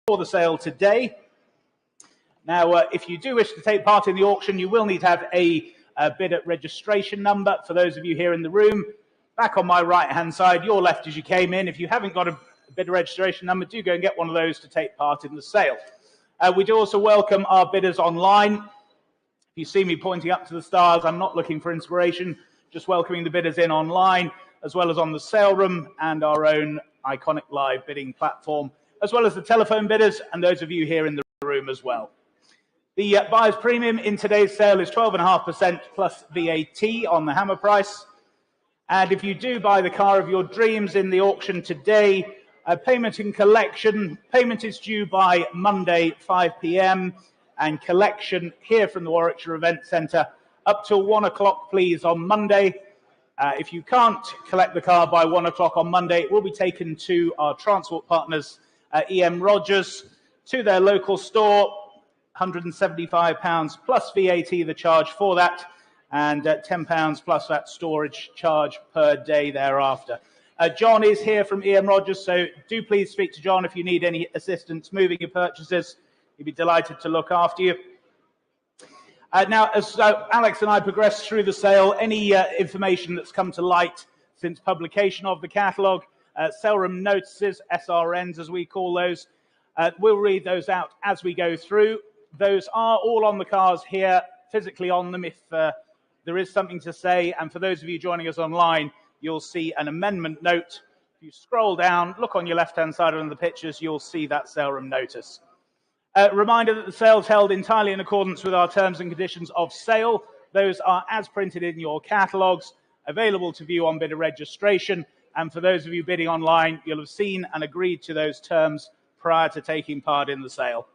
for the sale today. Now, if you do wish to take part in the auction, you will need to have a bidder registration number. For those of you here in the room, back on my right-hand side, your left as you came in. If you haven't got a bidder registration number, do go and get one of those to take part in the sale. We do also welcome our bidders online. If you see me pointing up to the stars, I'm not looking for inspiration, just welcoming the bidders in online, as well as on the sale room and our own Iconic live bidding platform, as well as the telephone bidders and those of you here in the room as well. The buyer's premium in today's sale is 12.5% plus VAT on the hammer price. And if you do buy the car of your dreams in the auction today, payment and collection, payment is due by Monday 5 p.m. and collection here from the Warwickshire Event Centre up till 1 o'clock, please, on Monday. If you can't collect the car by 1 o'clock on Monday, it will be taken to our transport partners, EM Rogers, to their local store. £175 plus VAT, the charge for that, and £10 plus that storage charge per day thereafter. John is here from EM Rogers, so do please speak to John if you need any assistance moving your purchases. He'd be delighted to look after you. Now, as Alex and I progress through the sale, any information that's come to light since publication of the catalogue, sale room notices, SRNs as we call those, we'll read those out as we go through. Those are all on the cars here, physically on them if there is something to say. And for those of you joining us online, you'll see an amendment note. If you scroll down, look on your left-hand side on the pictures, you'll see that sale room notice. Reminder that the sale is held entirely in accordance with our terms and conditions of sale. Those are as printed in your catalogues, available to view on bidder registration. And for those of you bidding online, you'll have seen and agreed to those terms prior to taking part in the sale.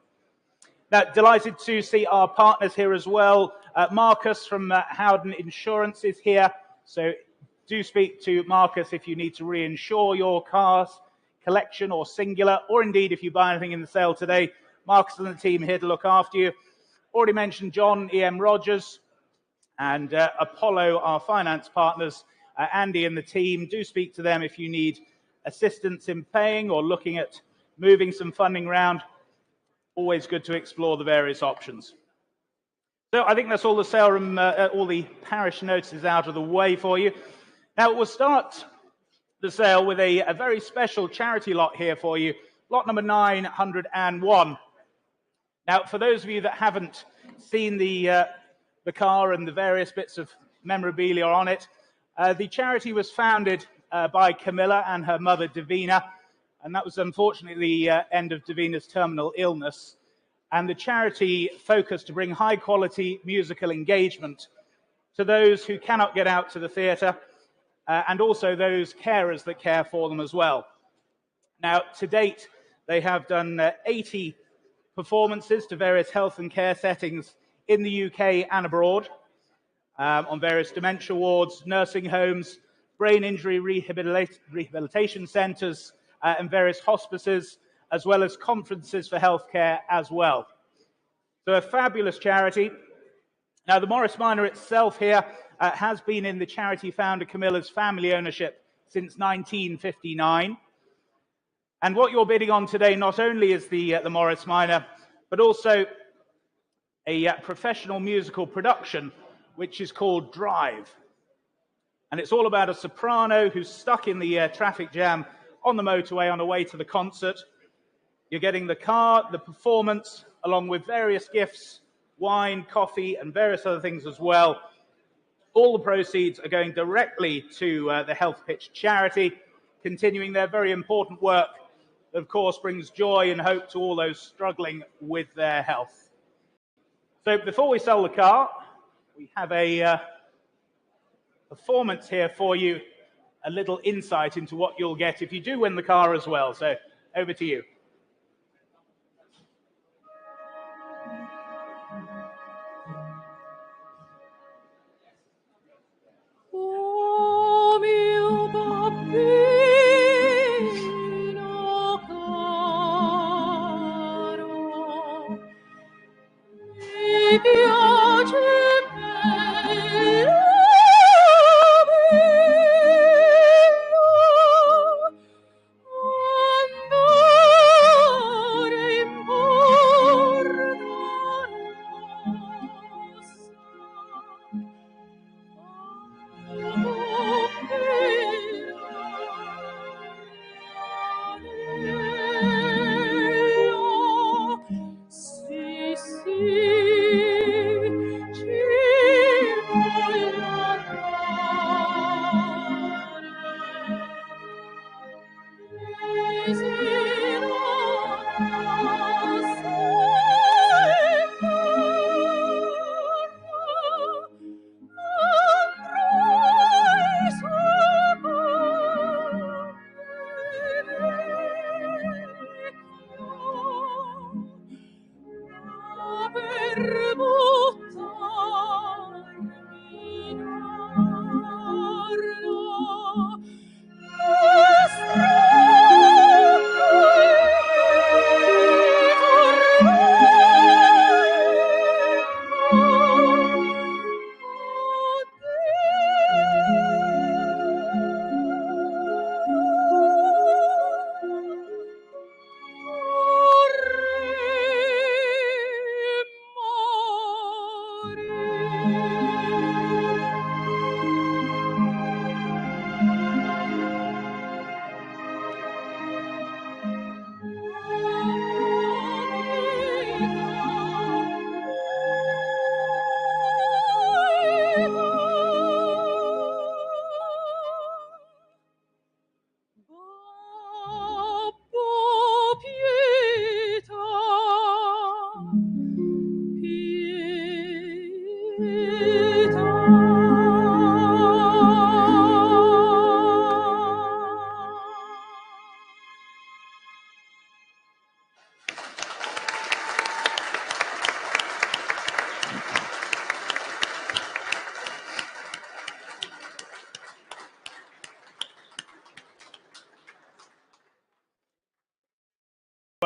Now, delighted to see our partners here as well. Marcus from Howden Insurance is here. So do speak to Marcus if you need to reinsure your cars, collection or singular, or indeed if you buy anything in the sale today. Marcus and the team here to look after you. Already mentioned John, EM Rogers, and Apollo, our finance partners. Andy and the team, do speak to them if you need assistance in paying or looking at moving some funding around. Always good to explore the various options. So I think that's all the sale room, all the parish notices out of the way for you. Now we'll start the sale with a very special charity lot here for you, lot number 901. Now, for those of you that haven't seen the car and the various bits of memorabilia on it, the charity was founded by Camilla and her mother Davina. And that was unfortunately the end of Davina's terminal illness. And the charity focused to bring high-quality musical engagement to those who cannot get out to the theatre, and also those carers that care for them as well. Now, to date, they have done 80 performances to various health and care settings in the UK and abroad, on various dementia wards, nursing homes, brain injury rehabilitation centres, and various hospices, as well as conferences for healthcare as well. So a fabulous charity. Now, the Morris Minor itself here has been in the charity founder Camilla's family ownership since 1959. And what you're bidding on today not only is the Morris Minor, but also a professional musical production, which is called Drive. And it's all about a soprano who's stuck in the traffic jam on the motorway on the way to the concert. You're getting the car, the performance, along with various gifts, wine, coffee, and various other things as well. All the proceeds are going directly to the Health Pitch charity, continuing their very important work that, of course, brings joy and hope to all those struggling with their health. So before we sell the car, we have a performance here for you, a little insight into what you'll get if you do win the car as well. So over to you.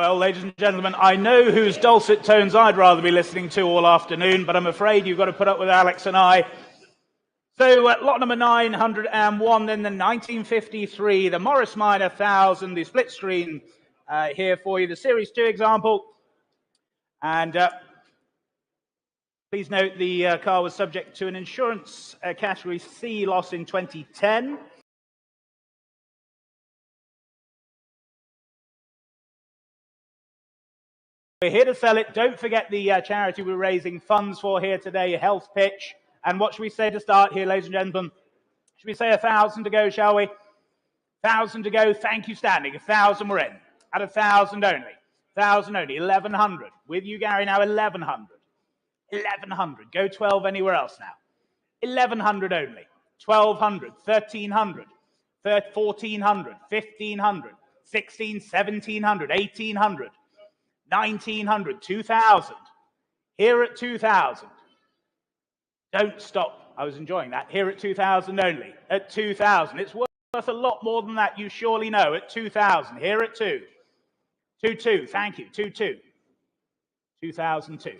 Well, ladies and gentlemen, I know whose dulcet tones I'd rather be listening to all afternoon, but I'm afraid you've got to put up with Alex and I. So lot number 901, then the 1953, the Morris Minor 1000, the split screen here for you, the Series 2 example. And please note the car was subject to an insurance category C loss in 2010. We're here to sell it. Don't forget the charity we're raising funds for here today, Health Pitch. And what should we say to start here, ladies and gentlemen? Should we say 1,000 to go, shall we? 1,000 to go. Thank you, standing. 1,000 we're in. At 1,000 only. 1,000 only. 1,100. With you, Gary, now 1,100. 1,100. Go 12 anywhere else now. 1,100 only. 1,200. 1,300. 1,400. 1,500. 16, 1,700. 1,800. 1,900, 2,000. Here at 2,000. Don't stop. I was enjoying that. Here at 2,000 only. At 2,000. It's worth a lot more than that, you surely know. At 2,000. Here at 2. 2,2. Thank you. 2,2. 2,002.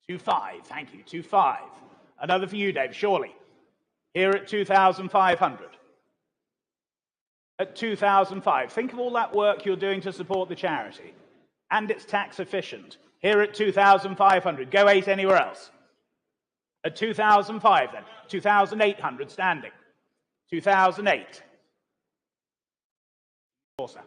2,5. Thank you. 2,5. Another for you, Dave, surely. Here at 2,500. At 2,005. Think of all that work you're doing to support the charity. And it's tax efficient. Here at 2,500. Go 8 anywhere else. At 2,005 then. 2,800 standing. 2,008. Also.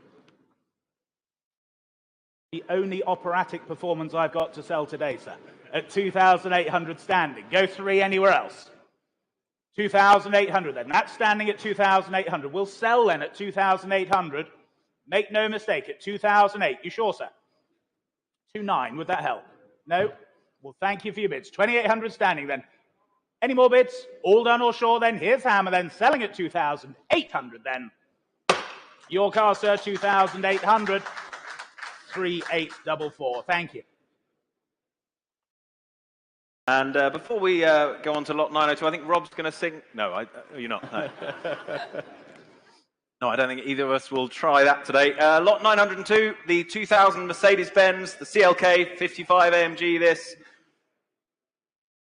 The only operatic performance I've got to sell today, sir. At 2,800 standing. Go 3 anywhere else. 2,800 then. That's standing at 2,800. We'll sell then at 2,800. Make no mistake, at 2,008. You sure, sir? 2,900. Would that help? No? Well, thank you for your bids. 2,800 standing then. Any more bids? All done or sure then? Here's Hammer then. Selling at 2,800 then. Your car, sir, 2,800. 3,844. Thank you. And before we go on to lot 902, I think Rob's going to sing. No, you're not. No. No, I don't think either of us will try that today. Lot 902, the 2000 Mercedes-Benz, the CLK 55 AMG, this.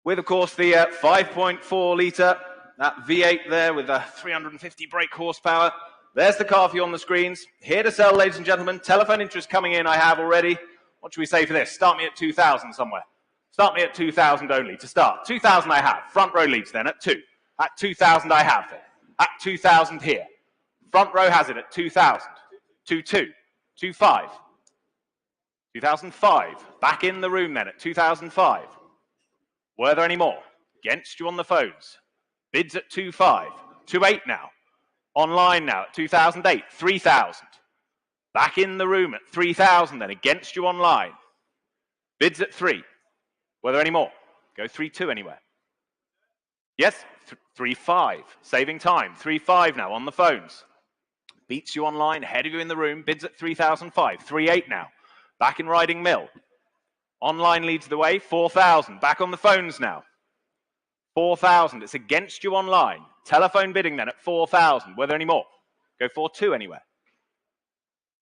With, of course, the 5.4 litre, that V8 there with 350 brake horsepower. There's the car for you on the screens. Here to sell, ladies and gentlemen. Telephone interest coming in, I have already. What should we say for this? Start me at 2,000 somewhere. Start me at 2,000 only to start. 2,000 I have. Front row leads then at 2. At 2,000 I have then. At 2,000 here. Front row has it at 2,000. 2,2. 2,5. 2,005. Back in the room then at 2,005. Were there any more? Against you on the phones. Bids at 2,5. 2,8 now. Online now at 2,008. 3,000. Back in the room at 3,000 then. Against you online. Bids at 3. Were there any more? Go 3,2 anywhere. Yes, 3,5. Saving time. 3,5 now on the phones. Beats you online, ahead of you in the room. Bids at 3,005. 3,8 now. Back in Riding Mill. Online leads the way. 4,000. Back on the phones now. 4,000. It's against you online. Telephone bidding then at 4,000. Were there any more? Go 4,2 anywhere.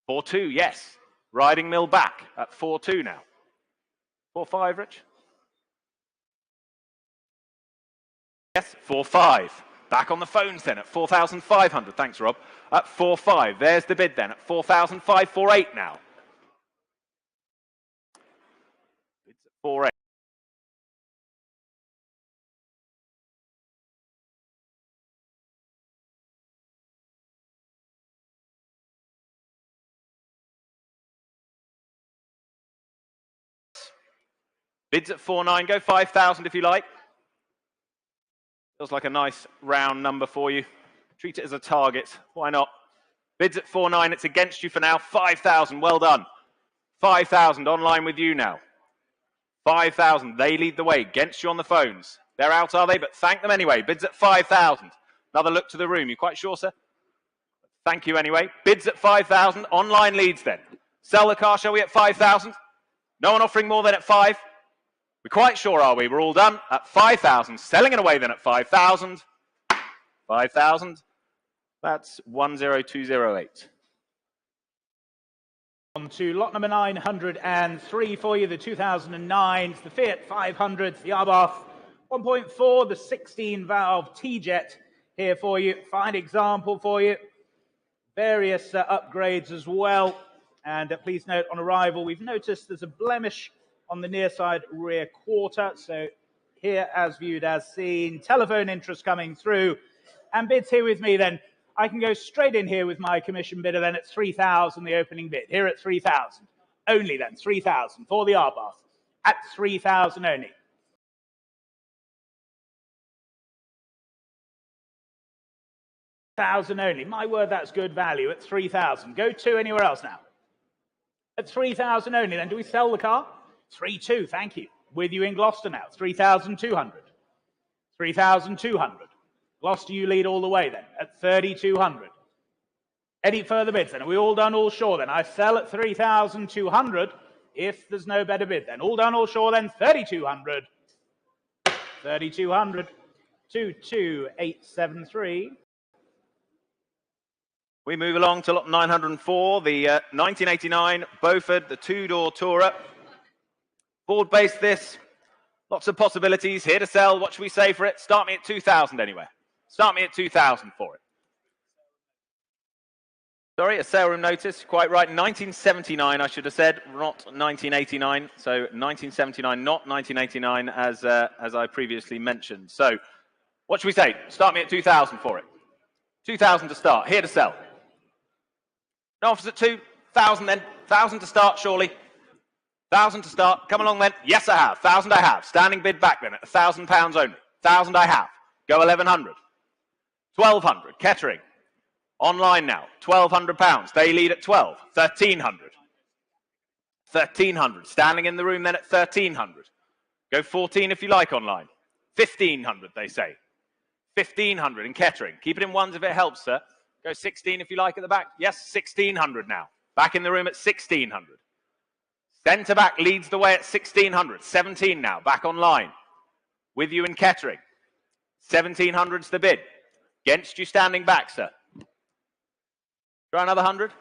4,2, yes. Riding Mill back at 4,2 now. 4,5, Rich? Yes, 4,5. Back on the phones then at 4,500. Thanks, Rob. At 4,5. There's the bid then at 4,005. 4,8 now. Bids at 4,8. Bids at 4,9. Go 5,000 if you like. Feels like a nice round number for you. Treat it as a target. Why not? Bids at 4,9. It's against you for now. 5,000. Well done. 5,000 online with you now. 5,000. They lead the way. Against you on the phones. They're out, are they? But thank them anyway. Bids at 5,000. Another look to the room. You quite sure, sir? Thank you anyway. Bids at 5,000. Online leads then. Sell the car, shall we, at 5,000? No one offering more than at 5? We're quite sure, are we? We're all done at 5,000. Selling it away then at 5,000. 5,000. That's 10208. On to lot number 903 for you, the 2009, the Fiat 500, the Abarth 1.4, the 16-valve T-Jet here for you. Fine example for you. Various upgrades as well. And please note, on arrival, we've noticed there's a blemish on the near side rear quarter. So here, as viewed, as seen, telephone interest coming through. And bids here with me then. I can go straight in here with my commission bidder then at 3,000, the opening bid. Here at 3,000. Only then, 3,000 for the Abarth. At 3,000 only. $1,000 only. My word, that's good value at 3,000. Go to anywhere else now. At 3,000 only, then do we sell the car? 3,200, thank you. With you in Gloucester now, 3,200. 3,200. Gloucester, you lead all the way then at 3,200. Any further bids then? Are we all done, all sure then? I sell at 3,200 if there's no better bid then. All done, all sure then, 3,200. 3,200. 22873. We move along to lot 904, the 1989 Beaufort, the two-door Tourer. Board base this. Lots of possibilities. Here to sell. What should we say for it? Start me at 2,000 anyway. Start me at 2,000 for it. Sorry, a sale room notice. Quite right. 1979, I should have said, not 1989. So 1979, not 1989, as I previously mentioned. So what should we say? Start me at 2,000 for it. 2,000 to start. Here to sell. No offers at 2,000 then. 1,000 to start, surely. 1,000 to start. Come along then. Yes, I have. 1,000 I have. Standing bid back then at £1,000 only. 1,000 I have. Go 1,100. 1,200. Catering. Online now. £1,200. They lead at 12. 1,300. 1,300. Standing in the room then at 1,300. Go 14 if you like online. 1,500 they say. 1,500 in catering. Keep it in ones if it helps, sir. Go 16 if you like at the back. Yes, 1,600 now. Back in the room at 1,600. Centre back leads the way at 1,600. 17 now. Back online. With you in catering. 1,700's the bid. Against you standing back, sir. Try another 100?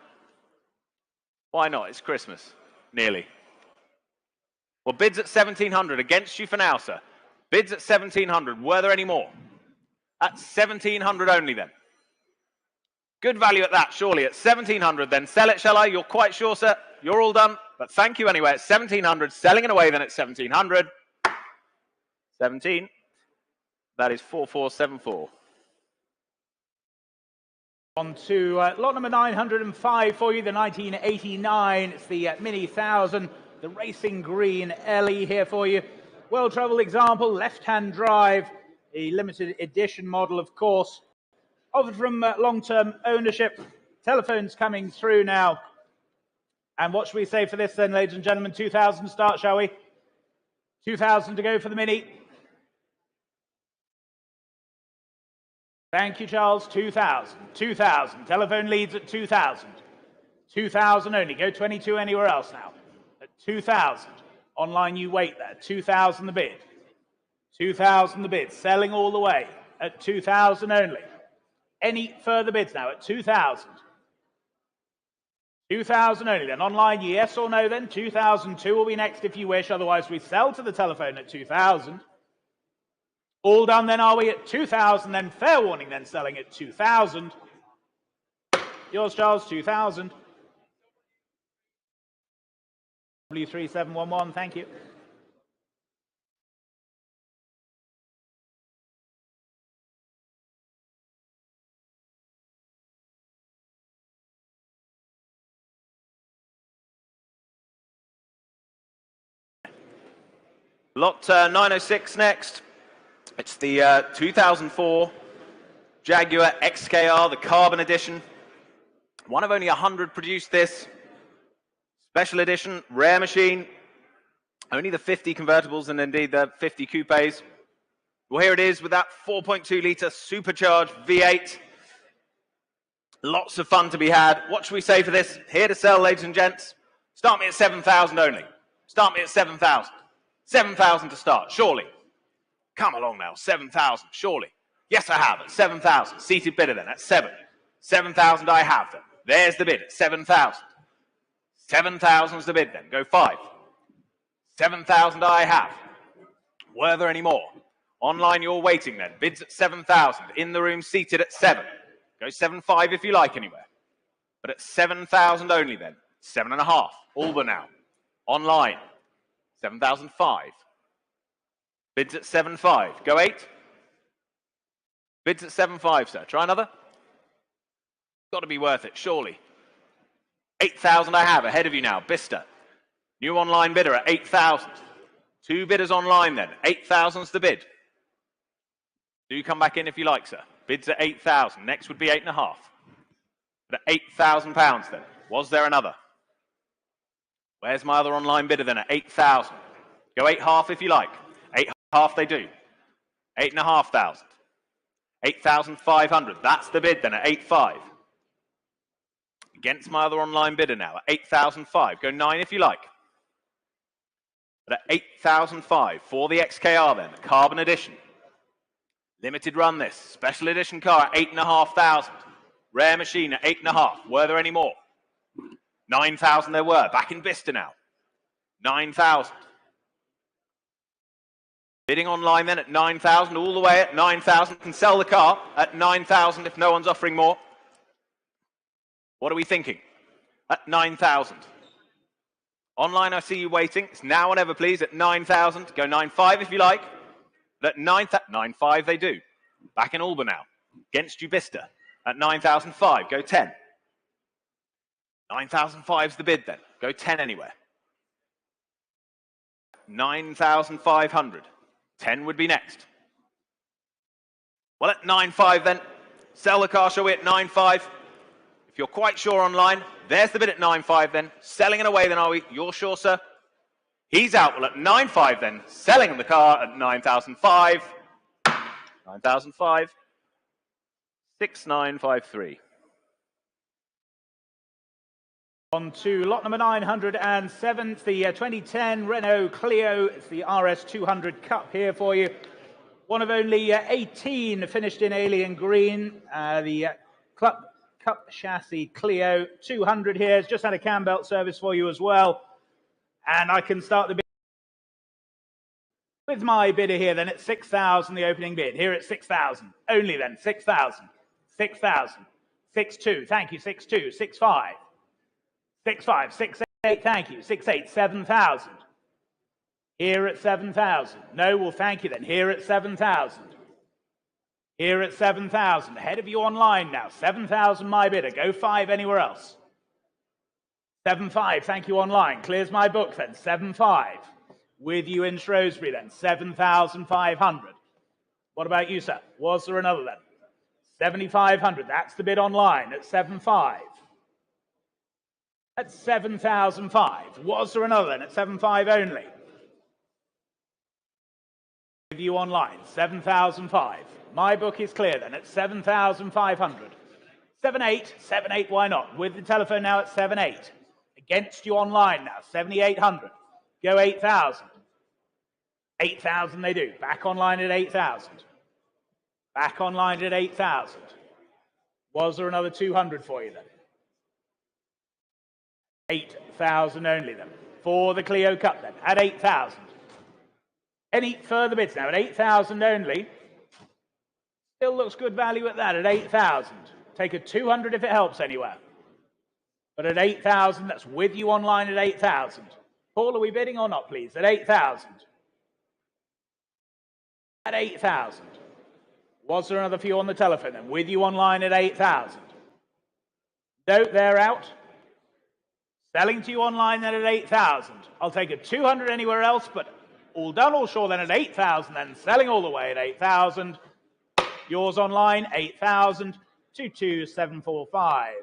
Why not? It's Christmas. Nearly. Well, bids at 1,700. Against you for now, sir. Bids at 1,700. Were there any more? At 1,700 only then. Good value at that, surely. At 1,700 then. Sell it, shall I? You're quite sure, sir? You're all done. But thank you anyway. At 1,700. Selling it away then at 1,700. 17. That is 4474. On to lot number 905 for you, the 1989. It's the Mini 1000, the racing green LE here for you. Well-travelled example, left-hand drive, a limited edition model, of course. Offered from long-term ownership. Telephones coming through now. And what should we say for this then, ladies and gentlemen? 2,000 start, shall we? 2,000 to go for the Mini. Thank you, Charles. 2,000. 2,000. Telephone leads at 2,000. 2,000 only. Go 22 anywhere else now. At 2,000. Online, you wait there. 2,000 the bid. 2,000 the bid. Selling all the way at 2,000 only. Any further bids now at 2,000? 2,000 only then. Online, yes or no then? 2,002 will be next if you wish. Otherwise, we sell to the telephone at 2,000. All done then, are we? At 2,000 then. Fair warning then, selling at 2,000. Yours, Charles, 2,000. W3711, thank you. Lot 906 next. It's the 2004 Jaguar XKR, the Carbon Edition. One of only 100 produced this. Special edition, rare machine. Only the 50 convertibles and indeed the 50 coupes. Well, here it is with that 4.2-litre supercharged V8. Lots of fun to be had. What should we say for this? Here to sell, ladies and gents. Start me at 7,000 only. Start me at 7,000. 7,000 to start, surely. Come along now, 7,000, surely. Yes, I have at 7,000. Seated bidder then at 7. 7,000 I have then. There's the bid at 7,000. 7,000's the bid then. Go 5. 7,000 I have. Were there any more? Online, you're waiting then. Bids at 7,000. In the room, seated at 7. Go 7.5 if you like anywhere. But at 7,000 only then. 7.5. All but now. Online. 7,005. Bids at 7.5. Go 8. Bids at 7.5, sir. Try another. Got to be worth it, surely. 8,000 I have. Ahead of you now. Bista. New online bidder at 8,000. 2 bidders online then. 8,000's the bid. Do come back in if you like, sir. Bids at 8,000. Next would be 8.5. But at £8,000 then. Was there another? Where's my other online bidder then at 8,000? Go 8.5 if you like. 8.5 they do. 8,500. 8,500. That's the bid then at 8.5. Against my other online bidder now at 8,005. Go 9 if you like. But at 8,005 for the XKR then, the Carbon Edition. Limited run this. Special edition car at 8,500. Rare machine at 8.5. Were there any more? 9,000 there were. Back in Bista now. 9,000. Bidding online then at 9,000. All the way at 9,000. Can sell the car at 9,000 if no one's offering more. What are we thinking? At 9,000. Online, I see you waiting. It's now or never, please, at 9,000. Go 9.5 if you like. But at 9.5 they do. Back in Alba now. Against you, Bista. At 9,005. Go 10. 9,005's the bid then. Go 10 anywhere. 9,500. 10 would be next. Well, at 9.5 then. Sell the car, shall we, at 9.5? If you're quite sure online, there's the bid at 9.5 then. Selling it away then, are we? You're sure, sir? He's out. Well, at 9.5 then. Selling the car at 9,005. 9,005. 6,953. On to lot number 907. It's the 2010 Renault Clio. It's the RS200 Cup here for you. One of only 18 finished in alien green. The Cup chassis Clio 200 here. It's just had a cam belt service for you as well. And I can start the bid with my bidder here then at 6,000, the opening bid. Here at 6,000. Only then, 6,000. 6,000. 6.2, thank you, 6.2. 6.5. 6.5. 6.8, thank you. 6.8, 7,000. Here at 7,000. No, well, thank you then. Here at 7,000. Here at 7,000. Ahead of you online now. 7,000, my bidder. Go 5 anywhere else. 7.5, thank you online. Clears my book then. 7.5. With you in Shrewsbury then. 7,500. What about you, sir? Was there another then? 7,500. That's the bid online at 7.5. At 7,005. Was there another then at 7.5 only? With you online. 7,005. My book is clear then at 7,500. 7.8. 7.8, why not? With the telephone now at 7.8. Against you online now. 7,800. Go 8,000. 8,000 they do. Back online at 8,000. Back online at 8,000. Was there another 200 for you then? 8,000 only then. For the Clio Cup then. At 8,000. Any further bids now? At 8,000 only. Still looks good value at that. At 8,000. Take a 200 if it helps anywhere. But at 8,000, that's with you online at 8,000. Paul, are we bidding or not, please? At 8,000. At 8,000. Was there another for you on the telephone then? With you online at 8,000. No, they're out. Selling to you online then at 8,000. I'll take a 200 anywhere else, but all done, all sure then at 8,000, then selling all the way at 8,000. Yours online, 8,000, 22745.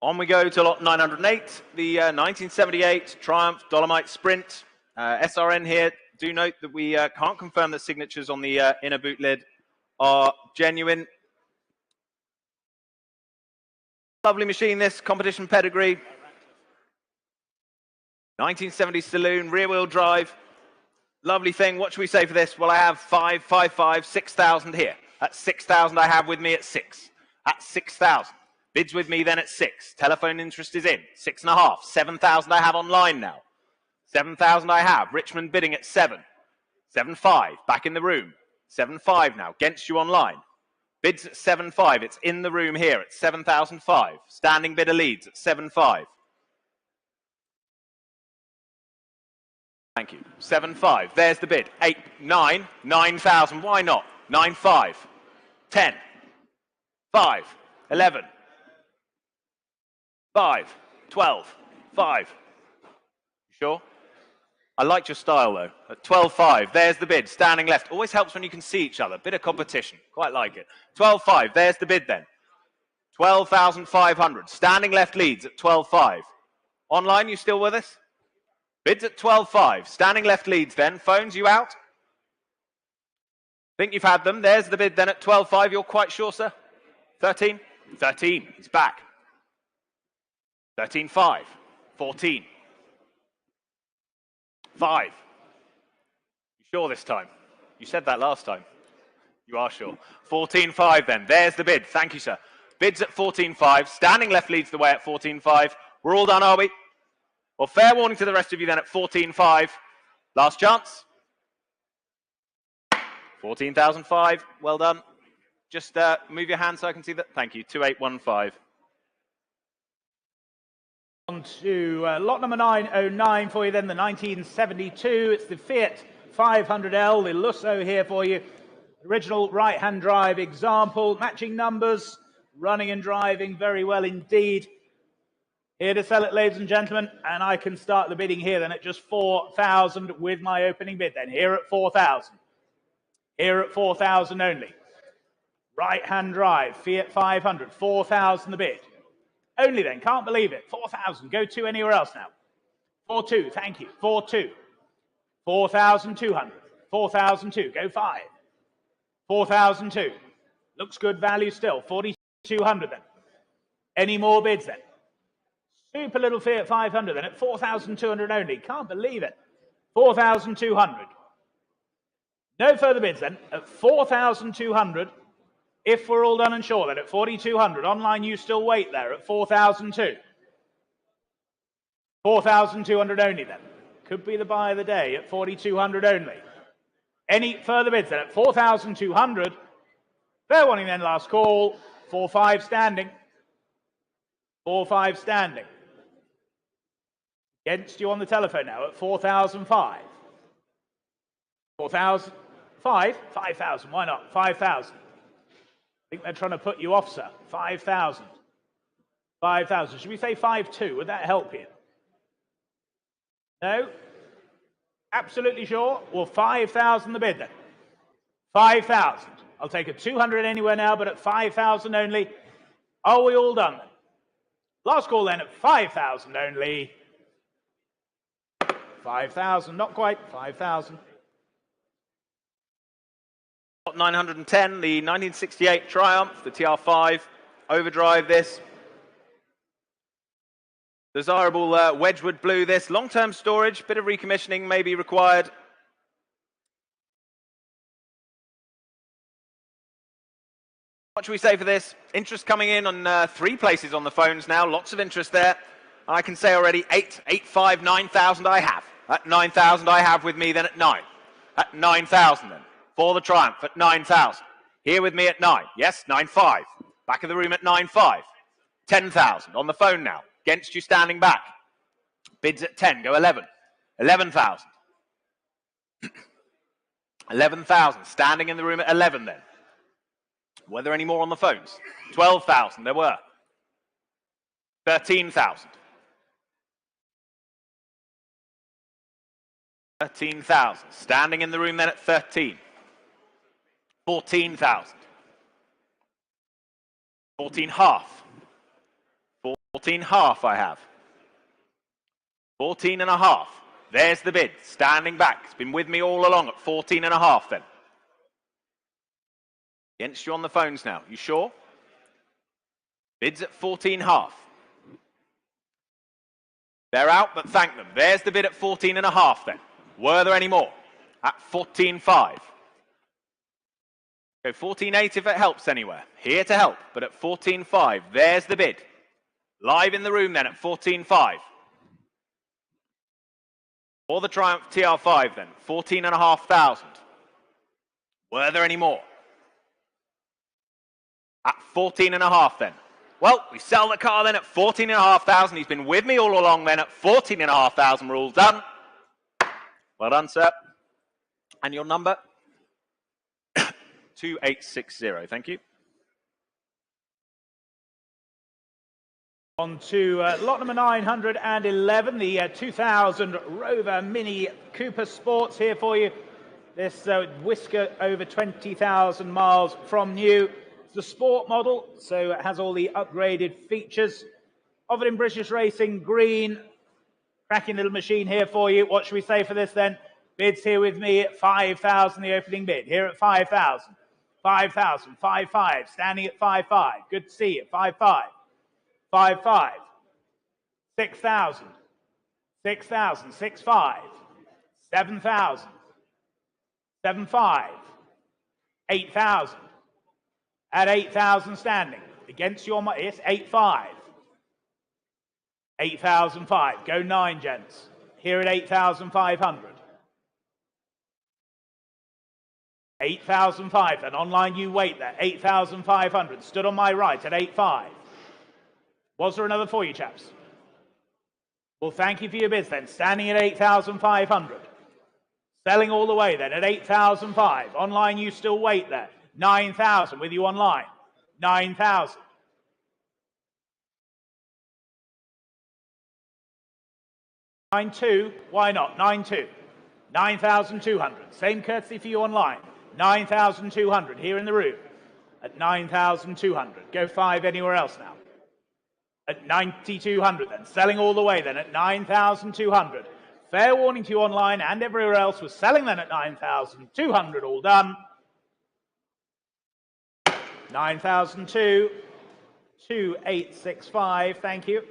On we go to lot 908, the 1978 Triumph Dolomite Sprint. SRN here. Do note that we can't confirm that signatures on the inner boot lid are genuine. Lovely machine, this competition pedigree. 1970 saloon, rear wheel drive. Lovely thing. What should we say for this? Well, I have 5,5,5, 6,000 here. At 6,000 I have with me at 6. At 6,000. Bids with me then at 6. Telephone interest is in. 6.5. 7,000 I have online now. 7,000 I have. Richmond bidding at 7. 7.5. Back in the room. 7.5 now. Against you online. Bids at 7.5. It's in the room here at 7,005. Standing bidder leads at 7.5. Thank you. 7.5. There's the bid. 8, 9, 9,000. Why not? 9.5. 10. 5. 11. 5. 12. 5. Sure? I liked your style though. At 12.5, there's the bid. Standing left. Always helps when you can see each other. Bit of competition. Quite like it. 12.5, there's the bid then. 12,500. Standing left leads at 12.5. Online, you still with us? Bids at 12.5. Standing left leads then. Phones, you out? Think you've had them. There's the bid then at 12.5. You're quite sure, sir? 13? 13. He's back. 13.5. 14. 5. You sure this time? You said that last time. You are sure. 14.5 then. There's the bid. Thank you, sir. Bids at 14.5. Standing left leads the way at 14.5. We're all done, are we? Well, fair warning to the rest of you then at 14.5. Last chance. 14,005. Well done. Just move your hand so I can see that. Thank you. 2815. On to lot number 909 for you then, the 1972. It's the Fiat 500L, the Lusso here for you. Original right-hand drive example, matching numbers, running and driving very well indeed. Here to sell it, ladies and gentlemen, and I can start the bidding here then at just 4,000 with my opening bid then. Here at 4,000. Here at 4,000 only. Right-hand drive, Fiat 500, 4,000 the bid. Only then, can't believe it. 4,000, go to anywhere else now. 4,2, thank you. 4,2. 4,200. 4,002, go 5. 4,002. Looks good value still. 4,200 then. Any more bids then? Super little Fiat 500 then at 4,200 only. Can't believe it. 4,200. No further bids then at 4,200. If we're all done and sure then at 4,200. Online you still wait there at 4,002. 4,200 only then. Could be the buy of the day at 4,200 only. Any further bids then at 4,200. Fair warning then, last call. 4-5 standing. 4-5 standing. Against you on the telephone now at 4,005. 4,005? 5,000, why not? 5,000. I think they're trying to put you off, sir. 5,000. 5,000. Should we say 5,2? Would that help you? No? Absolutely sure? Well, 5,000 the bid then. 5,000. I'll take a 200 anywhere now, but at 5,000 only. Are we all done then? Last call then at 5,000 only. 5,000, not quite. 5,000. 910, the 1968 Triumph, the TR5, overdrive this. Desirable Wedgwood blue this. Long-term storage, bit of recommissioning may be required. What should we say for this? Interest coming in on 3 places on the phones now. Lots of interest there. I can say already 8, 8, 5, 9,000 I have. At 9,000 I have with me then at 9. At 9,000 then. For the Triumph at 9,000. Here with me at 9. Yes, 9.5. Back of the room at 9.5. 10,000 on the phone now. Against you standing back. Bids at 10. Go 11. 11,000. 11,000. Standing in the room at 11 then. Were there any more on the phones? 12,000. There were. 13,000. 13,000. Standing in the room then at 13. 14,000. 14 half. 14 half I have. 14 and a half. There's the bid. Standing back. It's been with me all along at 14 and a half then. Against you on the phones now. You sure? Bids at 14 half. They're out, but thank them. There's the bid at 14 and a half then. Were there any more? At 14.5. Go 14.8 if it helps anywhere. Here to help, but at 14.5, there's the bid. Live in the room then at 14.5. Or the Triumph TR5 then, 14,500. Were there any more? At 14.5 then. Well, we sell the car then at 14,500. He's been with me all along then at 14,500. We're all done. Well done, sir. And your number? 2860. Thank you. On to lot number 911, the 2000 Rover Mini Cooper Sports here for you. This whisker over 20,000 miles from new. It's the sport model, so it has all the upgraded features. Offered in British Racing Green. Cracking little machine here for you. What should we say for this then? Bids here with me at 5,000, the opening bid. Here at 5,000. 5,000, 5,500. Standing at 5,500. Good to see you. 5,500. 5,500. 6,000. 6,000. 6,500. 7,000. 7,500. 8,000. At 8,000 standing. Against your money. Yes, 8,500. 8,005. Go 9, gents. Here at 8,500. 8,005. And online you wait there. 8,500. Stood on my right at 8,500. Was there another for you, chaps? Well, thank you for your bids then. Standing at 8,500. Selling all the way then at 8,005. Online you still wait there. 9,000 with you online. 9,000. 9,200. Why not? 9,200. 9,200. Same courtesy for you online. 9,200 here in the room at 9,200. Go 5 anywhere else now. At 9,200 then. Selling all the way then at 9,200. Fair warning to you online and everywhere else was selling then at 9,200. All done. 9,002. 2865. Thank you.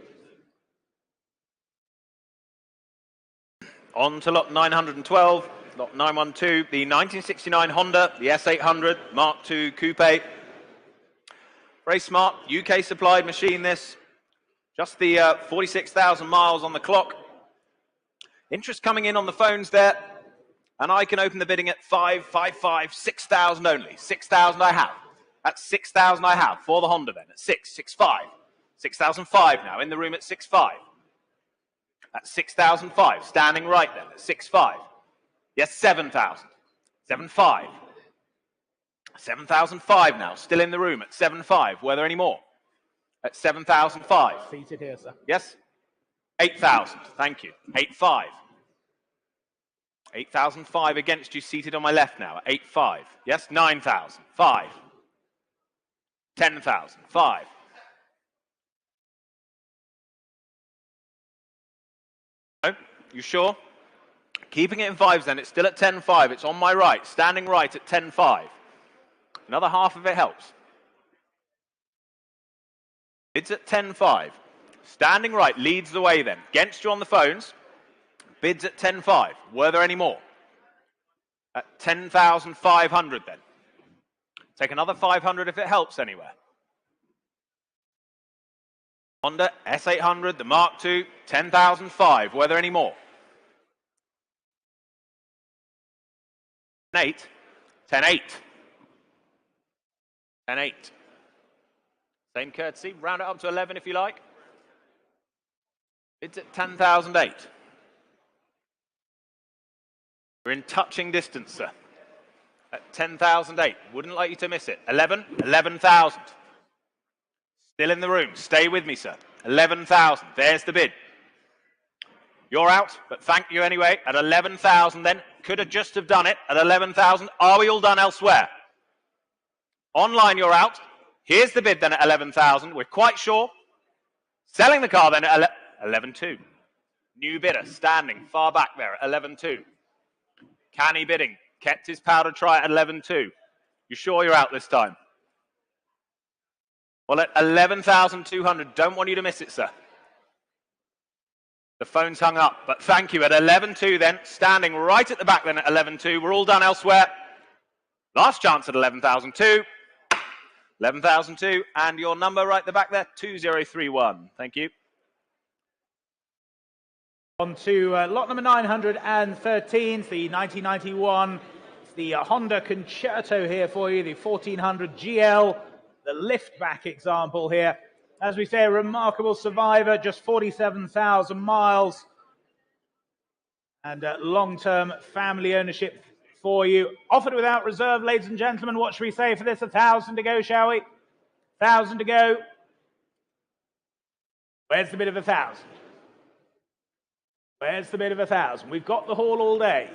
On to lot 912, lot 912, the 1969 Honda, the S800 Mark II Coupe. Very smart, UK supplied machine this. Just the 46,000 miles on the clock. Interest coming in on the phones there. And I can open the bidding at 5,500, 6,000 only. 6,000 I have. That's 6,000 I have for the Honda then at 6,500. 6,005 now in the room at 6,500. At 6,005, standing right then at 6,500. Yes, 7,000. 7,500. 7,005 now, still in the room at 7,500. Were there any more? At 7,005. Seated here, sir. Yes. 8,000. Thank you. 8,500. 8,005 against you, seated on my left now at 8,500. Yes, 9,000. 5. 10,000. 5. No? You sure? Keeping it in 5s then. It's still at 10,500. It's on my right. Standing right at 10,500. Another half of it helps. It's at 10,500. Standing right leads the way then. Against you on the phones. Bids at 10,500. Were there any more? At 10,500 then. Take another 500 if it helps anywhere. Honda S800, the Mark II, 10,005. Were there any more? 10,8. 10,8. 10,8. Same courtesy. Round it up to 11 if you like. It's at 10,008. We're in touching distance, sir. At 10,008. Wouldn't like you to miss it. 11. 11,000. Still in the room. Stay with me, sir. 11,000. There's the bid. You're out, but thank you anyway. At 11,000 then. Could have just have done it. At 11,000. Are we all done elsewhere? Online, you're out. Here's the bid then at 11,000. We're quite sure. Selling the car then at 11,200. New bidder standing far back there at 11,200. Canny bidding. Kept his powder try at 11,200. You sure you're out this time? Well, at 11,200, don't want you to miss it, sir. The phone's hung up, but thank you. At 11,200 then, standing right at the back then at 11,200. We're all done elsewhere. Last chance at 11,002. 11,002, and your number right at the back there, 2031. Thank you. On to lot number 913, it's the 1991. It's the Honda Concerto here for you, the 1400 GL, the liftback example here. As we say, a remarkable survivor, just 47,000 miles. And long-term family ownership for you. Offered without reserve, ladies and gentlemen. What should we say for this? 1,000 to go, shall we? 1,000 to go. Where's the bid of 1,000? Where's the bid of 1,000? We've got the haul all day.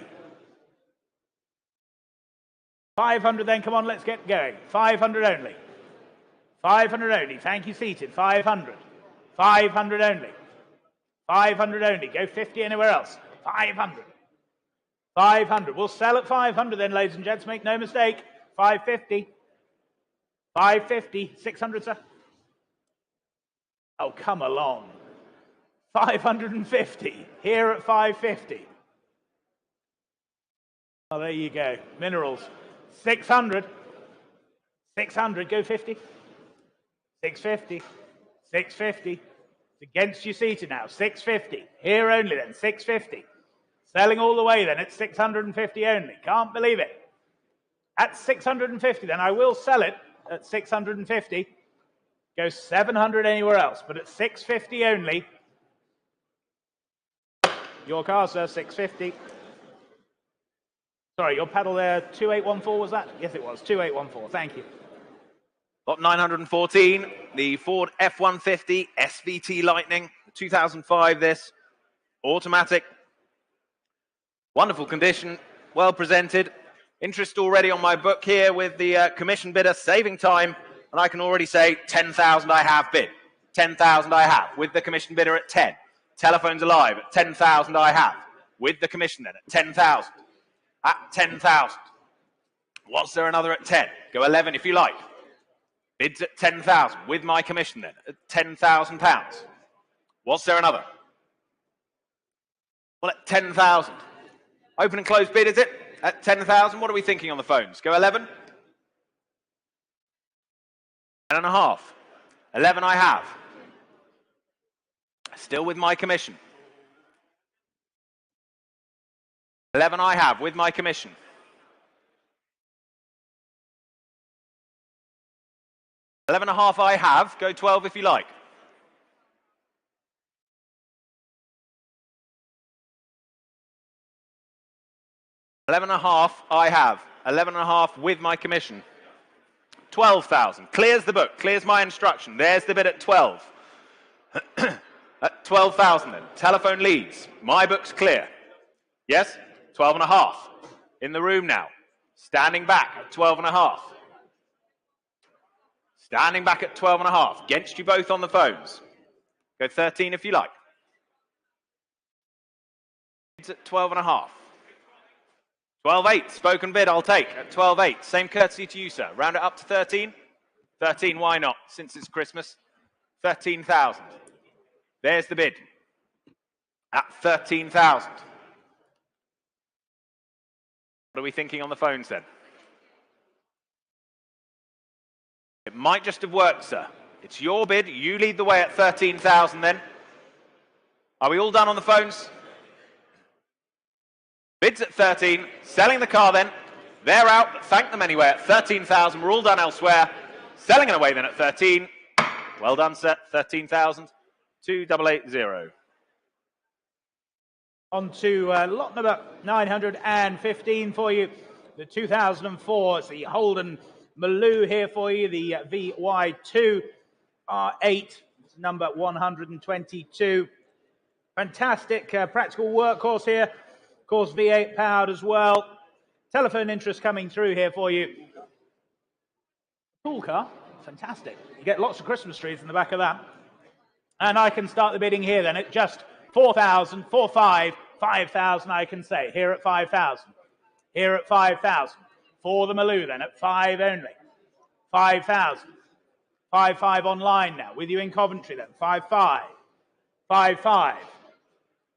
500 then, come on, let's get going. 500 only. 500 only, thank you, seated. 500. 500 only. 500 only, go 50 anywhere else. 500. 500, we'll sell at 500 then, ladies and gents, make no mistake. 550. 550, 600, sir. Oh, come along. 550, here at 550. Oh, there you go, minerals. 600. 600, go 50. 650. 650. It's against you seated now. 650. Here only then. 650. Selling all the way then at 650 only. Can't believe it. At 650 then. I will sell it at 650. Go 700 anywhere else. But at 650 only. Your car, sir. 650. Sorry, your pedal there. 2814 was that? Yes, it was. 2814. Thank you. Lot 914, the Ford F-150 SVT Lightning, 2005 this, automatic, wonderful condition, well presented, interest already on my book here with the commission bidder saving time, and I can already say 10,000 I have bid, 10,000 I have, with the commission bidder at 10, telephones alive at 10,000 I have, with the commission then at 10,000, at 10,000, was there another at 10, go 11 if you like. Bids at 10,000, with my commission then, at £10,000. Was there another? Well, at 10,000. Open and close bid, is it? At 10,000, what are we thinking on the phones? Go 11? 10.5. 11 I have. Still with my commission. 11 I have, with my commission. 11.5 I have. Go 12 if you like. $11.5 I have. 11.5 with my commission. 12,000. Clears the book. Clears my instruction. There's the bid at 12. At 12,000 then. Telephone leads. My book's clear. Yes? 12.5. In the room now. Standing back at 12.5. Standing back at 12.5. Against you both on the phones. Go 13 if you like. It's at 12.5. 12.8. Spoken bid I'll take at 12.8. Same courtesy to you, sir. Round it up to 13. 13, why not? Since it's Christmas. 13,000. There's the bid. At 13,000. What are we thinking on the phones then? It might just have worked, sir. It's your bid. You lead the way at 13,000 then. Are we all done on the phones? Bids at 13. Selling the car then. They're out, but thank them anyway at 13,000. We're all done elsewhere. Selling it away then at 13. Well done, sir. 13,000. 2880. On to lot number 915 for you. The 2004. It's the Holden Maloo here for you, the VY2 R8, number 122. Fantastic practical workhorse here. Of course, V8 powered as well. Telephone interest coming through here for you. Cool car, fantastic. You get lots of Christmas trees in the back of that. And I can start the bidding here then at just 4,000, 4,500, 5,000 I can say. Here at 5,000. Here at 5,000. For the Maloo then at 5 only. 5,000. 5,500 online now. With you in Coventry then. 5,500. 5,500.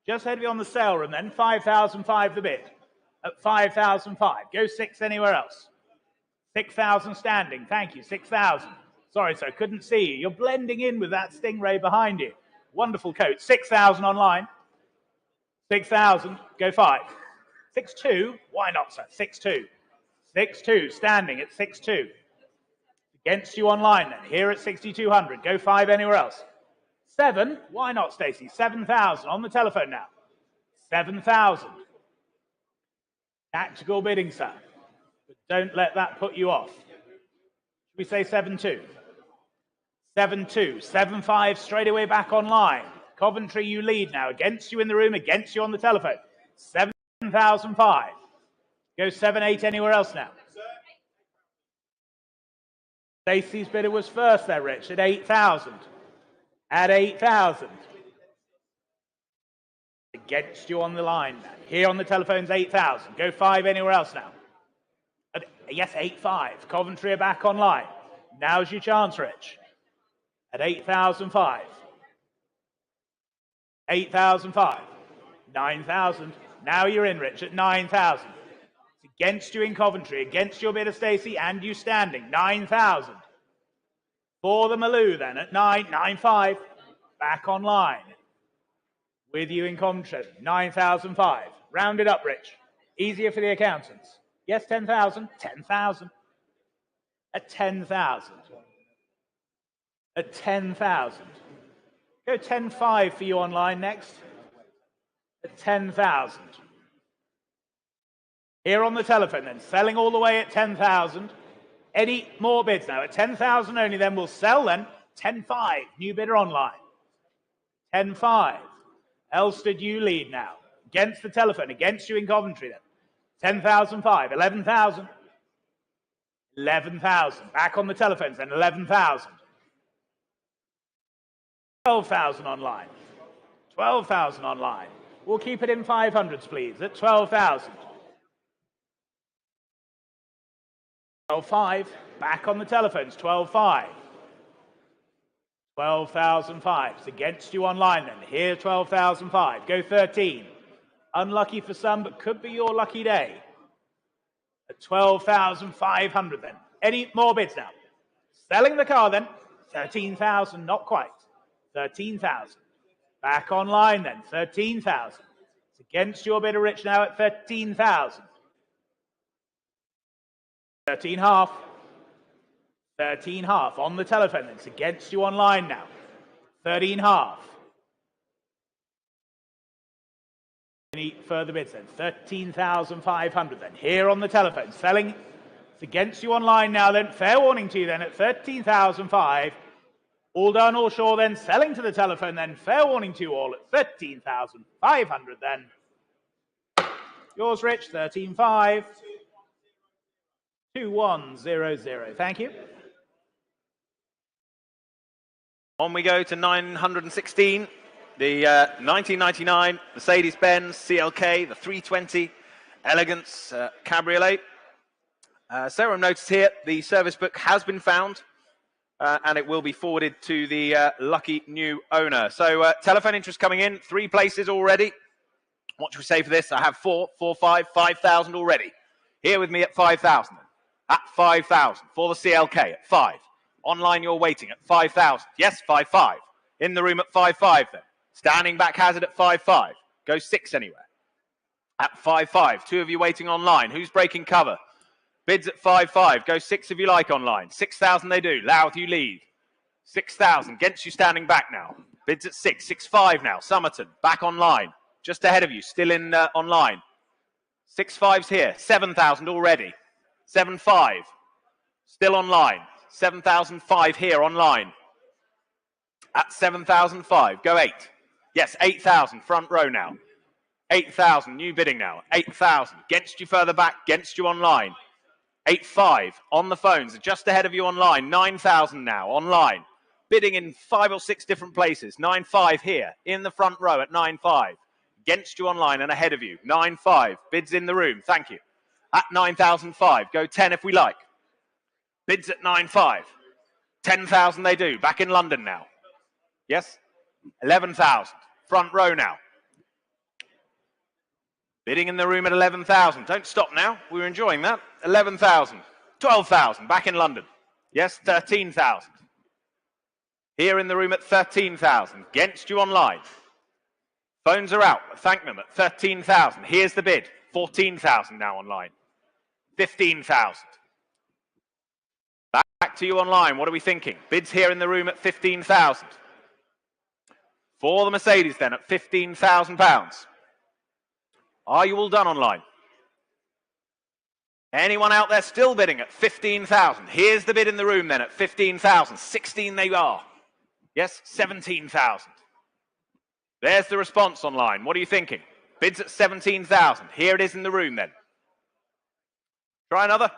Just ahead of you on the sale room then. 5,005 the bid. At 5,005. Go 6 anywhere else. 6,000 standing. Thank you. 6,000. Sorry, sir, couldn't see you. You're blending in with that Stingray behind you. Wonderful coat. 6,000 online. 6,000. Go 5. 6,2. Why not, sir? 6,2. 6,2. Standing at 6,2. Against you online then. Here at 6,200. Go 5 anywhere else. 7. Why not, Stacey? 7,000. On the telephone now. 7,000. Tactical bidding, sir. But don't let that put you off. Should we say 7-2? 7-2. 7-5 straight away back online. Coventry, you lead now. Against you in the room, against you on the telephone. 7,005. Go 7-8 anywhere else now. Stacey's bidder was first there, Rich, at 8,000. At 8,000. Against you on the line now. Here on the telephone's 8,000. Go 5 anywhere else now. Yes, 8-5. Coventry are back online. Now's your chance, Rich. At 8,005. 8,005. 9,000. Now you're in, Rich, at 9,000. It's against you in Coventry, against your bidder, Stacey, and you standing. 9,000. For the Maloo then at 9,9,5. Back online. With you in Coventry. 9,005. Round it up, Rich. Easier for the accountants. Yes, 10,000. 10,000. At 10,000. At 10,000. Go 10,5 for you online next. At 10,000. Here on the telephone then, selling all the way at 10,000. Any more bids now? At 10,000 only then, we'll sell then. 10,5. New bidder online. 10,5. Elstead, you lead now. Against the telephone, against you in Coventry then. 10,005, 11,000. 11,000. Back on the telephones then, 11,000. 12,000 online. 12,000 online. We'll keep it in 500s, please, at 12,000. 12,5. Back on the telephones, 12,5. 12,005. It's against you online then. Here, 12,005. Go 13. Unlucky for some, but could be your lucky day. At 12,500 then. Any more bids now? Selling the car then. 13,000, not quite. 13,000. Back online then. 13,000. It's against your bidder, Rich, now at 13,000. 13.5. 13.5 on the telephone. It's against you online now. 13.5. Any further bids then? 13,500 then. Here on the telephone. Selling. It's against you online now then. Fair warning to you then at 13,005. All done, all sure then. Selling to the telephone then. Fair warning to you all at 13,500 then. Yours, Rich. 13.5. 2100. Thank you. On we go to 916, the 1999 Mercedes-Benz CLK, the 320 Elegance Cabriolet. Sarah noticed here the service book has been found and it will be forwarded to the lucky new owner. So telephone interest coming in, 3 places already. What should we say for this? I have 4, 5,000 already. Here with me at 5,000. At 5,000 for the CLK at 5. Online, you're waiting at 5,000. Yes, 5,5. In the room at 5,5 then. Standing back hazard at 5,5. Go 6 anywhere. At 5,5. 2 of you waiting online. Who's breaking cover? Bids at 5,5. Go 6 if you like online. 6,000 they do. Louth, you lead. 6,000. Against you standing back now. Bids at 6. 6,5 now. Somerton back online. Just ahead of you. Still in online. 6,5's here. 7,000 already. 7,5. Still online. 7,005 here online. At 7,005. Go 8. Yes, 8,000. Front row now. 8,000. New bidding now. 8,000. Against you further back. Against you online. 8,5. On the phones. Just ahead of you online. 9,000 now. Online. Bidding in 5 or 6 different places. 9,5 here. In the front row at 9,5. Against you online and ahead of you. 9,5. Bids in the room. Thank you. At 9,005. Go 10 if we like. Bids at 9,5. 10,000 they do. Back in London now. Yes? 11,000. Front row now. Bidding in the room at 11,000. Don't stop now. We're enjoying that. 11,000. 12,000. Back in London. Yes, 13,000. Here in the room at 13,000. Against you online. Phones are out. Thank them at 13,000. Here's the bid. 14,000 now online. 15,000. Back to you online. What are we thinking? Bids here in the room at 15,000. For the Mercedes then at £15,000. Are you all done online? Anyone out there still bidding at 15,000? Here's the bid in the room then at 15,000. 16 they are. Yes, 17,000. There's the response online. What are you thinking? Bids at 17,000. Here it is in the room then. Try another.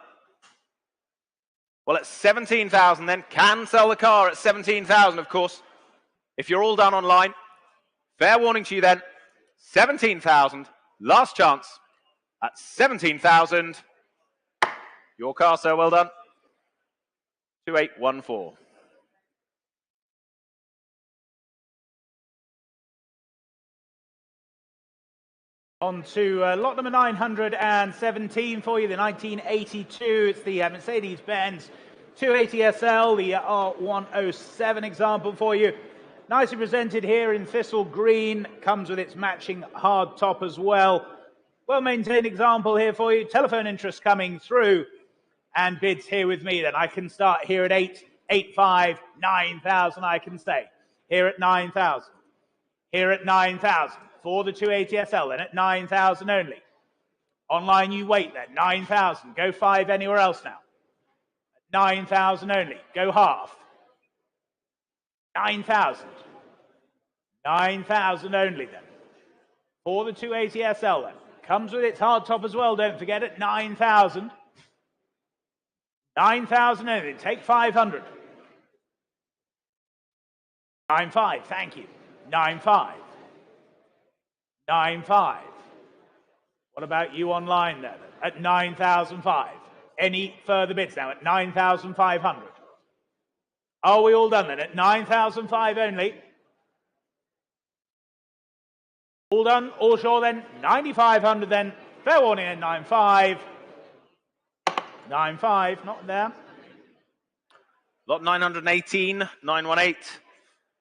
Well, at 17,000 then, can sell the car at 17,000, of course. If you're all done online, fair warning to you then, 17,000, last chance at 17,000. Your car, sir, well done. 2814. On to lot number 917 for you, the 1982. It's the Mercedes-Benz 280SL, the R107 example for you. Nicely presented here in thistle green, comes with its matching hard top as well. Well-maintained example here for you. Telephone interest coming through, and bids here with me then. I can start here at 8, 8, 5, 9,000 I can stay. Here at 9,000. Here at 9,000. For the 280SL, then at 9,000 only. Online you wait then, 9,000. Go 5 anywhere else now. At 9,000 only. Go half. 9,000. 9,000 only then. For the 280SL then. Comes with its hard top as well, don't forget it. 9,000. 9,000 only. Take 500. 9,500, thank you. 9,500. 9,500. What about you online there? At 9,500. Any further bids now at 9,500? Are we all done then? At 9,500 only. All done, all sure then. 9,500 then. Fair warning at 9,500. 9,500, not there. Lot 918, 918.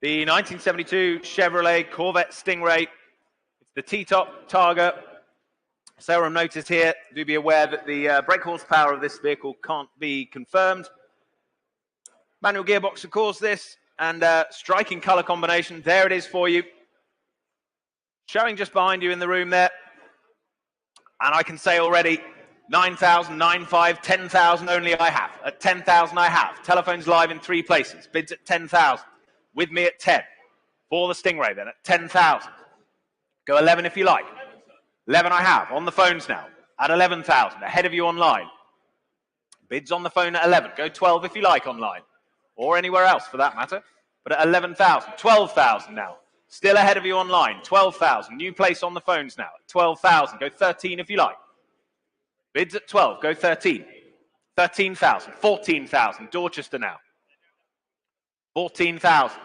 The 1972 Chevrolet Corvette Stingray. The T-top Targa. Serum notice here. Do be aware that the brake horsepower of this vehicle can't be confirmed. Manual gearbox, of course, this. And striking colour combination. There it is for you. Showing just behind you in the room there. And I can say already, 9,000, 9,500, 10,000 only I have. At 10,000 I have. Telephones live in 3 places. Bids at 10,000. With me at 10. For the Stingray then at 10,000. Go 11 if you like. 11 I have. On the phones now. At 11,000. Ahead of you online. Bids on the phone at 11. Go 12 if you like online. Or anywhere else for that matter. But at 11,000. 12,000 now. Still ahead of you online. 12,000. New place on the phones now. At 12,000. Go 13 if you like. Bids at 12. Go 13. 13,000. 14,000. Dorchester now. 14,000.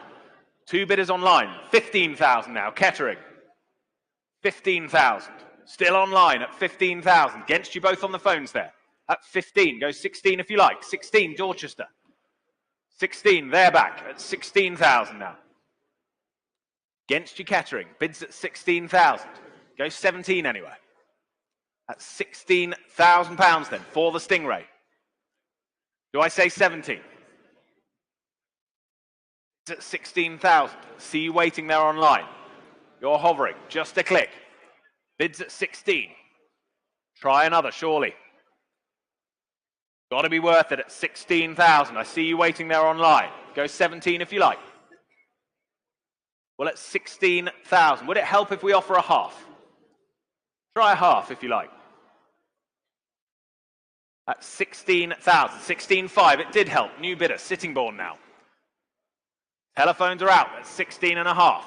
2 bidders online. 15,000 now. Catering. 15,000. Still online at 15,000. Against you both on the phones there. At 15. Go 16 if you like. 16, Dorchester. 16, they're back at 16,000 now. Against you, Catering. Bids at 16,000. Go 17 anyway. At £16,000 then for the Stingray. Do I say 17? It's at 16,000. See you waiting there online. You're hovering. Just a click. Bids at 16. Try another, surely. Got to be worth it at 16,000. I see you waiting there online. Go 17 if you like. Well, at 16,000. Would it help if we offer a half? Try a half if you like. At 16,000. 16,500. It did help. New bidder. Sittingbourne now. Telephones are out at 16.5.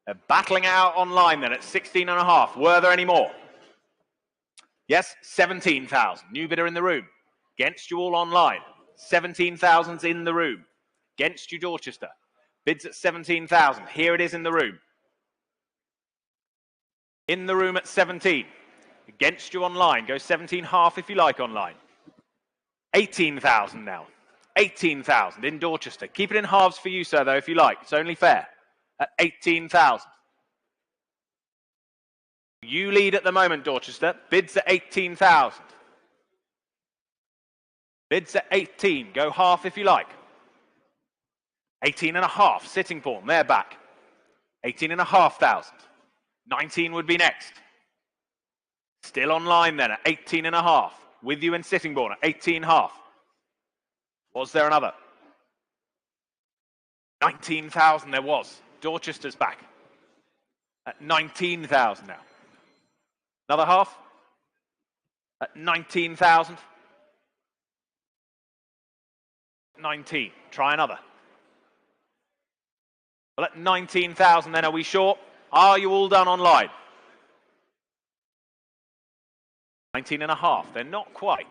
They're battling out online then at 16.5. Were there any more? Yes, 17,000. New bidder in the room. Against you all online. 17,000's in the room. Against you, Dorchester. Bids at 17,000. Here it is in the room. In the room at 17. Against you online. Go 17.5 if you like online. 18,000 now. 18,000 in Dorchester. Keep it in halves for you, sir, though, if you like. It's only fair. At 18,000. You lead at the moment, Dorchester. Bids at 18,000. Bids at 18. Go half if you like. 18 and a half. Sittingbourne, they're back. 18,500. 19 would be next. Still online then at 18 and a half. With you in Sittingbourne at 18,500. Was there another? 19,000 there was. Dorchester's back. At 19,000 now. Another half. At 19,000. 19. Try another. Well, at 19,000 then, are we sure? Are you all done online? 19 and a half. They're not quite.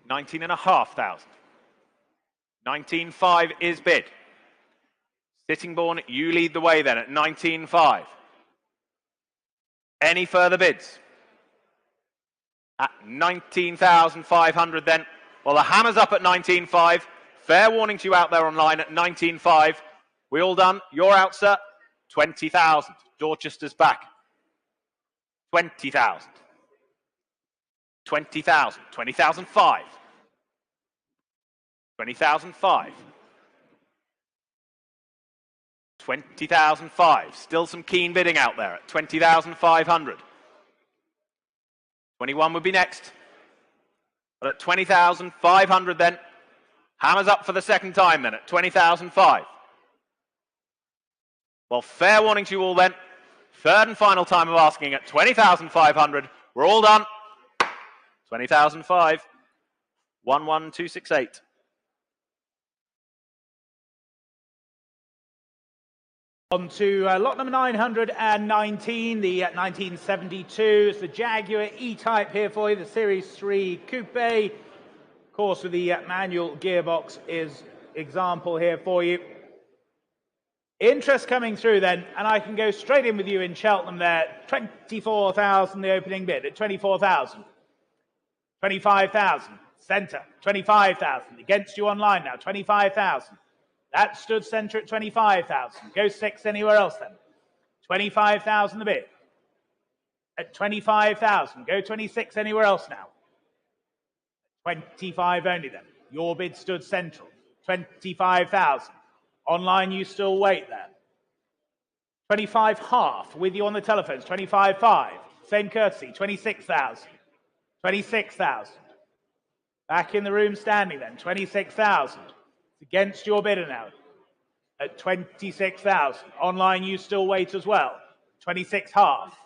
19,500. 19,500 is bid. Sittingbourne, you lead the way then at 19,500. Any further bids? At 19,500 then. Well, the hammer's up at 19,500. Fair warning to you out there online at 19,500. We all done? You're out, sir. 20,000. Dorchester's back. 20,000. 20,000. 20,005. 20,005. 20,005. Still some keen bidding out there at 20,500. 21 would be next. But at 20,500 then, hammer's up for the second time then at 20,005. Well, fair warning to you all then. Third and final time of asking at 20,500. We're all done. 20,005. 11268. On to lot number 919, the 1972. It's the Jaguar E-Type here for you, the Series 3 Coupe. Of course, with the manual gearbox is example here for you. Interest coming through then, and I can go straight in with you in Cheltenham there. 24,000 the opening bid at 24,000. 25,000. Centre, 25,000. Against you online now, 25,000. That stood centre at 25,000. Go 6 anywhere else then. 25,000 the bid. At 25,000. Go 26 anywhere else now. 25 only then. Your bid stood central. 25,000. Online you still wait there. 25 half with you on the telephones. 25.5. Same courtesy. 26,000. 26,000. Back in the room standing then. 26,000. It's against your bidder now. At 26,000. Online you still wait as well. 26 half.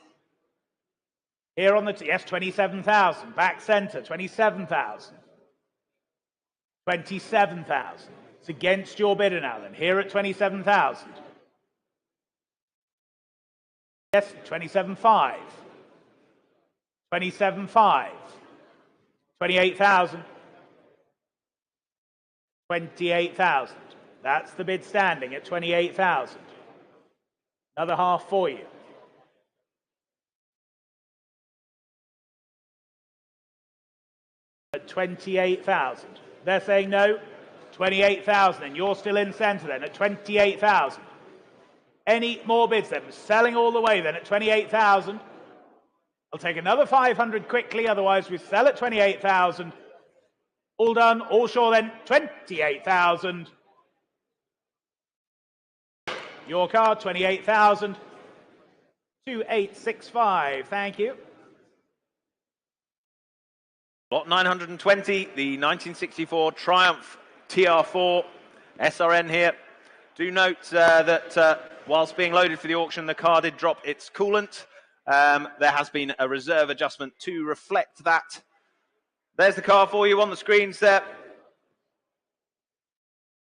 Here on the, yes, 27,000. Back centre, 27,000. 27,000. It's against your bidder now then. Here at 27,000. Yes, 27.5. 27.5. 28,000. 28,000. That's the bid standing at 28,000. Another half for you. At 28,000. They're saying no. 28,000, and you're still in centre then at 28,000. Any more bids then? Selling all the way then at 28,000. I'll take another 500 quickly, otherwise we sell at 28,000. All done, all sure then, 28,000. Your card, 28,000. 2865, thank you. Lot 920, the 1964 Triumph TR4 SRN here. Do note that whilst being loaded for the auction, the car did drop its coolant. There has been a reserve adjustment to reflect that. There's the car for you on the screens there.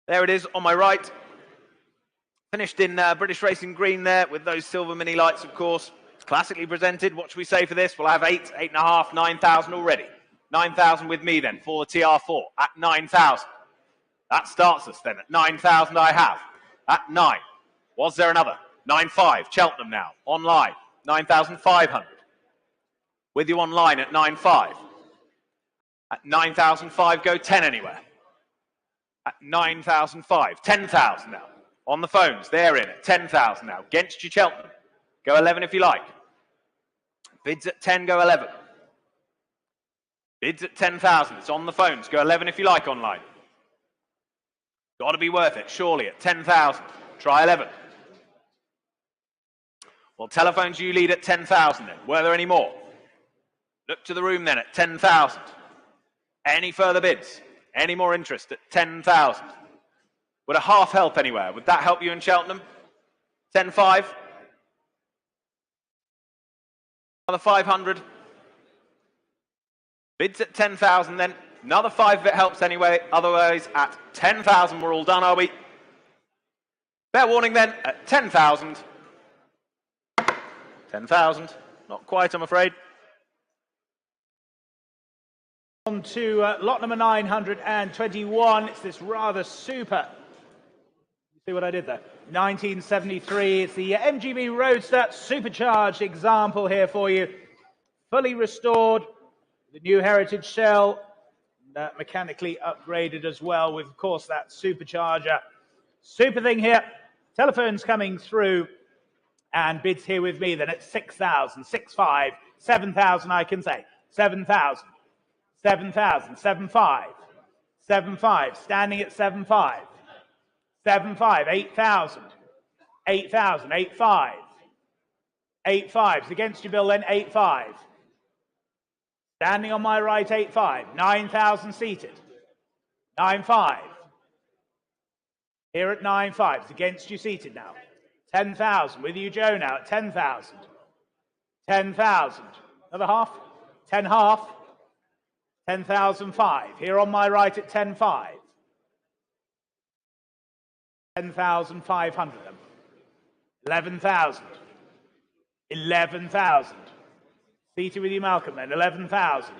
There it is on my right. Finished in British Racing Green there with those silver mini lights, of course. Classically presented. What should we say for this? We'll have 8, 8.5, 9,000 already. 9,000 with me then for the TR4 at 9,000. That starts us then at 9,000 I have. At 9. Was there another? 9.5. Cheltenham now. Online. 9,500. With you online at 9.5. At 9,005, go 10 anywhere. At 9,005, 10,000 now. On the phones, they're in at 10,000 now. Against you, Cheltenham. Go 11 if you like. Bids at 10, go 11. Bids at 10,000, it's on the phones. Go 11 if you like online. Got to be worth it, surely, at 10,000. Try 11. Well, telephones, you lead at 10,000 then. Were there any more? Look to the room then at 10,000. Any further bids? Any more interest at 10,000? Would a half help anywhere? Would that help you in Cheltenham? 10.5? Another 500? Bids at 10,000 then. Another 5 if it helps anyway. Otherwise, at 10,000, we're all done, are we? Fair warning then, at 10,000. 10,000. Not quite, I'm afraid. On to lot number 921. It's this rather super. You see what I did there? 1973. It's the MGB Roadster supercharged example here for you. Fully restored. The new heritage shell. Mechanically upgraded as well with, of course, that supercharger. Super thing here. Telephones coming through. And bids here with me then at 6,000, 6,500, 7,000 I can say. 7,000. 7,000, 7,500, 7,500, standing at 7,500, 7,500, 8,000, 8,000, 8,500, 8,500, against you, Bill, then 8,500, standing on my right, 8,500, 9,000 seated, 9,500, here at 9,500, it's against you seated now, 10,000, with you, Joe, now at 10,000, 10,000, another half, 10 half, 10,005. Here on my right at 10,500. 10,500 then. 11,000. 11,000. Seated with you, Malcolm, then. 11,000.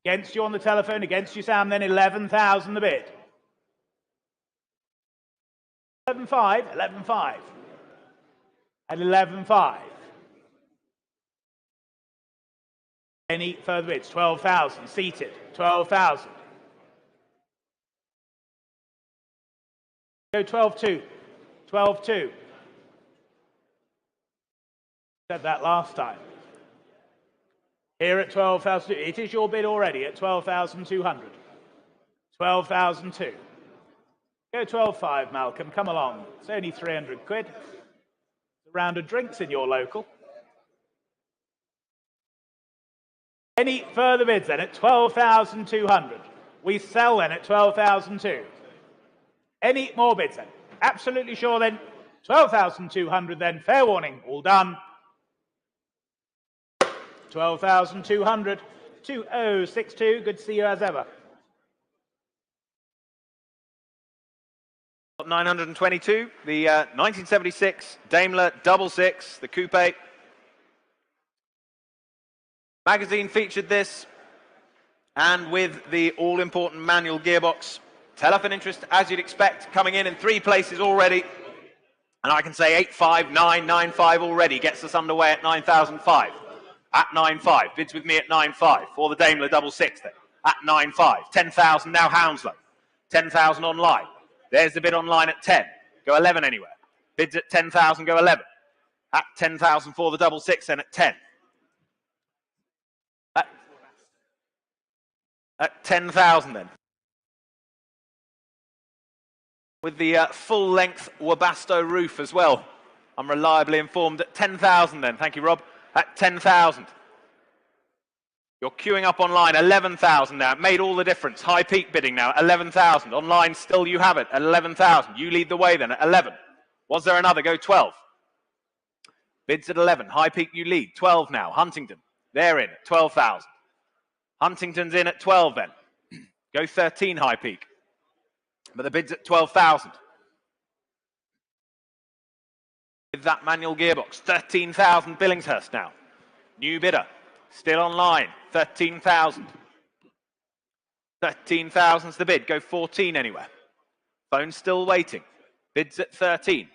Against you on the telephone, against you, Sam, then 11,000 the bid. 11,500. 11,500. At 11,500. Any further bids? 12,000 seated. 12,000. Go 12,200. 12,200. Said that last time. Here at 12,000. It is your bid already at 12,200. 12,002. Go 12,500, Malcolm. Come along. It's only 300 quid. It's a round of drinks in your local. Any further bids then at 12,200? We sell then at 12,002. Any more bids then? Absolutely sure then. 12,200 then. Fair warning. All done. 12,200. 2062. Good to see you as ever. 922. The 1976 Daimler Double Six, the coupe. Magazine featured this, and with the all-important manual gearbox. Telephone interest, as you'd expect, coming in 3 places already. And I can say 8,595 already gets us underway at 9,005. At 9,500. Bids with me at 9,500 for the Daimler Double Six then. At 9,500. 10,000 now Hounslow. 10,000 online. There's the bid online at 10. Go 11 anywhere. Bids at 10,000, go 11. At 10,000 for the Double Six then at 10. At 10,000 then. With the full-length Webasto roof as well. I'm reliably informed at 10,000 then. Thank you, Rob. At 10,000. You're queuing up online, 11,000 now. It made all the difference. High peak bidding now, 11,000. Online, still you have it at 11,000. You lead the way then at 11. Was there another? Go 12. Bids at 11. High peak, you lead. 12 now. Huntington, they're in at 12,000. Huntington's in at 12 then. Go 13 high peak. But the bid's at 12,000. With that manual gearbox, 13,000 Billingshurst now. New bidder, still online, 13,000. 13,000's the bid, go 14 anywhere. Phone's still waiting. Bids at 13.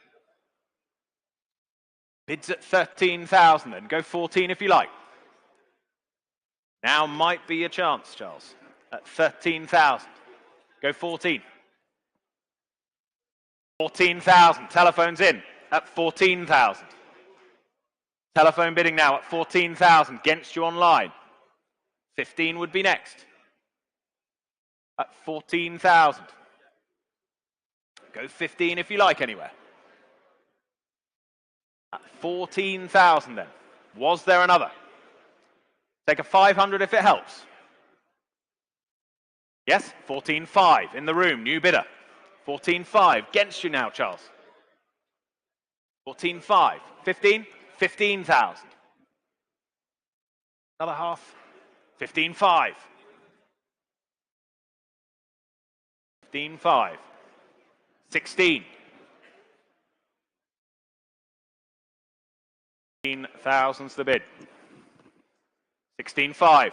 Bids at 13,000 then, go 14 if you like. Now might be your chance, Charles. At 13,000. Go 14. 14,000. Telephone's in at 14,000. Telephone bidding now at 14,000. Against you online. 15 would be next. At 14,000. Go 15 if you like anywhere. At 14,000 then. Was there another? Take a 500 if it helps. Yes, 14.5 in the room, new bidder. 14.5, against you now, Charles. 14.5, 15, 15,000. Another half, 15.5. 15.5, 16. 16,000's the bid. 16.5.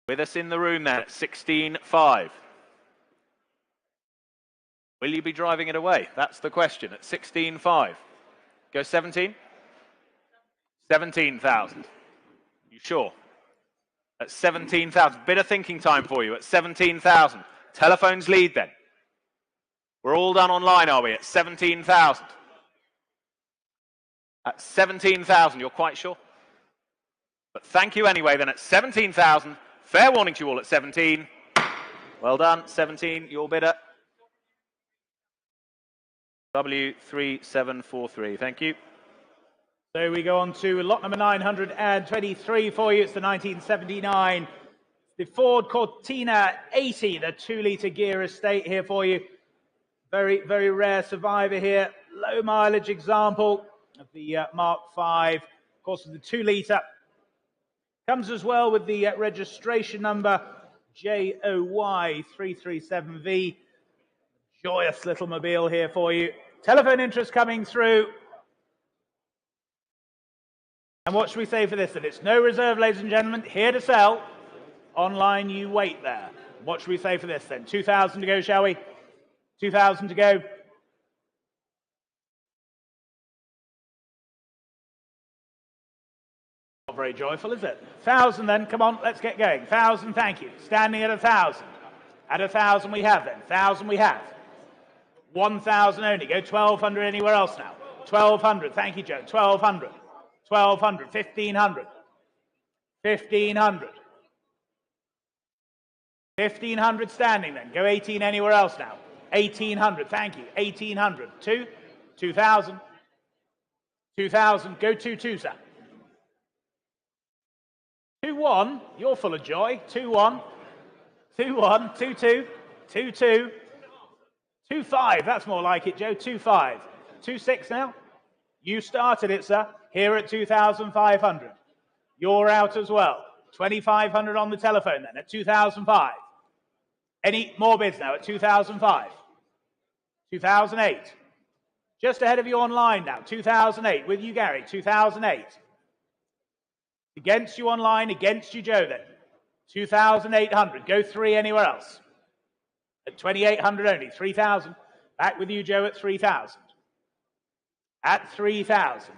With us in the room then at 16.5. Will you be driving it away? That's the question at 16.5. Go 17? 17,000. You sure? At 17,000. Bit of thinking time for you at 17,000. Telephones lead then. We're all done online, are we? At 17,000. At 17,000, you're quite sure? But thank you anyway then at 17,000. Fair warning to you all at 17. Well done, 17, your bidder. W3743, thank you. So we go on to lot number 923 for you. It's the 1979. The Ford Cortina 80, the 2-litre gear estate here for you. Very, very rare survivor here. Low mileage example of the Mark V. Of course, the 2-litre. Comes as well with the registration number JOY337V. Joyous little mobile here for you. Telephone interest coming through. And what should we say for this? That it's no reserve, ladies and gentlemen. Here to sell. Online, you wait there. What should we say for this then? 2,000 to go, shall we? 2,000 to go. Not very joyful, is it? 1,000 then. Come on, let's get going. 1,000, thank you. Standing at 1,000. At 1,000 we have then. 1,000 we have. 1,000 only. Go 1,200 anywhere else now. 1,200. Thank you, Joe. 1,200. 1,200. 1,500. 1,500. 1,500 standing then. Go 18 anywhere else now. 1,800. Thank you. 1,800. 2. 2,000. 2,000. Go 2-2, sir. 2-1. You're full of joy. 2-1. 2-1. 2-2. 2-2. 2-5. That's more like it, Joe. 2-5. 2-6 now. You started it, sir. Here at 2,500. You're out as well. 2,500 on the telephone then at 2,005. Any more bids now at 2,005? 2,008. Just ahead of you online now. 2,008. With you, Gary. 2,008. Against you online. Against you, Joe then. 2,800. Go 3 anywhere else. At 2,800 only. 3,000. Back with you, Joe, at 3,000. At 3,000.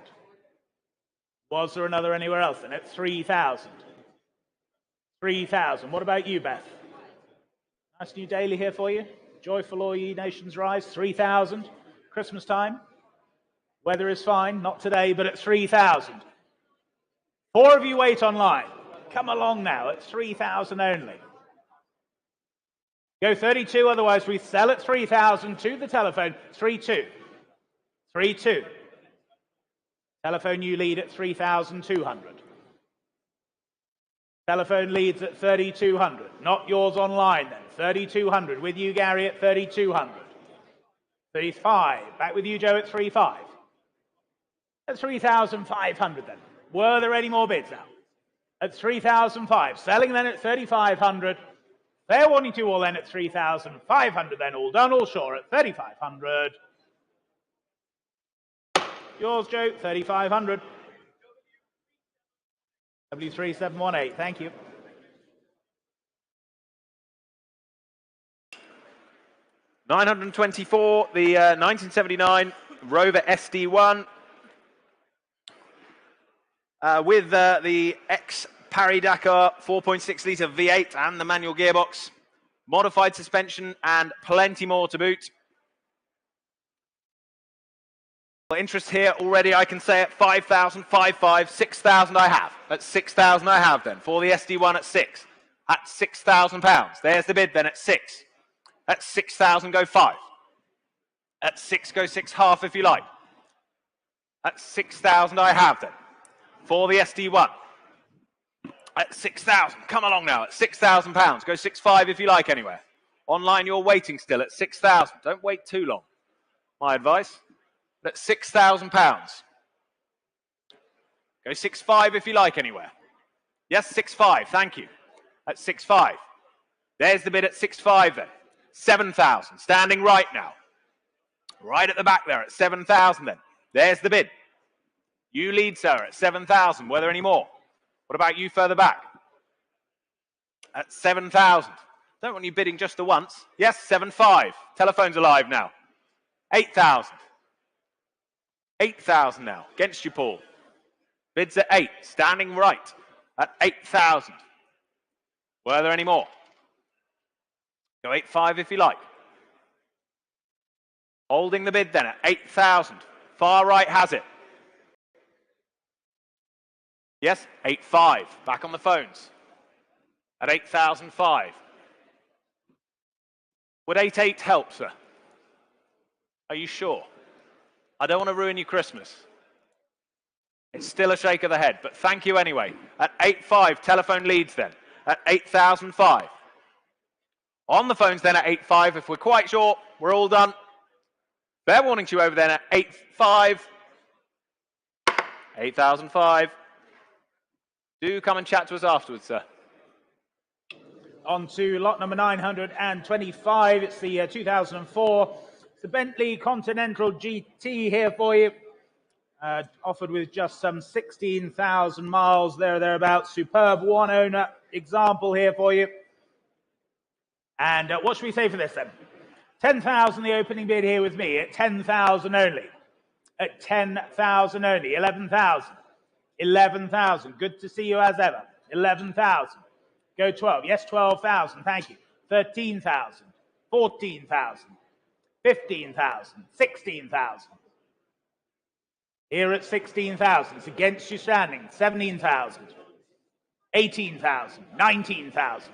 Was there another anywhere else then? At 3,000. 3,000. What about you, Beth? Nice new daily here for you. Joyful all ye nations rise. 3,000. Christmas time. Weather is fine. Not today, but at 3,000. 4 of you wait online. Come along now at 3,000 only. Go 32, otherwise we sell at 3,000 to the telephone. 3-2. 3-2. Telephone you lead at 3,200. Telephone leads at 3,200. Not yours online then. 3,200. With you, Gary, at 3,200. 3,500. Back with you, Joe, at 3,500. At 3,500 then. Were there any more bids now? At 3,500. Selling then at 3,500. Fair warning to you all then at 3,500 then. All done, all sure at 3,500. Yours, Joe, 3,500. W3718, thank you. $924, the 1979 Rover SD1. with the ex-Paris-Dakar 4.6 litre V8 and the manual gearbox, modified suspension and plenty more to boot. Interest here already, I can say at 5,000, 5,500, 6,000 I have. At 6,000 I have then, for the SD1 at 6. At £6,000. There's the bid then at 6. At 6,000 go 5. At 6 go 6.5 if you like. At 6,000 I have then, for the SD1. At 6,000, come along now, at £6,000. Go 6.5 if you like anywhere. Online you're waiting still at 6,000. Don't wait too long, my advice. At £6,000. Go 6.5 if you like anywhere. Yes, 6.5, thank you. At 6.5. There's the bid at 6.5 then. 7,000, standing right now. Right at the back there at 7,000 then. There's the bid. You lead, sir, at 7,000. Were there any more? What about you further back? At 7,000. Don't want you bidding just the once. Yes, 7.5. Telephone's alive now. 8,000. 8,000 now. Against you, Paul. Bids at 8. Standing right at 8,000. Were there any more? Go 8.5 if you like. Holding the bid then at 8,000. Far right has it. Yes, 8.5. Back on the phones. At 8,005. Would 8.8 help, sir? Are you sure? I don't want to ruin your Christmas. It's still a shake of the head, but thank you anyway. At 8.5, telephone leads then. At 8,005. On the phones then at 8.5. If we're quite sure, we're all done. Fair warning to you over then at 8.5. 8,005. Do come and chat to us afterwards, sir. On to lot number 925. It's the 2004. It's the Bentley Continental GT here for you. Offered with just some 16,000 miles thereabouts. Superb one owner example here for you. And what should we say for this then? 10,000 the opening bid here with me at 10,000 only. At 10,000 only. 11,000. 11,000. Good to see you as ever. 11,000. Go 12. Yes, 12,000. Thank you. 13,000. 14,000. 15,000. 16,000. Here at 16,000. It's against you standing. 17,000. 18,000. 19,000.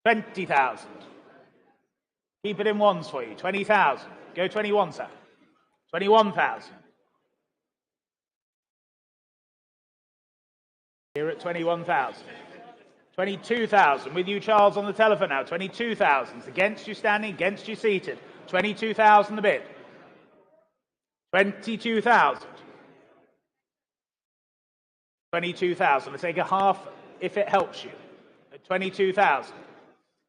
20,000. Keep it in ones for you. 20,000. Go 21, sir. 21,000. Here at 21,000. 22,000. With you, Charles, on the telephone now. 22,000. It's against you standing, against you seated. 22,000 the bid. 22,000. 22,000. Let's take a half if it helps you. At 22,000.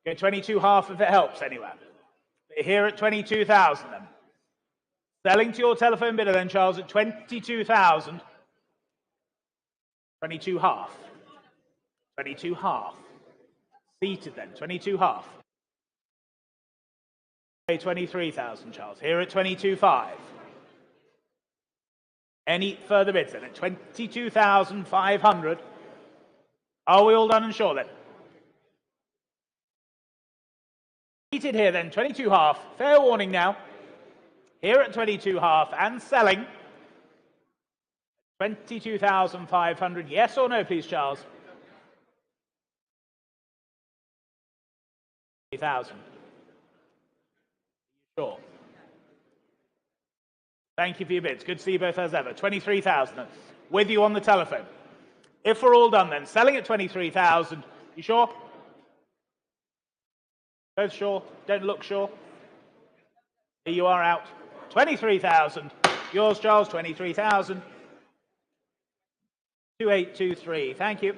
Go 22 half if it helps anywhere. Here at 22,000 then. Selling to your telephone bidder then, Charles, at 22,000. 22 half. 22 half. Seated then, 22 half. 23,000, Charles. Here at 22.5. Any further bids then? At 22,500. Are we all done and sure then? Seated here then, 22 half. Fair warning now. Here at 22 half and selling. 22,500. Yes or no, please, Charles? 20,000. Sure. Thank you for your bids. Good to see you both as ever. 23,000. With you on the telephone. If we're all done then, selling at 23,000. You sure? Both sure? Don't look sure. Here you are out. 23,000. Yours, Charles, 23,000. 2823. Thank you.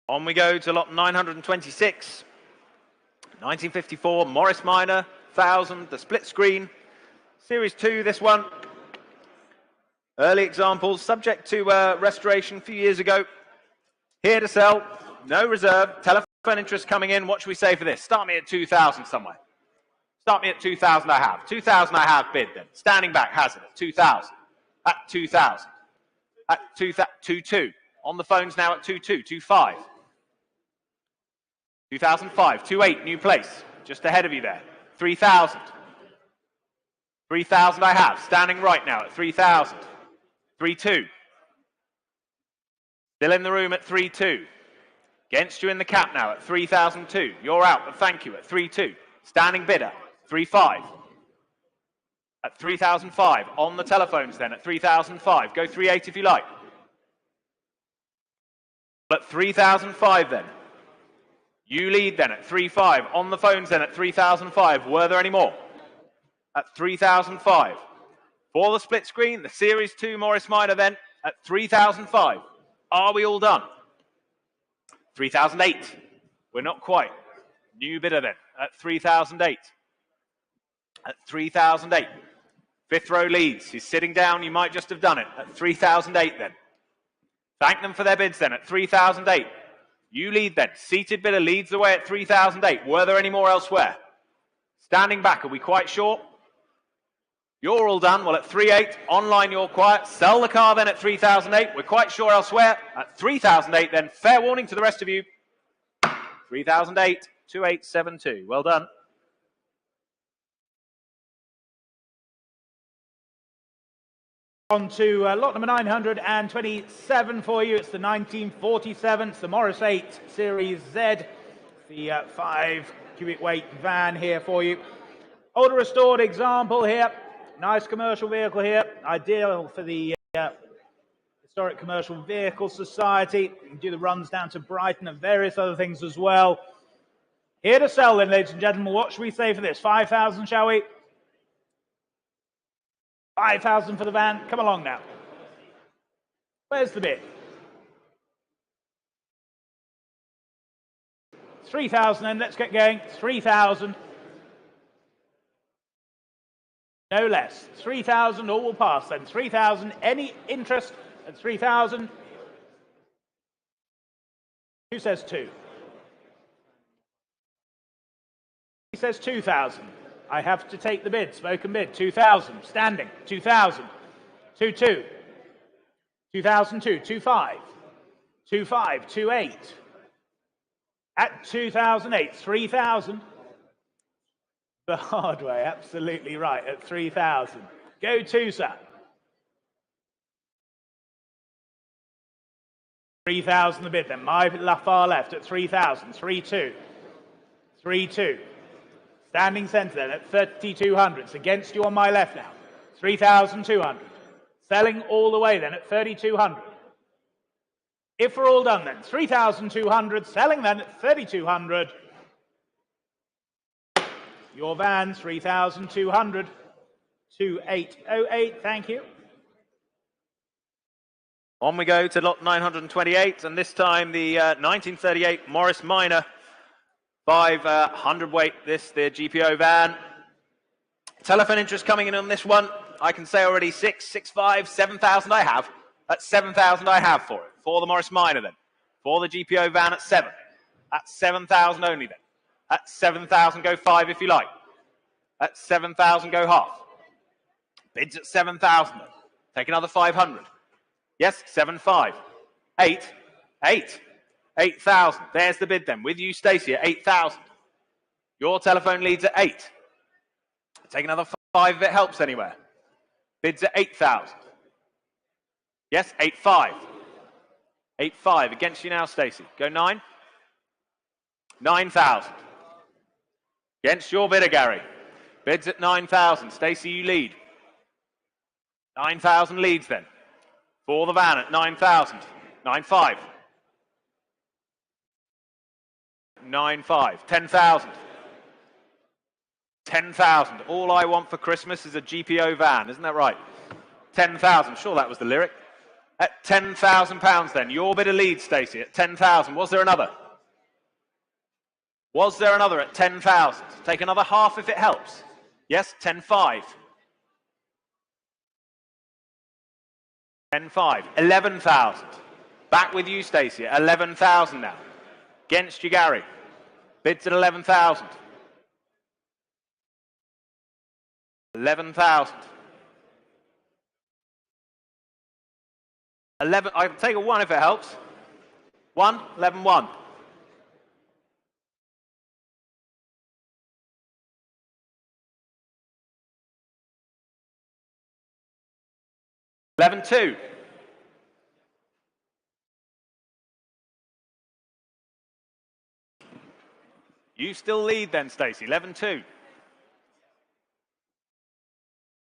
On we go to lot 926. 1954, Morris Minor, 1000, the split screen. Series 2, this one. Early examples, subject to restoration a few years ago. Here to sell, no reserve, telephone interest coming in. What should we say for this? Start me at 2,000 somewhere. Start me at 2,000 I have. 2,000 I have bid then. Standing back has it at 2,000. At 2,000. At 2,2. On the phones now at 2,2. 2,5. 2,005. 2,8. New place. Just ahead of you there. 3,000. 3,000 I have. Standing right now at 3,000. 3,2. Still in the room at 3,2. Against you in the cap now at 3,002. You're out, but thank you at 3,2. Standing bidder. 3,5. At 3,005. On the telephones then at 3,005. Go 3,8 if you like. But 3,005 then. You lead then at 3,5. On the phones then at 3,005. Were there any more? At 3,005. For the split screen, the Series 2 Morris Minor then at 3,005. Are we all done? 3,008. We're not quite. New bidder then at 3,008. At 3,008. Fifth row leads. He's sitting down. You might just have done it at 3,008 then. Thank them for their bids then at 3,008. You lead then. Seated bidder leads the way at 3,008. Were there any more elsewhere? Standing back, are we quite sure? You're all done. Well, at 3,800, online you're quiet. Sell the car then at 3,008. We're quite sure elsewhere. At 3,008 then, fair warning to the rest of you. 3,008, 2,872. Well done. On to lot number 927 for you. It's the 1947. It's the Morris 8 Series Z. The 5 cubic weight van here for you. Older restored example here. Nice commercial vehicle here, ideal for the Historic Commercial Vehicle Society. You can do the runs down to Brighton and various other things as well. Here to sell then, ladies and gentlemen. What should we say for this? 5,000, shall we? 5,000 for the van. Come along now. Where's the bid? 3,000 then, let's get going. 3,000. No less. 3,000, all will pass then. 3,000, any interest at 3,000? Who says 2? He says 2,000. I have to take the bid. Spoken bid. 2,000. Standing. 2,000. 2,2. 2,002. 2,5. 2,5. 2,8. At 2,008. 3,000. The hard way, absolutely right, at 3,000. Go to, sir. 3,000 the bid then. My far left at 3,000. 3,2. 3,2. Standing centre then at 3,200. It's against you on my left now. 3,200. Selling all the way then at 3,200. If we're all done then, 3,200. Selling then at 3,200. Your van, 3,200, 2,808, thank you. On we go to lot 928, and this time the 1938 Morris Minor, 500 weight, the GPO van. Telephone interest coming in on this one. I can say already 6, 6, 5, 7,000 I have. That's 7,000 I have for it, for the Morris Minor then. For the GPO van at 7. At 7,000 only then. At 7,000, go 5 if you like. At 7,000, go half. Bids at 7,000. Take another 500. Yes, 7,500. 8. 8. 8,000. There's the bid then. With you, Stacey, at 8,000. Your telephone leads at 8. Take another 5 if it helps anywhere. Bids at 8,000. Yes, 8,500. 8,500. Against you now, Stacey. Go 9. 9,000. Against your bidder, Gary. Bids at 9,000. Stacey, you lead. 9,000 leads then. For the van at 9,000. 9,500. 9,500. 10,000. 10,000. All I want for Christmas is a GPO van. Isn't that right? 10,000. Sure, that was the lyric. At £10,000 then. Your bidder leads, Stacey, at 10,000. Was there another? Was there another at 10,000? Take another half if it helps. Yes, 10,500. 10,500. 11,000. Back with you, Stacey, at 11,000 now. Against you, Gary. Bids at 11,000. 11,000. 11, I can take a 1 if it helps. 1, 11, 1. 11, 2. You still lead then, Stacey. 11, 2.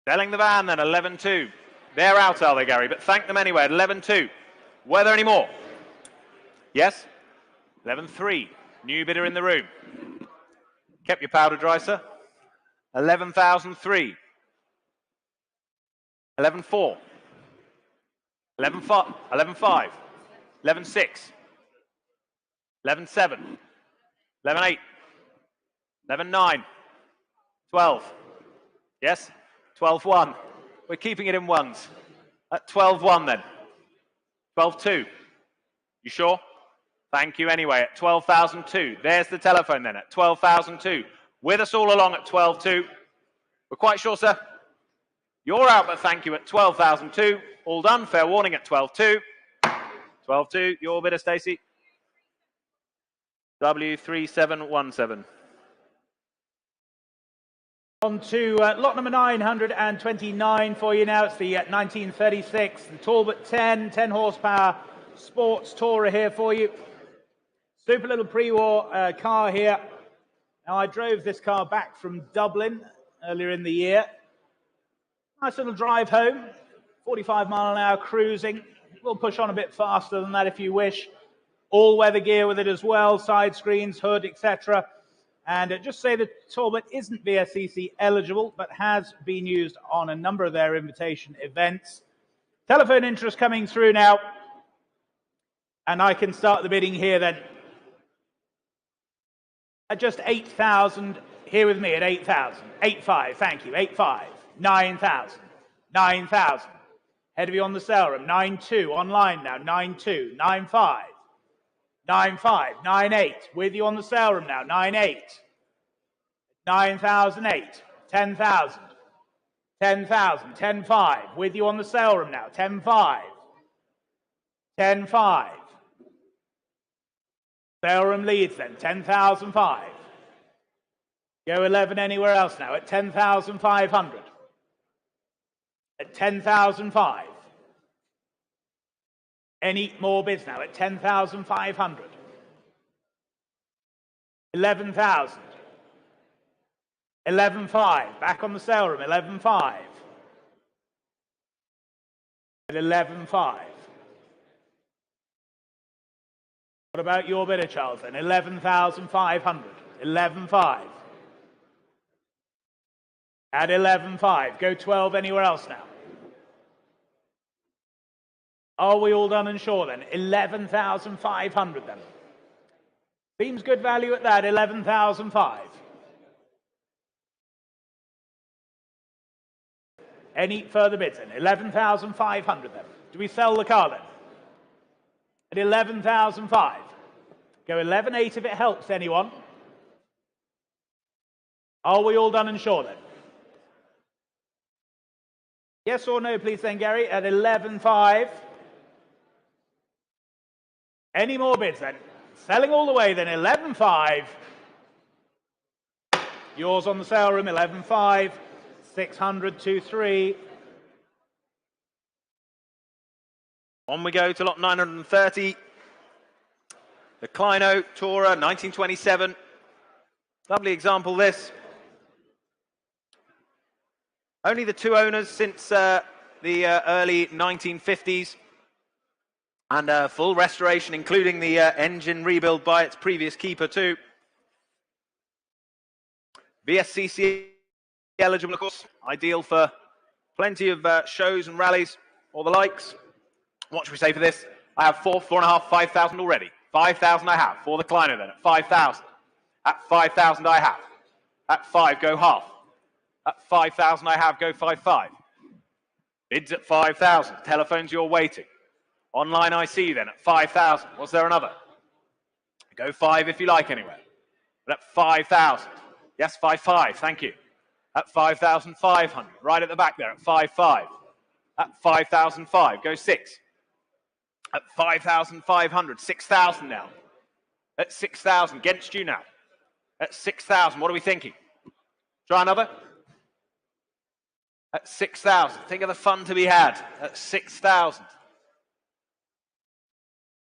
Selling the van then, 11, 2. They're out, are they, Gary? But thank them anyway at 11, 2. Were there any more? Yes? 11, 3. New bidder in the room. Kept your powder dry, sir. 11,003. 11, 4. 11, 5. 11, 5. 11, 6. 11, 7. 11, 8. 11, 9. 12. Yes? 12, 1. We're keeping it in ones. At 12, 1 then. 12, 2. You sure? Thank you anyway at 12,002. There's the telephone then at 12,002. With us all along at 12,2. We're quite sure, sir. You're out, but thank you at 12,002. All done. Fair warning at 12,2. 12,2. Your bidder, Stacey. W3717. On to lot number 929 for you now. It's the 1936, the Talbot 10 horsepower sports tourer here for you. Super little pre-war car here. Now, I drove this car back from Dublin earlier in the year. Nice little drive home, 45 mile an hour cruising. We'll push on a bit faster than that if you wish. All-weather gear with it as well, side screens, hood, etc. And just say that Talbot isn't VSCC eligible, but has been used on a number of their invitation events. Telephone interest coming through now. And I can start the bidding here then. At just 8,000, here with me at 8,000. 8,500, thank you, 8,500. 9,000. 9,000. Head of you on the sale room. 9,200, online now. 9,200. 9,500. 9,500. 9,800. With you on the sale room now. 9,800. 9,008. 10,000. 10,000. 10,500. With you on the sale room now. 10,500. 10,500. Sale room leads then. 10,005. Go 11 anywhere else now at 10,500. At 10,005. Any more bids now at 10,500. 11,000. 11,500. Back on the sale room. 11,500. At 11,500. What about your bidder, Charles, then? 11,500. 11,500. At 11,500. Go 12 anywhere else now. Are we all done and sure then? 11,500 then. Seems good value at that, 11,500. Any further bids then? 11,500 then. Do we sell the car then? At 11,500. Go 11,800 if it helps anyone. Are we all done and sure then? Yes or no, please then, Gary, at 11,500. Any more bids then? Selling all the way then, 11,500. Yours on the sale room, 11,500. 600, 2,3. On we go to lot 930. The Clino Tourer 1927. Lovely example, this. Only the two owners since the early 1950s. And full restoration, including the engine rebuild by its previous keeper too. VSCC eligible, of course. Ideal for plenty of shows and rallies or the likes. What should we say for this? I have 4,500, 5,000 already. 5,000 I have for the Clino then at 5,000. At 5,000 I have. At 5, go half. At 5,000 I have, go 5,500. Bids at 5,000. Telephones you're waiting. Online I see then at 5,000. Was there another? Go 5 if you like anywhere. But at 5,000. Yes, 5,500. Thank you. At 5,500. Right at the back there at 5,500. At 5,005. Go 6. At 5,500. 6,000 now. At 6,000. Against you now. At 6,000. What are we thinking? Try another. At 6,000. Think of the fun to be had. At 6,000.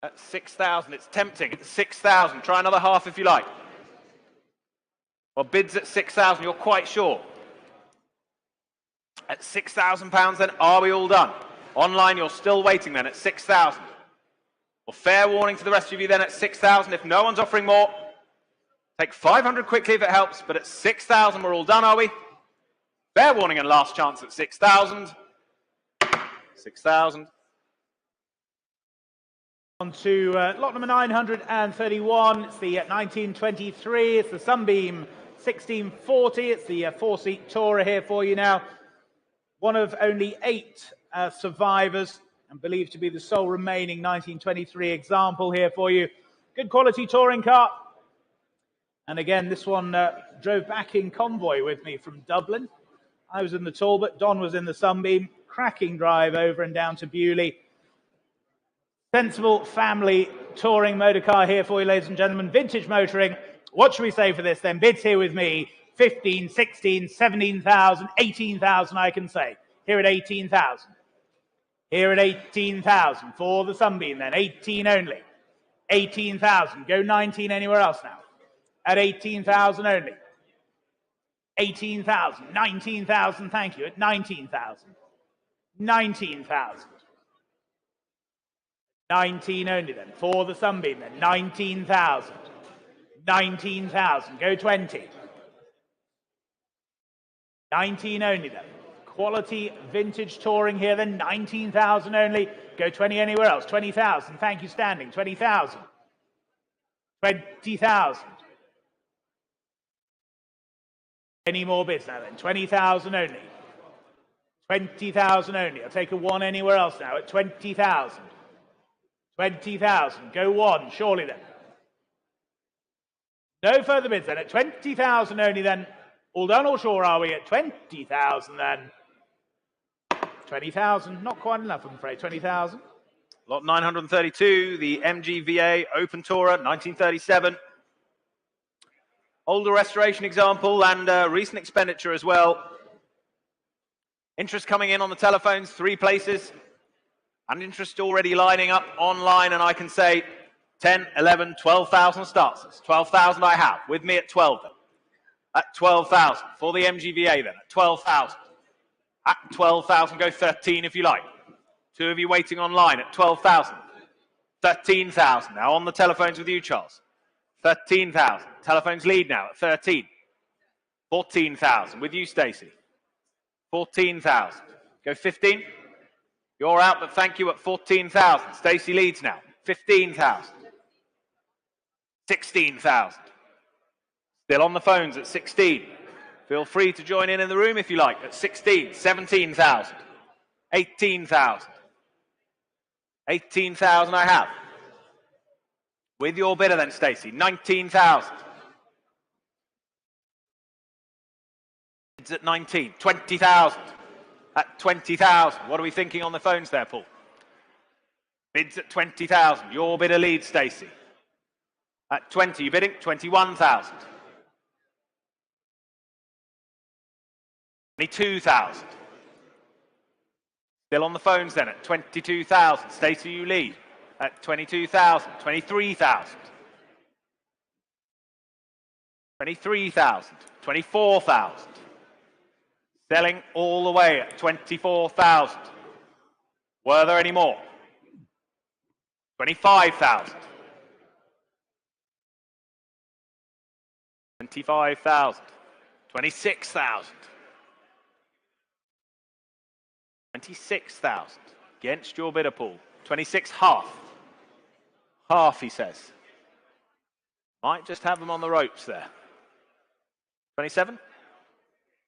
At 6,000. It's tempting. At 6,000. Try another half if you like. Well, bids at 6,000. You're quite sure. At £6,000 then, are we all done? Online, you're still waiting then at 6,000. Well, fair warning to the rest of you then at 6,000. If no one's offering more, take 500 quickly if it helps, but at 6,000 we're all done, are we? Fair warning and last chance at 6,000. 6,000. On to lot number 931. It's the 1923. It's the Sunbeam 1640. It's the four-seat Tourer here for you now. One of only 8 survivors and believed to be the sole remaining 1923 example here for you. Good quality touring car. And again, this one drove back in convoy with me from Dublin. I was in the Talbot, Don was in the Sunbeam. Cracking drive over and down to Bewley. Sensible family touring motor car here for you, ladies and gentlemen. Vintage motoring. What should we say for this then? Bids here with me. 15, 16, 17,000, 18,000 I can say. Here at 18,000. Here at 18,000 for the Sunbeam then. 18 only. 18,000. Go 19 anywhere else now. At 18,000 only. 18,000. 19,000, thank you. At 19,000. 19,000. 19 only then. For the Sunbeam then. 19,000. 19,000. Go 20. 19 only then. Quality vintage touring here then. 19,000 only. Go 20 anywhere else. 20,000. Thank you, standing. 20,000. 20,000. Any more bids now then? 20,000 only. 20,000 only. I'll take a 1 anywhere else now at 20,000. 20,000. Go 1, surely then. No further bids then. At 20,000 only then. All done or sure are we at 20,000 then? 20,000. Not quite enough, I'm afraid. 20,000. Lot 932, the MGVA Open Tourer, 1937. Older restoration example and recent expenditure as well. Interest coming in on the telephones, 3 places. And interest already lining up online, and I can say 10, 11, 12,000 starts. 12,000 I have, with me at 12 then. At 12,000, for the MGVA then, at 12,000. At 12,000, go 13 if you like. 2 of you waiting online at 12,000. 13,000, now on the telephones with you, Charles. 13,000, telephones lead now at 13. 14,000, with you, Stacey. 14,000, go 15. You're out, but thank you at 14,000. Stacey leads now. 15,000. 16,000. Still on the phones at 16. Feel free to join in the room if you like at 16. 17,000. 18,000. 18,000 I have. With your bidder then, Stacey. 19,000. It's at 19. 20,000. At 20,000. What are we thinking on the phones there, Paul? Bids at 20,000. Your bidder leads, Stacey. At 20, you bidding? 21,000. 22,000. Still on the phones then at 22,000. Stacey, you lead. At 22,000. 23,000. 23,000. 24,000. Selling all the way at 24,000. Were there any more? 25,000. 25,000. 26,000. 26,000. Against your bidder, Paul. 26, half. Half, he says. Might just have them on the ropes there. 27?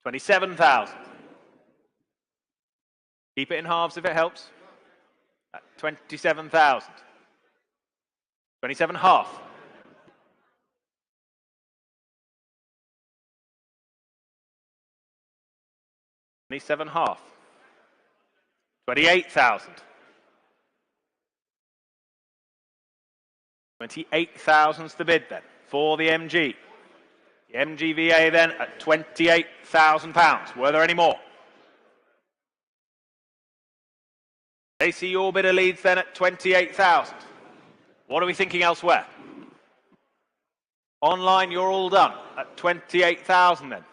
27,000. Keep it in halves if it helps. At 27,000. 27 half. 27.5. 28,000. 28,000's the bid then for the MG. The MGVA then at £28,000. Were there any more? They see your bidder leads then at 28,000. What are we thinking elsewhere? Online, you're all done at 28,000 then.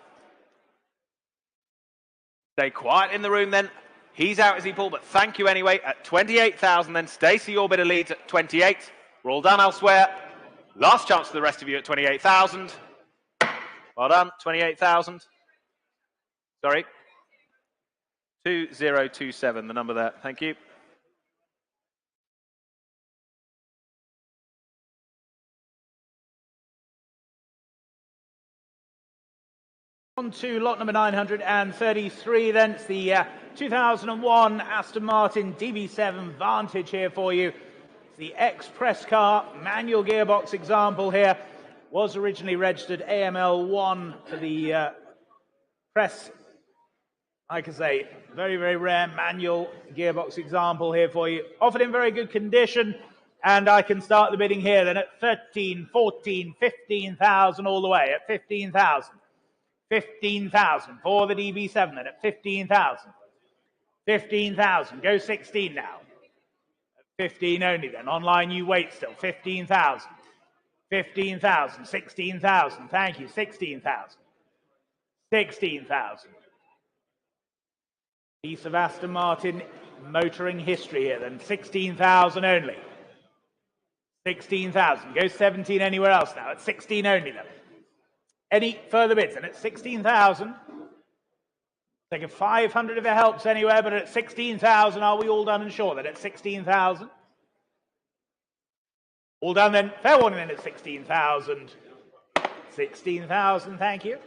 Stay quiet in the room then. He's out, is he, Paul? But thank you anyway. At 28,000 then. Stacey, your bidder leads at 28. We're all done elsewhere. Last chance for the rest of you at 28,000. Well done, 28,000. Sorry. 2027, the number there. Thank you. On to lot number 933 then. It's the 2001 Aston Martin DB7 Vantage here for you. It's the ex-press car, manual gearbox example here. Was originally registered AML1 for the press. Like I say, very, very rare manual gearbox example here for you. Offered in very good condition. And I can start the bidding here then at 13, 14, 15,000 all the way at 15,000. 15,000 for the DB7 then at 15,000. 15,000. Go 16 now. At 15 only then. Online you wait still. 15,000. 15,000. 16,000. Thank you. 16,000. 16,000. Piece of Aston Martin motoring history here then. 16,000 only. 16,000. Go 17 anywhere else now. At 16 only then. Any further bids? And at 16,000, take a 500 if it helps anywhere, but at 16,000, are we all done and sure that at 16,000? All done then. Fair warning then at 16,000. 16,000, thank you.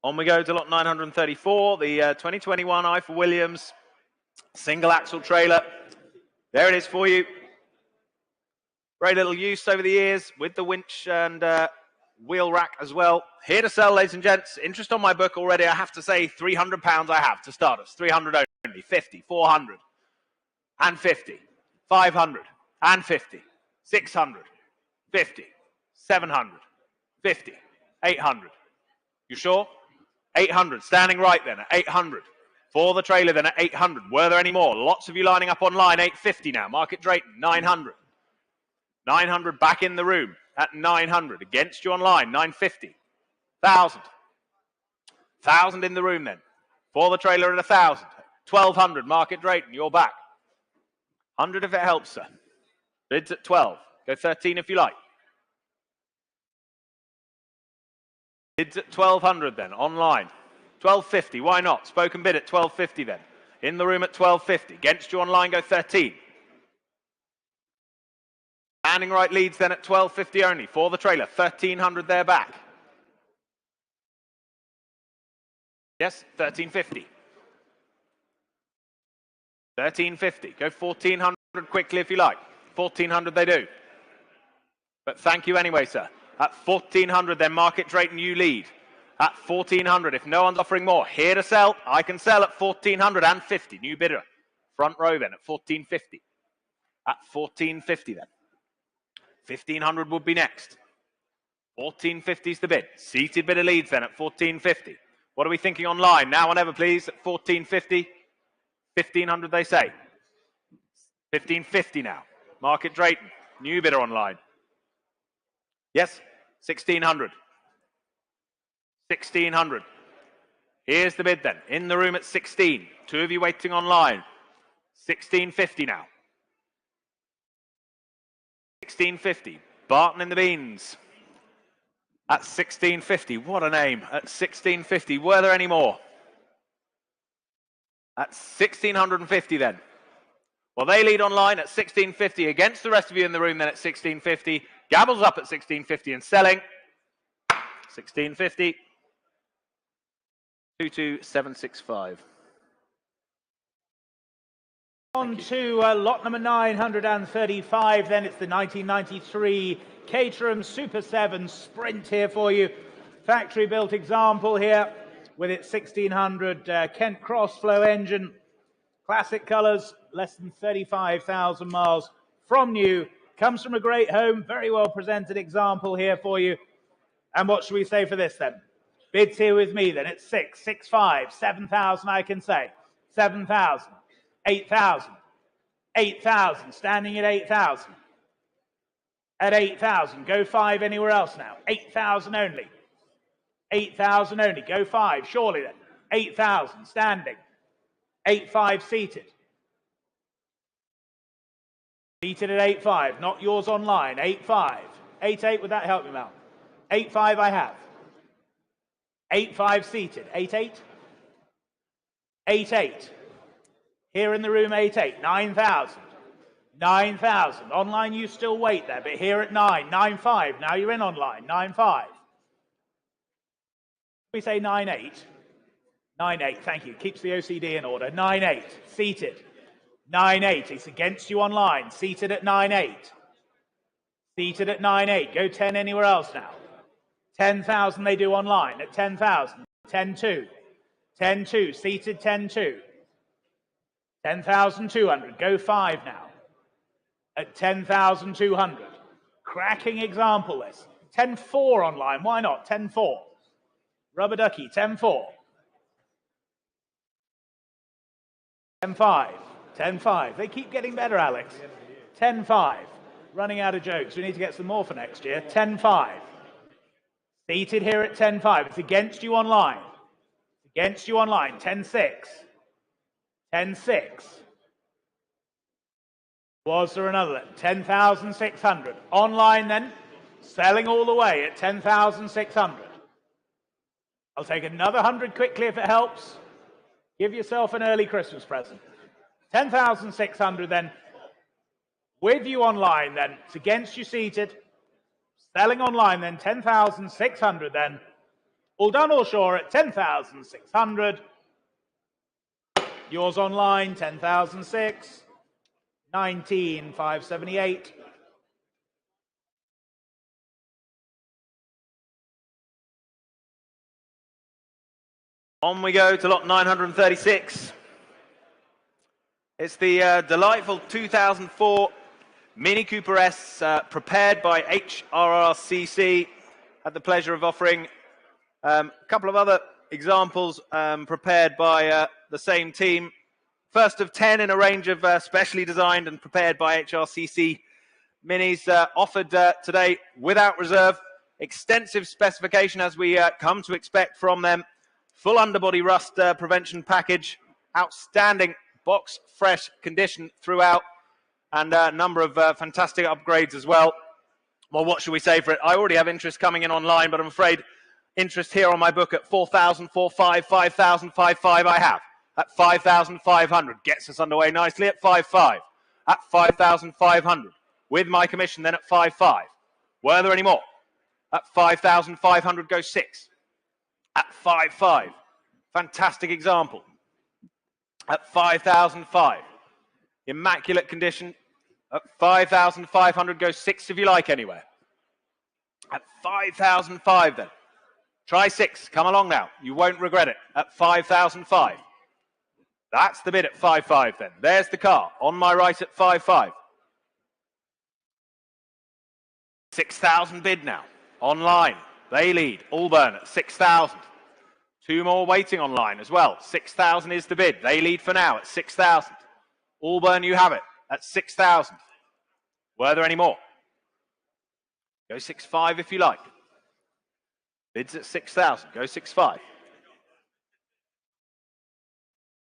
On we go to lot 934, the 2021 Eiffel Williams single axle trailer. There it is for you. Very little use over the years with the winch and wheel rack as well. Here to sell, ladies and gents. Interest on my book already. I have to say £300 I have to start us. 300 only. 50, 400, and 50, 500, and 50, 600, 50, 700, 50, 800. You sure? 800. Standing right then at 800. For the trailer then at 800. Were there any more? Lots of you lining up online. 850 now. Market Drayton, 900. 900 back in the room at 900. Against you online, 950. 1,000. 1,000 in the room then. For the trailer at 1,000. 1,200. Market Drayton, you're back. 100 if it helps, sir. Bids at 12. Go 13 if you like. Bids at 1,200 then, online. 1,250, why not? Spoken bid at 1,250 then. In the room at 1,250. Against you online, go 13. Standing right leads then at 1,250 only. For the trailer, 1,300 there back. Yes, 1,350. 1,350. Go 1,400 quickly if you like. 1,400 they do. But thank you anyway, sir. At 1,400 then, Market Drayton, you lead. At 1,400, if no one's offering more. Here to sell, I can sell at 1,450. New bidder. Front row then at 1,450. At 1,450 then. 1,500 would be next. 1,450 is the bid. Seated bidder leads then at 1,450. What are we thinking online? Now or never, please, at 1,450. 1,500 they say. 1,550 now. Market Drayton, new bidder online. Yes, 1,600. 1,600. Here's the bid then. In the room at 16. Two of you waiting online. 1,650 now. 1,650. Barton in the beans. At 1,650. What a name. At 1,650. Were there any more? At 1,650 then. Well, they lead online at 1,650 against the rest of you in the room then at 1,650. Gabble's up at 1,650 and selling. 1,650. 22765. On to lot number 935 then. It's the 1993 Caterham Super 7 Sprint here for you. Factory built example here. with its 1600 Kent Crossflow engine. Classic colours, less than 35,000 miles from new. Comes from a great home, very well presented example here for you. And what should we say for this then? Bids here with me then. It's 6, 6, 5, 7,000 I can say. 7,000, 8,000, 8,000, standing at 8,000. At 8,000, go 5 anywhere else now. 8,000 only. 8,000 only, go 5, surely then. 8,000, standing. 8,500 seated. Seated at 8,500, not yours online. 8,500. 8,800, would that help you, Mal? 8,500 I have. 8,500 seated. 8,800. 8,800. Here in the room, 8,800. 9,000. 9,000. Online, you still wait there, but here at 9. 9,500. Now you're in online. 9,500. We say 9,800. 9,800, thank you. Keeps the OCD in order. 9,800. Seated. 9,800. It's against you online. Seated at 9,800. Seated at 9,800. Go 10 anywhere else now. 10,000 they do online at 10,000. 10,200. 10,200. Seated 10,200. 10,200. Go 5 now. At 10,200. Cracking example this. 10,400 online. Why not? 10,400. Rubber ducky. 10,400. 10,500. 10,500. They keep getting better, Alex. 10,500. Running out of jokes. We need to get some more for next year. 10,500. Seated here at 10,500. It's against you online. It's against you online. 10,600. 10,600. Was there another? 10,600. Online then, selling all the way at 10,600. I'll take another 100 quickly if it helps. Give yourself an early Christmas present. 10,600 then. With you online then. It's against you seated. Selling online then. 10,600 then. All done, all sure at 10,600. Yours online, 10,600. 19,578. On we go to lot 936. It's the delightful 2004 Mini Cooper S, prepared by HRRCC. Had the pleasure of offering a couple of other examples prepared by the same team. First of 10 in a range of specially designed and prepared by HRCC minis offered today without reserve. Extensive specification as we come to expect from them. Full underbody rust prevention package. Outstanding box fresh condition throughout. And a number of fantastic upgrades as well. Well, what should we say for it? I already have interest coming in online, but I'm afraid interest here on my book at 4,000, 4,500, 5,000, 5,500 I have. At 5,500, gets us underway nicely at 5,500. At 5,500, with my commission then at 5,500. Were there any more? At 5,500, go 6. At 5,500, fantastic example. At 5,500, immaculate condition. At 5,500, go 6 if you like anywhere. At 5,500 then, try 6, come along now, you won't regret it. At 5,500. That's the bid at 5,500 then. There's the car on my right at 5,500. 6,000 bid now. Online, they lead. Allburn at 6,000. 2 more waiting online as well. 6,000 is the bid. They lead for now at 6,000. Allburn, you have it at 6,000. Were there any more? Go 6,500 if you like. Bids at 6,000. Go 6,500.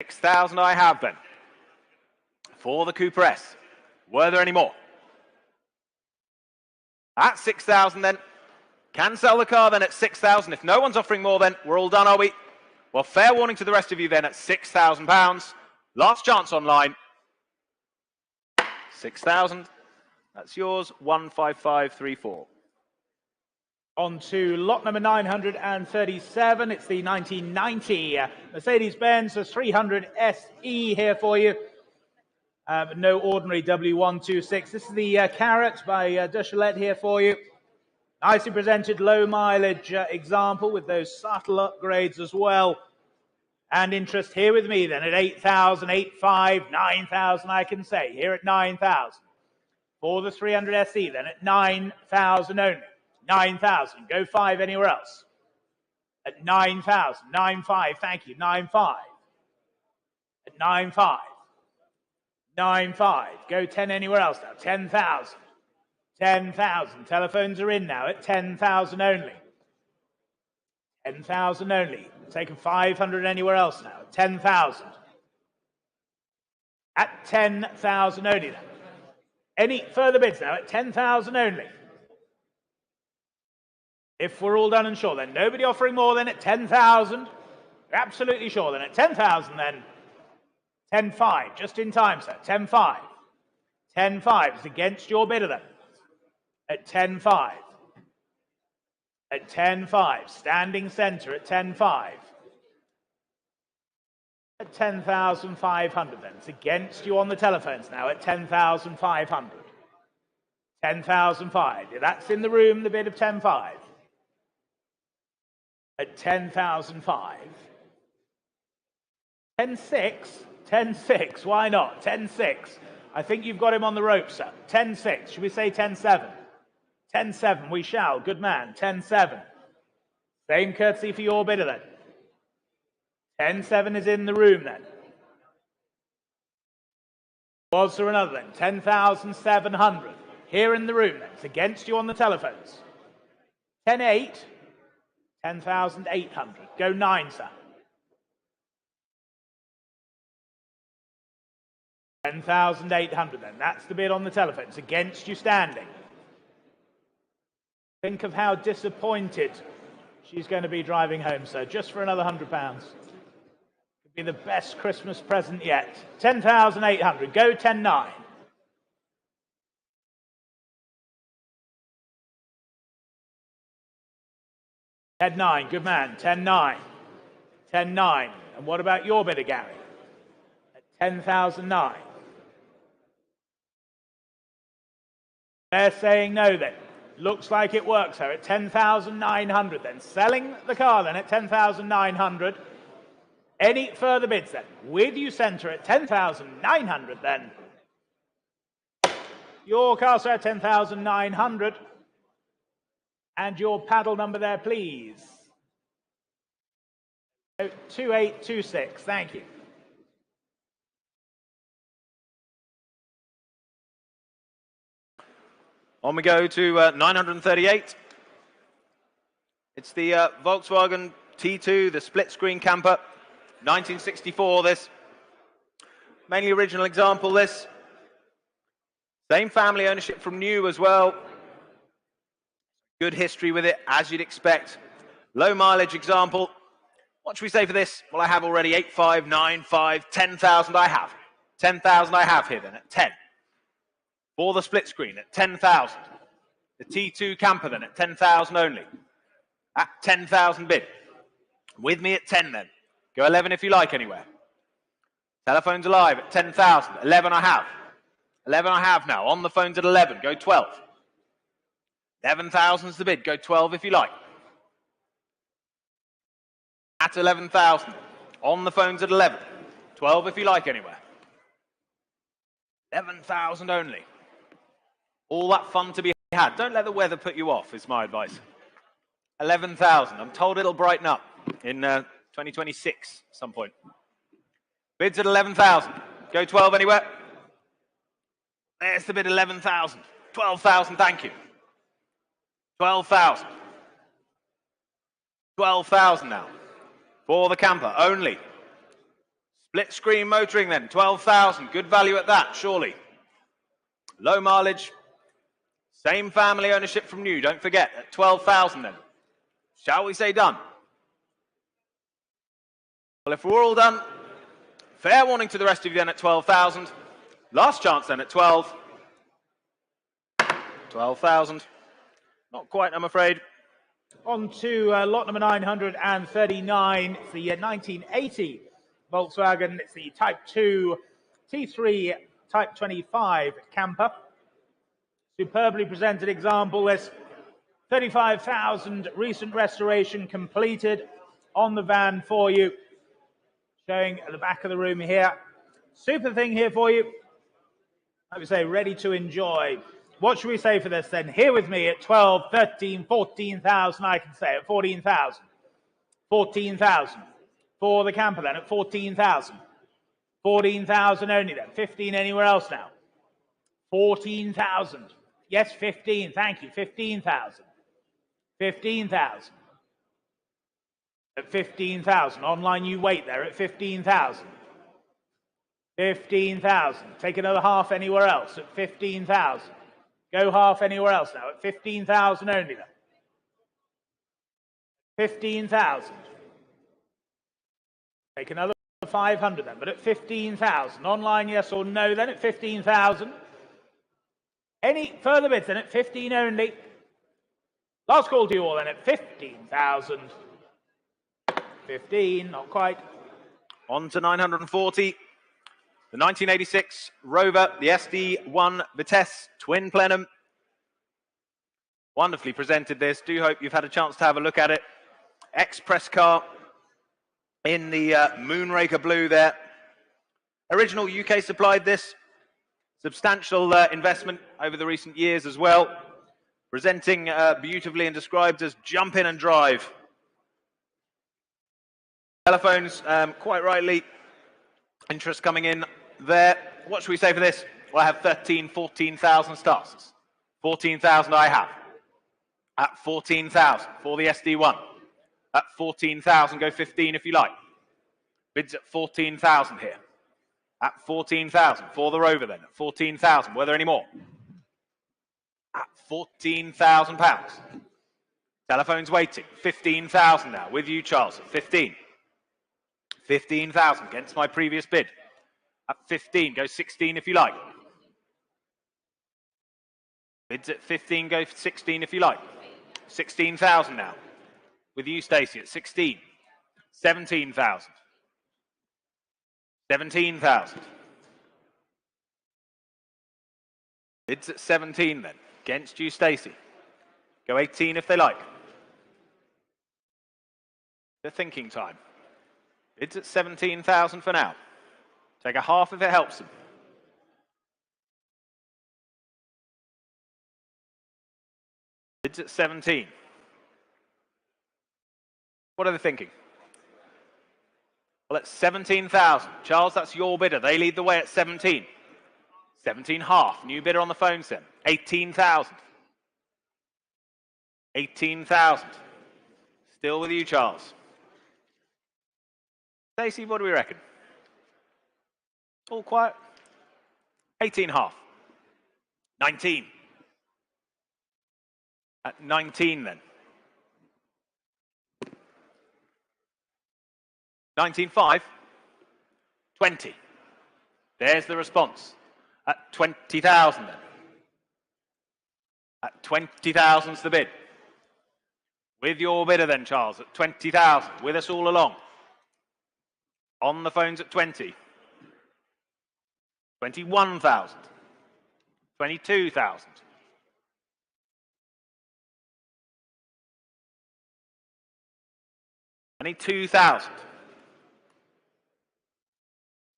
6,000 I have then for the Cooper S. Were there any more? At 6,000 then. Can sell the car then at 6,000. If no one's offering more then, we're all done, are we? Well, fair warning to the rest of you then at £6,000. Last chance online. 6,000. That's yours. 15534. On to lot number 937. It's the 1990 Mercedes-Benz 300 SE here for you. No ordinary W126. This is the Carrot by Duchelet here for you. Nicely presented low mileage example with those subtle upgrades as well. And interest here with me then at 8,000, 8,500, 9,000 I can say. Here at 9,000. For the 300 SE then at 9,000 only. 9,000. Go 5 anywhere else. At 9,000. 9,500. Thank you. 9,500. At 9,500. 9,500. Go 10 anywhere else now. 10,000. 10,000. Telephones are in now at 10,000 only. 10,000 only. Taking 500 anywhere else now. 10,000. At 10,000 only now. Any further bids now at 10,000 only? If we're all done and sure, then nobody offering more than at 10,000. Absolutely sure then at 10,000 then. 10,500. Just in time, sir. 10,500. 10,500 is against your bidder then. At 10,500. At 10,500. Standing centre at 10,500. At 10,500 then. It's against you on the telephones now at 10,500. 10,500. That's in the room, the bid of 10,500. At 10,500. 10,600. 10,600. Why not? 10,600. I think you've got him on the rope, sir. 10,600. Should we say 10,700? 10,700. We shall. Good man. 10,700. Same courtesy for your bidder then. 10,700 is in the room then. Was there another then? 10,700. Here in the room then. It's against you on the telephones. 10,800. 10,800. Go 9, sir. 10,800 then. That's the bid on the telephone. It's against you standing. Think of how disappointed she's going to be driving home, sir. Just for another £100. Could be the best Christmas present yet. 10,800. Go 10,900. 10,900. Good man. 10,900. 10,900. And what about your bidder, Gary? At 10,009. They're saying no then. Looks like it works here at 10,900 then. Selling the car then at 10,900. Any further bids then? With you centre at 10,900 then. Your car, sir, at 10,900. And your paddle number there, please. 2826. Thank you. On we go to 938. It's the Volkswagen T2, the split screen camper. 1964 this. Mainly original example this. Same family ownership from new as well. Good history with it, as you'd expect. Low mileage example. What should we say for this? Well, I have already 8,500, 9,500, 10,000 I have. 10,000 I have here then at 10. For the split screen at 10,000. The T2 camper then at 10,000 only. At 10,000 bid. With me at 10 then. Go 11 if you like anywhere. Telephones alive at 10,000. 11 I have. 11 I have now. On the phones at 11. Go 12. 11,000's the bid. Go 12 if you like. At 11,000. On the phones at 11. 12 if you like anywhere. 11,000 only. All that fun to be had. Don't let the weather put you off, is my advice. 11,000. I'm told it'll brighten up in 2026 at some point. Bids at 11,000. Go 12 anywhere. There's the bid, 11,000. 12,000, thank you. 12,000. 12,000 now. For the camper, only. Split screen motoring then, 12,000. Good value at that, surely. Low mileage. Same family ownership from new, don't forget, at 12,000 then. Shall we say done? Well, if we're all done, fair warning to the rest of you then at 12,000. Last chance then at 12. 12,000. Not quite, I'm afraid. On to lot number 939. It's the 1980 Volkswagen. It's the Type 2 T3 Type 25 camper. Superbly presented example. This 35,000 recent restoration completed on the van for you. Showing at the back of the room here. Super thing here for you. I would say ready to enjoy. What should we say for this then? Here with me at 12, 13, 14,000, I can say at 14,000. 14,000. For the camper then at 14,000. 14,000 only then. 15 anywhere else now. 14,000. Yes, 15. Thank you. 15,000. 15,000. At 15,000. Online you wait there at 15,000. 15,000. Take another half anywhere else at 15,000. Go half anywhere else now at 15,000 only then. 15,000. Take another 500 then, but at 15,000. Online yes or no then at 15,000. Any further bids then at 15 only. Last call to you all then at 15,000. 15, not quite. On to 940. The 1986 Rover, the SD1 Vitesse Twin Plenum. Wonderfully presented this. Do hope you've had a chance to have a look at it. Express car in the Moonraker blue there. Original UK supplied this. Substantial investment over the recent years as well. Presenting beautifully and described as jump in and drive. Telephones, quite rightly, interest coming in there. What should we say for this? Well, I have 14,000 stars. 14,000 I have. At 14,000 for the SD1. At 14,000, go 15 if you like. Bids at 14,000 here. At 14,000 for the Rover then. At 14,000. Were there any more? At £14,000. Telephone's waiting. 15,000 now. With you, Charles. At 15. 15,000 against my previous bid. At 15, go 16 if you like. Bids at 15, go 16 if you like. 16,000 now. With you, Stacey, at 16. 17,000. 17,000. Bids at 17 then. Against you, Stacey. Go 18 if they like. The thinking time. Bids at 17,000 for now. Take a half if it helps them. Bids at 17. What are they thinking? Well, it's 17,000. Charles, that's your bidder. They lead the way at 17. 17 half. New bidder on the phone, Sim. 18,000. 18,000. Still with you, Charles. Stacey, what do we reckon? All quiet. 18 half. 19. At 19 then. 19.5. 20. There's the response. At 20,000 then. At 20,000's the bid. With your bidder then, Charles, at 20,000. With us all along. On the phones at 20. 21,000. 22,000. 22,000.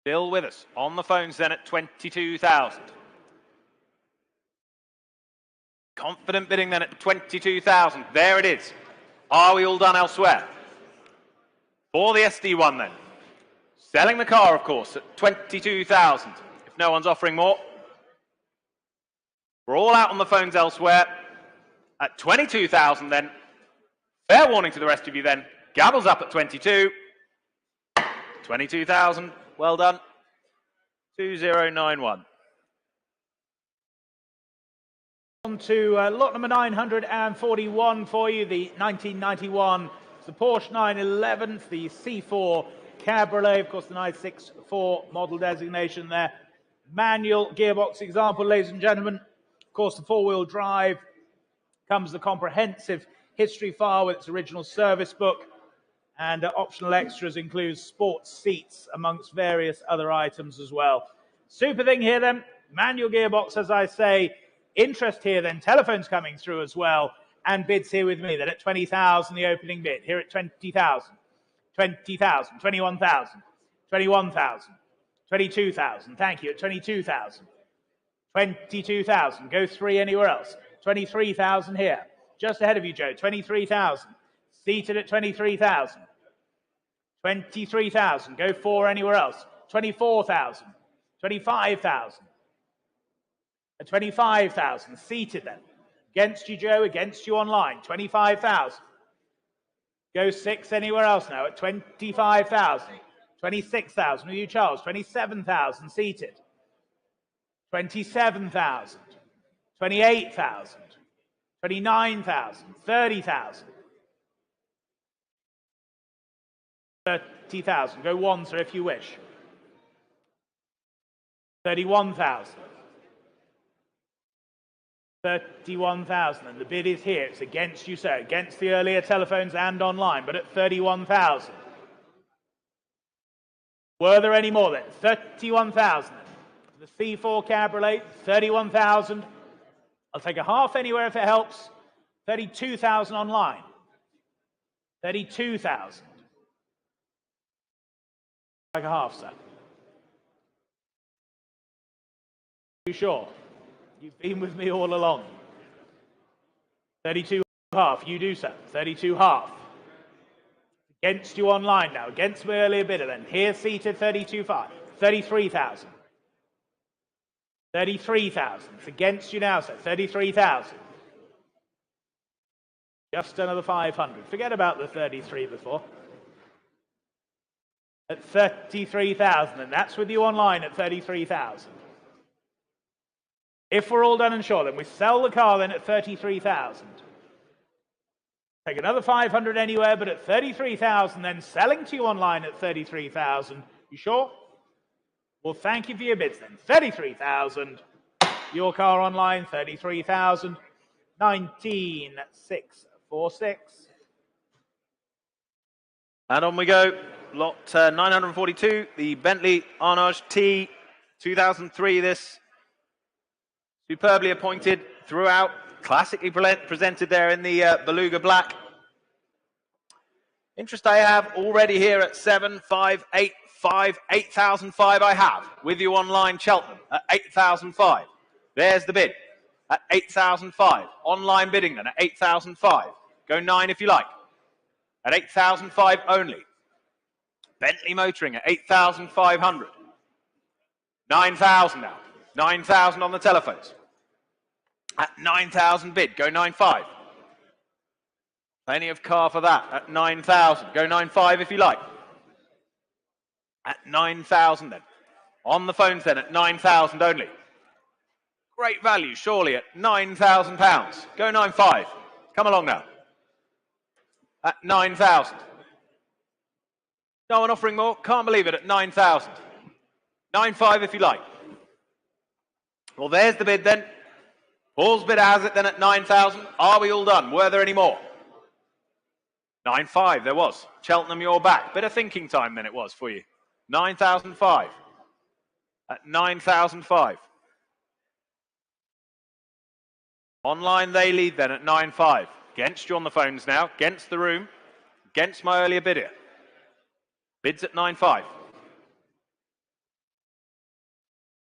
Still with us. On the phones then at 22,000. Confident bidding then at 22,000. There it is. Are we all done elsewhere? For the SD1 then. Selling the car, of course, at 22,000. If no one's offering more. We're all out on the phones elsewhere. At 22,000 then. Fair warning to the rest of you then. Gavel's up at 22. 22,000. Well done. 2091. On to lot number 941 for you, the 1991. It's the Porsche 911, it's the C4 Cabriolet, of course the 964 model designation there. Manual gearbox example, ladies and gentlemen. Of course, the four-wheel drive comes the comprehensive history file with its original service book, and optional extras includes sports seats amongst various other items as well. Super thing here then, manual gearbox, as I say. Interest here then, telephones coming through as well And bids here with me then at 20,000, the opening bid. Here at 20,000, 20,000, 21,000, 21,000, 22,000. Thank you, at 22,000. 22,000. Go 3 anywhere else. 23,000 here. Just ahead of you, Joe. 23,000. Seated at 23,000. 23,000. Go 4 anywhere else. 24,000. 25,000. At 25,000. Seated then. Against you, Joe. Against you online. 25,000. Go 6 anywhere else now at 25,000. 26,000 with you, Charles. 27,000. Seated. 27,000, 28,000, 29,000, 30,000, 30,000. Go 1, sir, if you wish. 31,000. 31,000. And the bid is here. It's against you, sir. Against the earlier telephones and online, but at 31,000. Were there any more then? 31,000. The C4 cabriolet, 31,000. I'll take a half anywhere if it helps. 32,000 online. 32,000. Like a half, sir. You sure? You've been with me all along. 32 half. You do, sir. 32 half. Against you online now. Against my earlier bidder then. Here seated 32.5. 33,000. 33,000. It's against you now, sir. 33,000. Just another 500. Forget about the 33 before. At 33,000, and that's with you online at 33,000. If we're all done and sure, then we sell the car then at 33,000. Take another 500 anywhere, but at 33,000, then selling to you online at 33,000. You sure? Well, thank you for your bids then. 33,000. Your car online, 33,000. 19,646. And on we go. Lot 942, the Bentley Arnage T, 2003. This superbly appointed throughout, classically presented there in the Beluga Black. Interest I have already here at 7,585, 8,005 I have. With you online, Cheltenham, at 8,005. There's the bid, at 8,005. Online bidding then, at 8,005. Go 9 if you like. At 8,005 only. Bentley Motoring at 8,500. 9,000 now. 9,000 on the telephones. At 9,000 bid, go 9,5. Plenty of car for that at 9,000. Go 9,5 if you like. At 9,000 then. On the phones then at 9,000 only. Great value, surely, at £9,000. Go 9,5. Come along now. At 9,000. No one offering more? Can't believe it, at 9,000. 9,5 if you like. Well, there's the bid then. Paul's bidder has it then at 9,000. Are we all done? Were there any more? 9,5 there was. Cheltenham, you're back. Bit of thinking time then it was for you. 9,005. At 9,005. Online they lead then at 9,5. Against you on the phones now. Against the room. Against my earlier bidder. Bids at 9,5.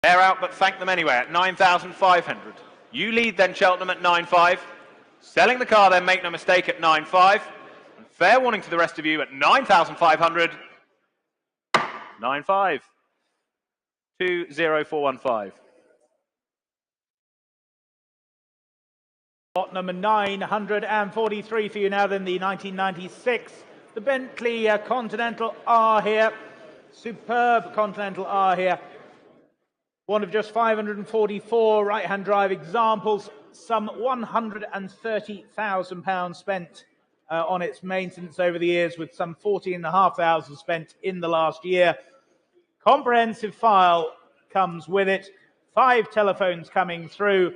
They're out, but thank them anyway at 9,500. You lead then, Cheltenham, at 9,5. Selling the car then, make no mistake, at 9,5. And fair warning to the rest of you at 9,500. 9,5. 20415. Lot number 943 for you now, then the 1996. The Bentley Continental R here. Superb Continental R here. One of just 544 right-hand drive examples. Some £130,000 spent on its maintenance over the years, with some 14,500 spent in the last year. Comprehensive file comes with it. 5 telephones coming through.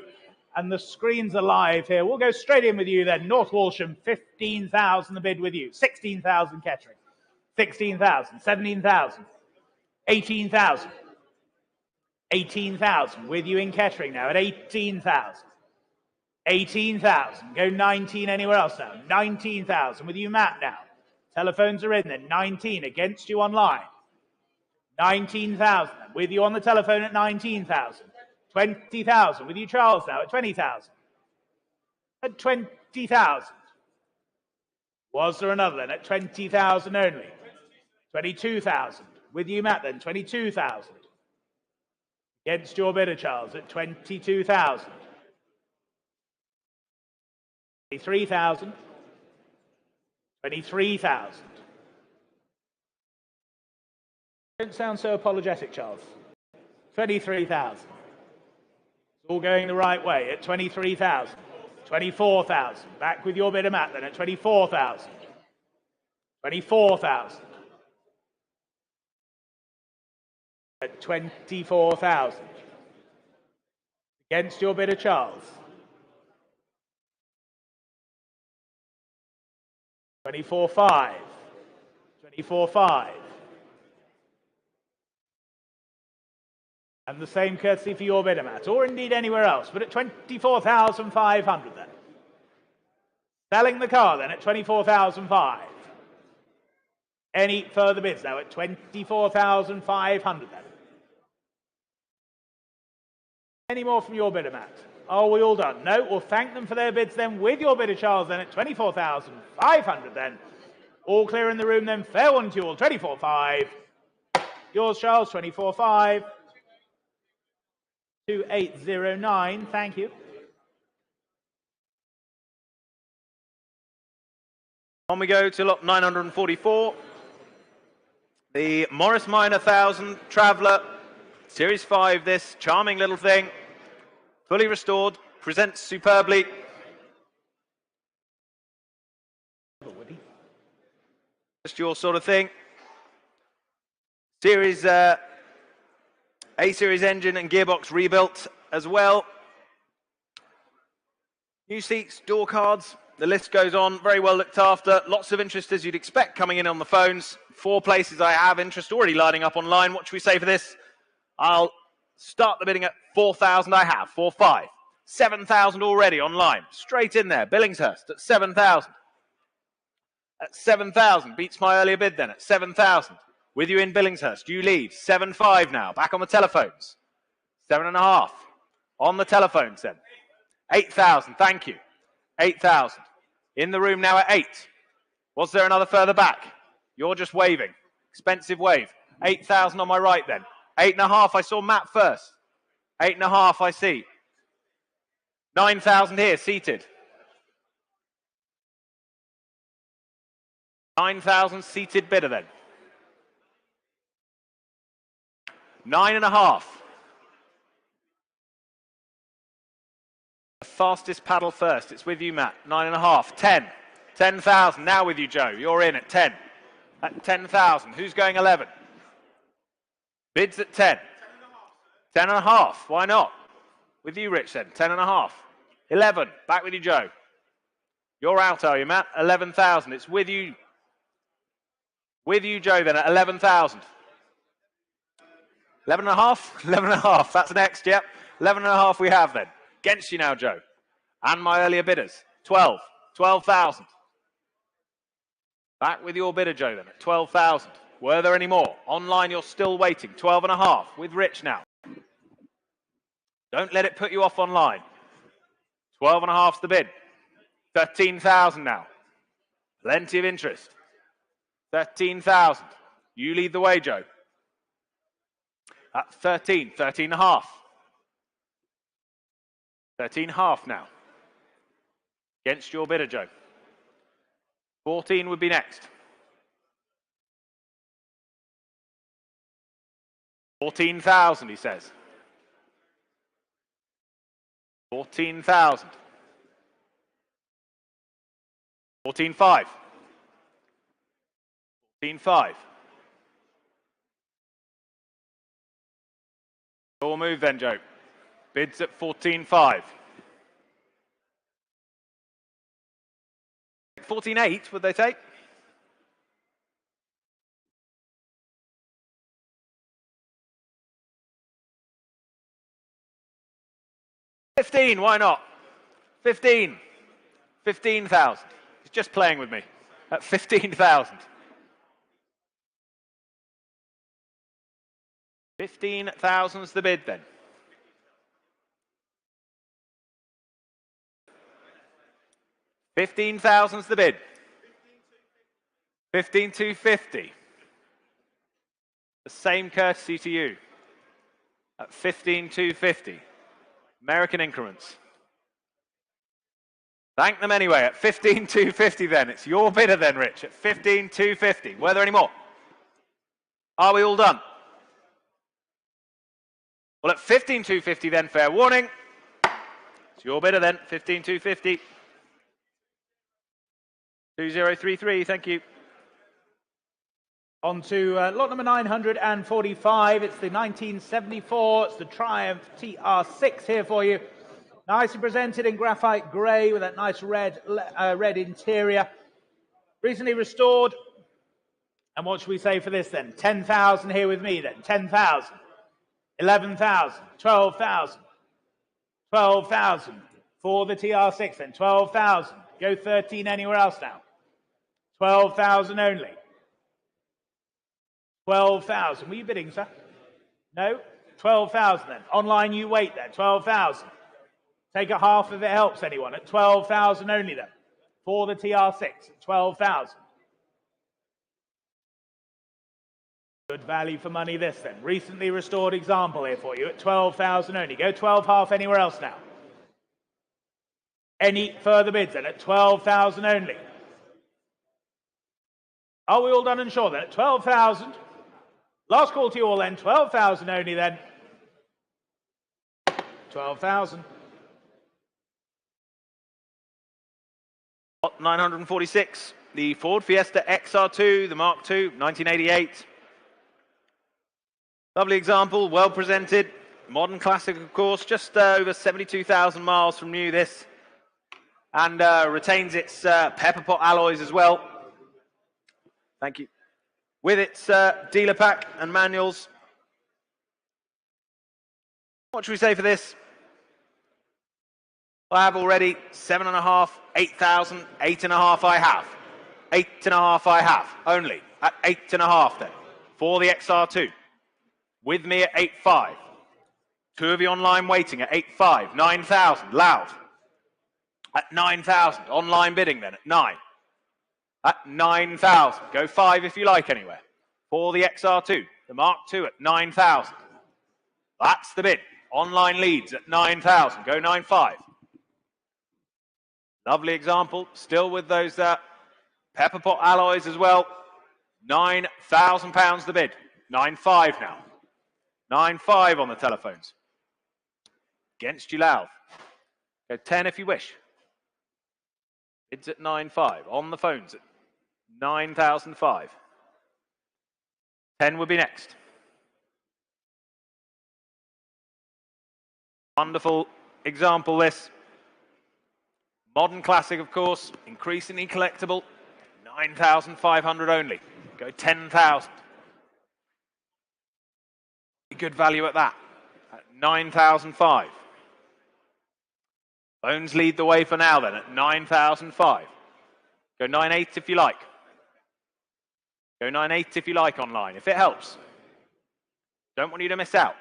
And the screens are live here. We'll go straight in with you then. North Walsham, 15,000 the bid with you. 16,000 catering. 16,000. 17,000. 18,000. 18,000 with you in catering now at 18,000. 18,000. Go 19 anywhere else now. 19,000. With you, Matt, now. Telephones are in then. 19 against you online. 19,000. With you on the telephone at 19,000. 20,000. With you, Charles, now at 20,000. At 20,000. Was there another then at 20,000 only? 22,000. With you, Matt, then 22,000. Against your bidder, Charles, at 22,000. 23,000. 23,000. Don't sound so apologetic, Charles. 23,000. It's all going the right way at 23,000. 24,000. Back with your bidder, Matt, then at 24,000. 24,000. At 24,000. Against your bidder, Charles. 24,5. 24,5. And the same courtesy for your bidder, Matt, or indeed anywhere else, but at 24,500 then. Selling the car then at 24,500. Any further bids now at 24,500 then? Any more from your bidder, Matt? Are we all done? No, we'll thank them for their bids then with your bidder, Charles, then at 24,500 then. All clear in the room then. Fair one to you all. 24,500. Yours, Charles, 24,500. 2809, thank you. On we go to lot 944. The Morris Minor 1000 Traveller, Series 5, this charming little thing, fully restored, presents superbly. Just your sort of thing. Series A-Series engine and gearbox rebuilt as well. New seats, door cards, the list goes on. Very well looked after. Lots of interest as you'd expect coming in on the phones. 4 places I have interest already lining up online. What should we say for this? I'll start the bidding at 4,000 I have. 4,500. 7,000 already online. Straight in there. Billingshurst at 7,000. At 7,000. Beats my earlier bid then at 7,000. With you in Billingshurst, you leave. 7,500 now. Back on the telephones. 7,500. On the telephones then. 8,000. Thank you. 8,000. In the room now at 8. Was there another further back? You're just waving. Expensive wave. 8,000 on my right then. 8,500. I saw Matt first. 8,500 I see. 9,000 here, seated. 9,000 seated bidder then. 9,500. The fastest paddle first. It's with you, Matt. 9,500. 10. 10,000. Now with you, Joe. You're in at 10. At 10,000. Who's going 11? Bids at 10. 10,500. Why not? With you, Rich, then. 10,500. 11. Back with you, Joe. You're out, are you, Matt? 11,000. It's with you. With you, Joe, then, at 11,000. 11,500? 11,500. That's next, yep. 11,500 we have, then. Against you now, Joe. And my earlier bidders. 12. 12,000. Back with your bidder, Joe, then, at 12,000. Were there any more? Online, you're still waiting. 12,500 with Rich now. Don't let it put you off online. 12,500's the bid. 13,000 now. Plenty of interest. 13,000. You lead the way, Joe. At 13, 13,500. 13,500 now. Against your bidder, Joe. 14 would be next. 14,000, he says. 14,000. 14,500. 14,500. All move then, Joe. Bids at 14,500. 14,800 would they take? $15,000, why not? 15. 15,000. He's just playing with me at 15,000. 15,000's the bid then. 15,000's the bid. 15,250. The same courtesy to you at 15,250. American increments. Thank them anyway at 15,250 then. It's your bidder then, Rich, at 15,250. Were there any more? Are we all done? Well, at 15,250 then, fair warning. It's your bidder then, 15,250. 2033, thank you. On to lot number 945. It's the 1974. It's the Triumph TR6 here for you. Nicely presented in graphite grey with that nice red interior. Recently restored. And what should we say for this then? 10,000 here with me then. 10,000. 11,000. 12,000. 12,000. For the TR6 then. 12,000. Go 13 anywhere else now. 12,000 only. 12,000. Were you bidding, sir? No? 12,000 then. Online you wait there. 12,000. Take a half if it helps anyone. At 12,000 only then. For the TR6 at 12,000. Good value for money this then. Recently restored example here for you at 12,000 only. Go 12 half anywhere else now. Any further bids then at 12,000 only. Are we all done and sure then at 12,000? Last call to you all then, 12,000 only then. 12,000. 946, the Ford Fiesta XR2, the Mark II, 1988. Lovely example, well presented. Modern classic, of course, just over 72,000 miles from new, this. And retains its pepper pot alloys as well. Thank you. With its dealer pack and manuals. What should we say for this? I have already 7.5, 8,000, 8.5 I have. 8.5 I have, only at 8.5 then. For the XR2. With me at 8.5. Two of you online waiting at 8.5, 9,000, loud. At 9,000, online bidding then at 9. At 9,000, go 5 if you like anywhere. For the XR2, the Mark II at 9,000. That's the bid. Online leads at 9,000, go 9.5. Lovely example, still with those pepper pot alloys as well. £9,000 the bid. 9.5 now. 9.5 on the telephones. Against you loud. Go 10 if you wish. Bids at 9.5. On the phones at 9,005. 10 would be next. Wonderful example this. Modern classic, of course, increasingly collectible. 9,500 only. Go 10,000. Good value at that. At 9,005. Phones lead the way for now then at 9,005. Go 9.8 if you like. Go 9.8 if you like online, if it helps. Don't want you to miss out.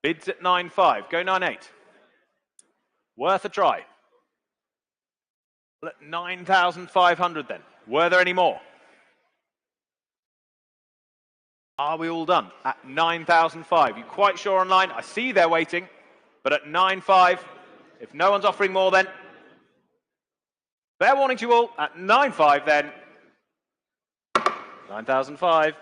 Bids at 9.5. Go 9.8. Worth a try. Well, at 9,500 then. Were there any more? Are we all done? At 9,005. You quite sure online? I see they're waiting. But at 9.5, if no one's offering more then, fair warning to you all, at 9.5 then, 9,005.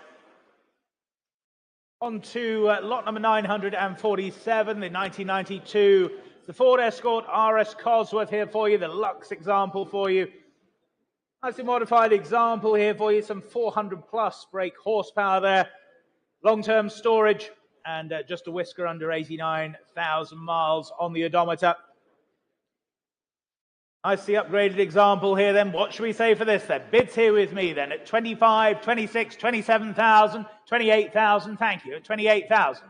On to lot number 947, the 1992. The Ford Escort RS Cosworth here for you, the Lux example for you. Nicely modified example here for you, some 400 plus brake horsepower there. Long-term storage and just a whisker under 89,000 miles on the odometer. Nicely upgraded example here then. What should we say for this then? Bids here with me then at 25, 26, 27,000, 28,000. Thank you. At 28,000.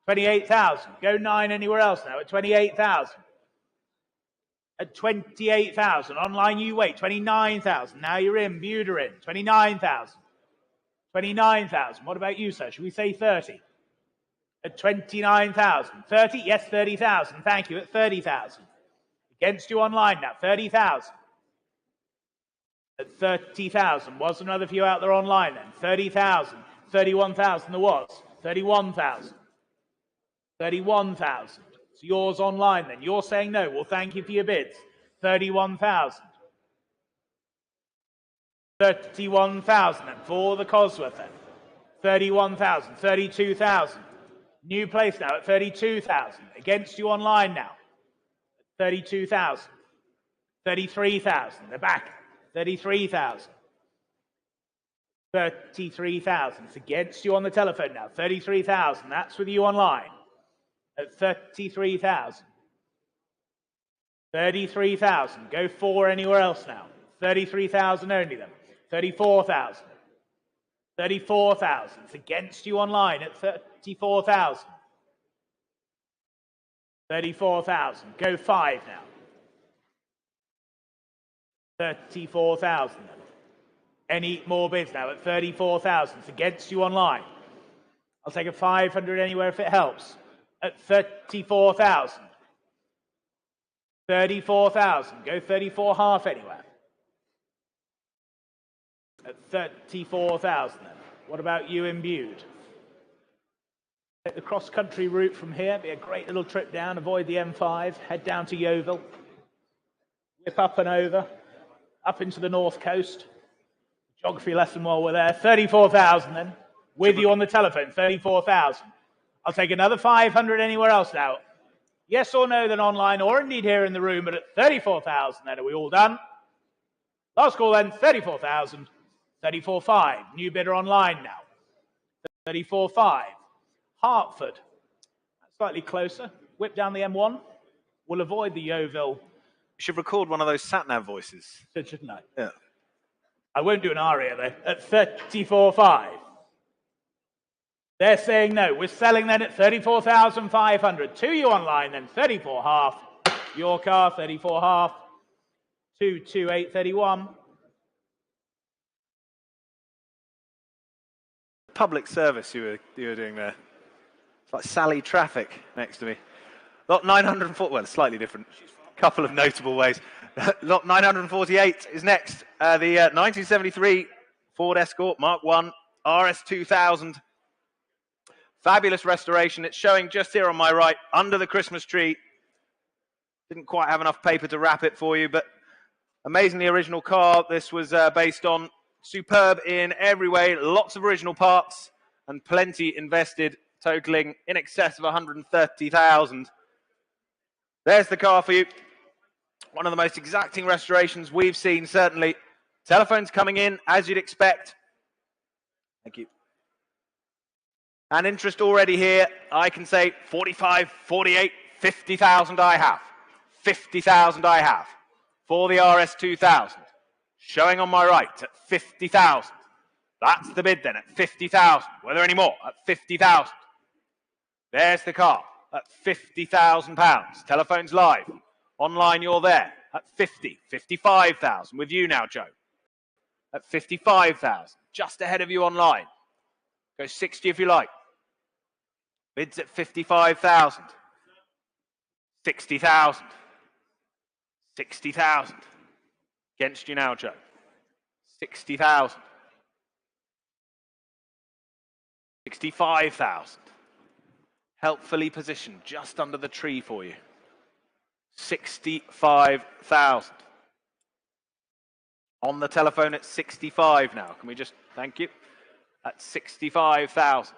28,000. Go 9 anywhere else now at 28,000. At 28,000. Online, you wait. 29,000. Now you're in. Buda in. 29,000. 29,000. What about you, sir? Should we say 30? At 29,000. 30? Yes, 30,000. Thank you. At 30,000. Against you online now. 30,000. At 30,000. Was another few out there online then? 30,000. 31,000 there was. 31,000. 31,000. It's yours online then. You're saying no. Well, thank you for your bids. 31,000. 31,000 then for the Cosworth then. 31,000. 32,000. New place now at 32,000. Against you online now. 32,000. 33,000. They're back. 33,000. 33,000. It's against you on the telephone now. 33,000. That's with you online. At 33,000. 33,000. Go for anywhere else now. 33,000 only then. 34,000. 34,000. It's against you online at 34,000. 34,000. Go 5 now. 34,000 then. Any more bids now at 34,000? It's against you online. I'll take a 500 anywhere if it helps. At 34,000. 34,000. Go 34 half anywhere. At 34,000 then. What about you imbued? Take the cross-country route from here. Be a great little trip down. Avoid the M5. Head down to Yeovil. Whip up and over. Up into the north coast. Geography lesson while we're there. 34,000 then. With you on the telephone. 34,000. I'll take another 500 anywhere else now. Yes or no then online, or indeed here in the room, but at 34,000 then. Are we all done? Last call then. 34,000. 34,500. New bidder online now. 34,500. Hertford. Slightly closer. Whip down the M1. We'll avoid the Yeovil. You should record one of those sat-nav voices. Shouldn't I? Yeah. I won't do an aria though. At 34,500. They're saying no. We're selling then at 34,500. To you online then. 34 half. Your car. 34 half. 22831. Public service you were doing there. It's like Sally Traffic next to me. Lot 940, well, slightly different. Couple of notable ways. Lot 948 is next. The 1973 Ford Escort Mark I RS2000. Fabulous restoration. It's showing just here on my right, under the Christmas tree. Didn't quite have enough paper to wrap it for you, but amazingly original car. This was based on. Superb in every way, lots of original parts and plenty invested, totaling in excess of 130,000. There's the car for you. One of the most exacting restorations we've seen, certainly. Telephones coming in, as you'd expect. Thank you. And interest already here. I can say 45, 48, 50,000 I have. 50,000 I have for the RS2000. Showing on my right at 50,000. That's the bid then at 50,000. Were there any more? At 50,000. There's the car at £50,000. Telephones live. Online, you're there at 50, 55,000. With you now, Joe. At 55,000. Just ahead of you online. Go 60 if you like. Bids at 55,000. 60,000. 60,000. Against you now, Joe. 60,000. 65,000. Helpfully positioned just under the tree for you. 65,000. On the telephone at 65 now. Can we just, thank you. At 65,000.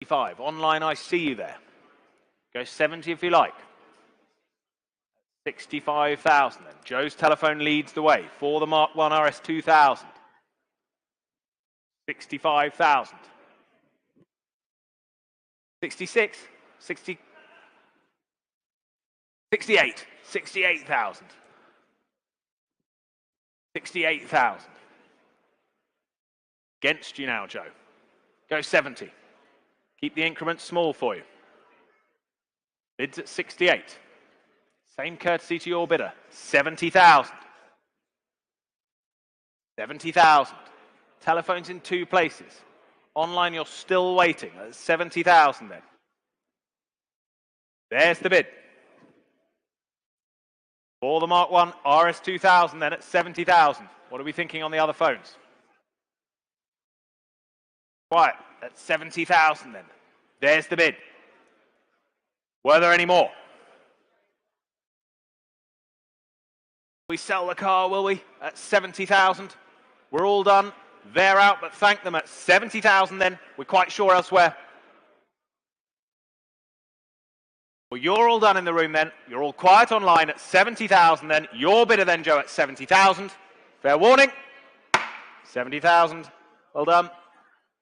65. Online, I see you there. Go 70 if you like. 65,000 then. Joe's telephone leads the way for the Mark I RS2000. 65,000. 66. 60. 68. 68,000. 68,000. Against you now, Joe. Go 70. Keep the increments small for you. Bids at 68. Same courtesy to your bidder. 70,000. 70,000. Telephones in 2 places. Online, you're still waiting. That's 70,000 then. There's the bid. For the Mark 1 RS2000 then at 70,000. What are we thinking on the other phones? Quiet. At 70,000 then. There's the bid. Were there any more? We sell the car, will we? At 70,000. We're all done. They're out, but thank them at 70,000 then. We're quite sure elsewhere. Well, you're all done in the room then. You're all quiet online at 70,000 then. Your bidder then, Joe, at 70,000. Fair warning. 70,000. Well done.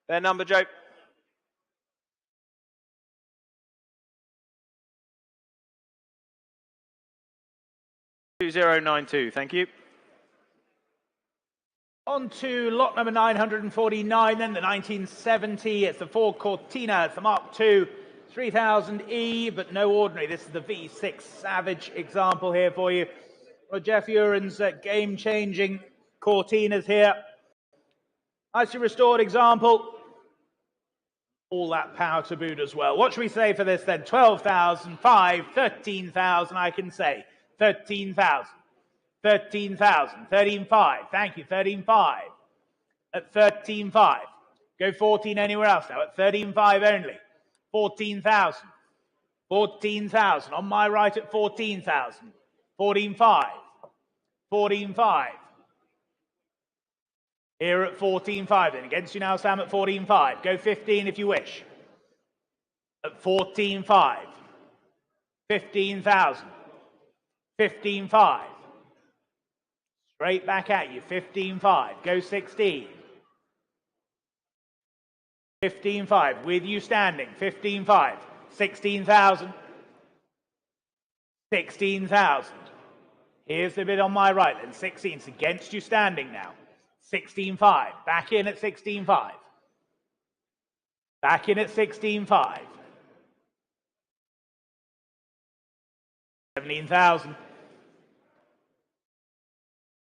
Their number, Joe. 2092. Thank you. On to lot number 949, then the 1970. It's the Ford Cortina. It's the Mark II 3000E, but no ordinary. This is the V6 Savage example here for you. Well, Jeff Uren's game-changing Cortinas here. Nicely restored example. All that power to boot as well. What should we say for this then? 12,000, 5, 13,000, I can say. 13,000. 13,000, 13,500, thank you, 13,500, at 13,500, go 14 anywhere else now, at 13,500 only, 14,000, 14,000, on my right at 14,000, 14,500, 14,500, here at 14,500, then against you now, Sam, at 14,500, go 15 if you wish, at 14,500, 15,000, 15,500, straight back at you, 15,500, go 16. 15,500, with you standing, 15,500, 16,000. 16,000. Here's the bid on my right then, 16, it's against you standing now. 16,500, back in at 16,500. Back in at 16,500. 17,000.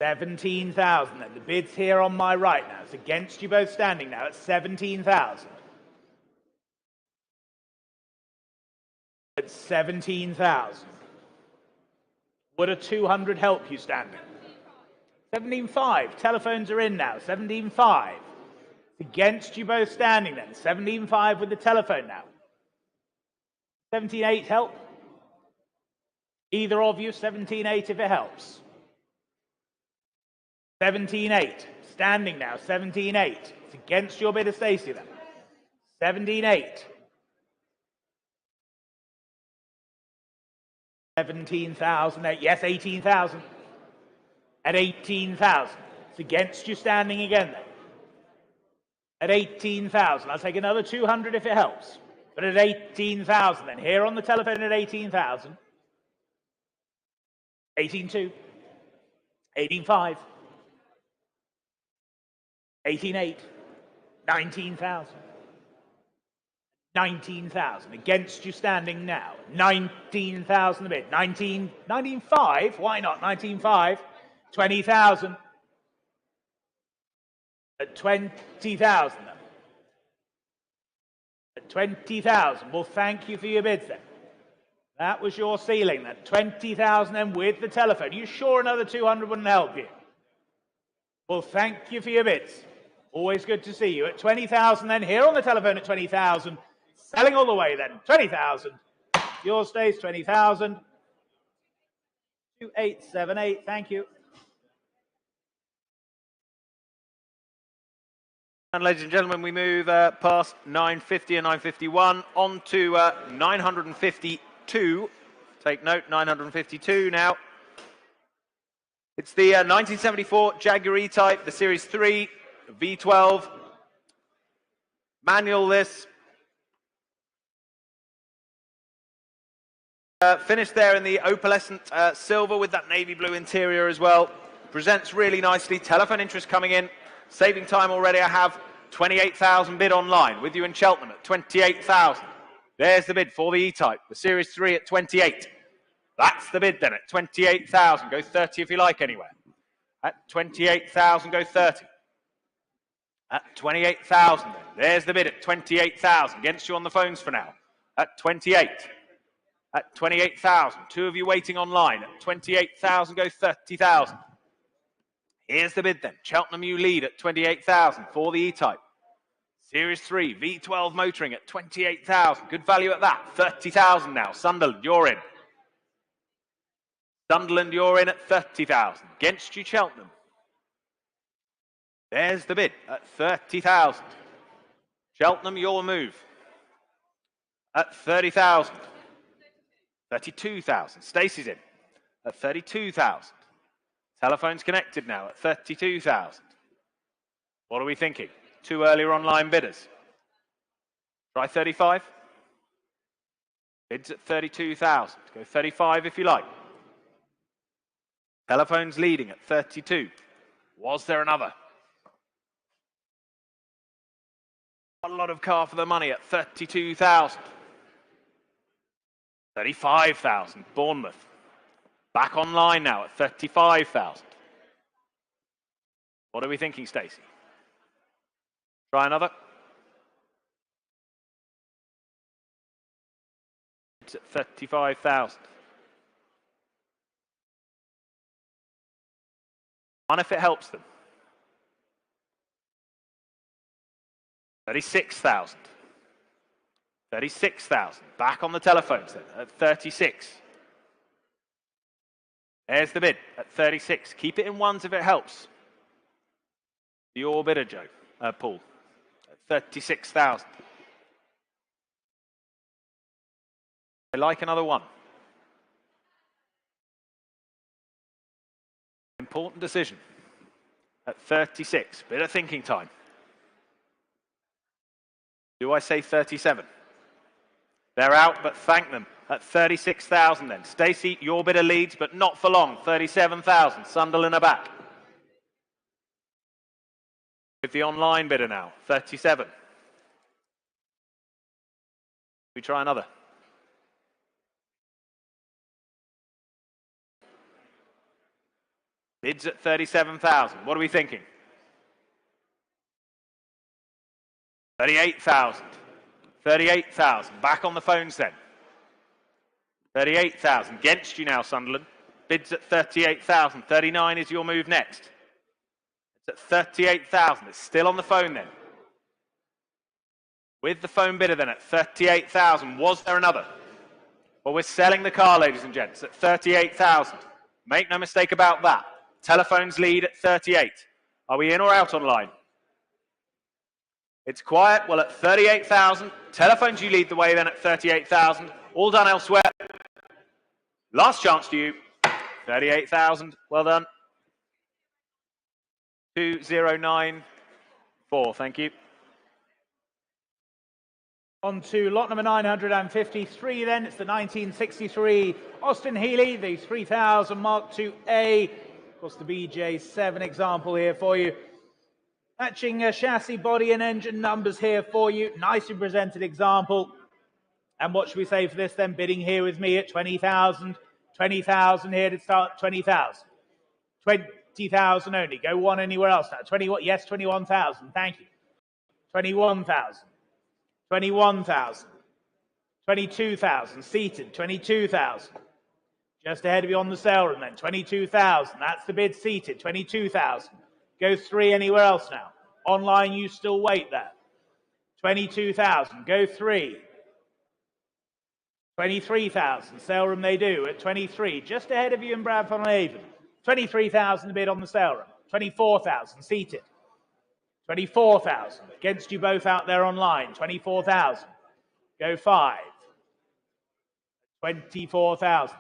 17,000 then. The bid's here on my right now. It's against you both standing now at 17,000. At 17,000. Would a 200 help you standing? 17,500. Telephones are in now. 17,500. It's against you both standing then. 17,500 with the telephone now. 17,800 help? Either of you, 17,800 if it helps. 17,800, standing now, 17,800. It's against your bidder, Stacey, then. 17,800. 17,000, yes, 18,000. At 18,000. It's against you standing again, then. At 18,000. I'll take another 200 if it helps. But at 18,000, then. Here on the telephone at 18,000. 18,2. 18,500. 18,800, 19,000, 19,000, against you standing now, 19,000 a bid, 19,500, why not, 19,500, 20,000, at 20,000, at 20,000, well thank you for your bids then. That was your ceiling then, 20,000 then with the telephone. You sure another 200 wouldn't help you? Well thank you for your bids. Always good to see you. At 20,000 then, here on the telephone at 20,000. Selling all the way then, 20,000. Yours stays 20,000. 2878, thank you. And ladies and gentlemen, we move past 950 and 951 on to 952. Take note, 952 now. It's the 1974 Jaguar E-Type, the Series 3. V12, manual this. Finished there in the opalescent silver with that navy blue interior as well. Presents really nicely. Telephone interest coming in. Saving time already. I have 28,000 bid online with you in Cheltenham at 28,000. There's the bid for the E-Type, the Series 3 at 28. That's the bid then at 28,000. Go 30 if you like anywhere. At 28,000, go 30. At 28,000 then. There's the bid at 28,000. Against you on the phones for now. At 28. At 28,000. Two of you waiting online. At 28,000, go 30,000. Here's the bid then. Cheltenham, you lead at 28,000 for the E-Type. Series 3, V12 motoring at 28,000. Good value at that. 30,000 now. Sunderland, you're in. Sunderland, you're in at 30,000. Against you, Cheltenham. There's the bid at 30,000. Cheltenham, your move. At 30,000. 32,000. Stacey's in at 32,000. Telephone's connected now at 32,000. What are we thinking? Two earlier online bidders. Try 35. Bids at 32,000. Go 35 if you like. Telephone's leading at 32. Was there another? A lot of car for the money at 32,000. 35,000. Bournemouth. Back online now at 35,000. What are we thinking, Stacey? Try another. It's at 35,000. And if it helps them. 36,000. 36,000. Back on the telephones then at 36. There's the bid at 36. Keep it in ones if it helps. Your bidder, Joe. Paul. At 36,000. I like another one. Important decision. At 36. Bit of thinking time. Do I say 37? They're out, but thank them. At 36,000 then. Stacey, your bidder leads, but not for long. 37,000. Sunderland are back. With the online bidder now. 37. We try another. Bids at 37,000. What are we thinking? 38,000. 38,000. Back on the phones then. 38,000. Against you now, Sunderland. Bids at 38,000. 39 is your move next. It's at 38,000. It's still on the phone then. With the phone bidder then at 38,000. Was there another? Well, we're selling the car, ladies and gents, at 38,000. Make no mistake about that. Telephones lead at 38. Are we in or out online? It's quiet. Well, at 38,000. Telephones, you lead the way then at 38,000. All done elsewhere. Last chance to you. 38,000. Well done. 2094. Thank you. On to lot number 953 then. It's the 1963 Austin Healey, the 3000 Mark IIA. Of course, the BJ7 example here for you. Matching chassis, body and engine numbers here for you. Nicely presented example. And what should we say for this then? Bidding here with me at 20,000. 20,000 here to start. 20,000. 20,000 only. Go one anywhere else now. 21. Yes, 21,000. Thank you. 21,000. 21,000. 22,000. Seated. 22,000. Just ahead of you on the sale room then. 22,000. That's the bid seated. 22,000. Go three anywhere else now. Online, you still wait there. 22,000. Go three. 23,000. Sale room they do at 23. Just ahead of you in Bradford-on-Avon. 23,000 the bid on the sale room. 24,000 seated. 24,000. Against you both out there online. 24,000. Go five. 24,000.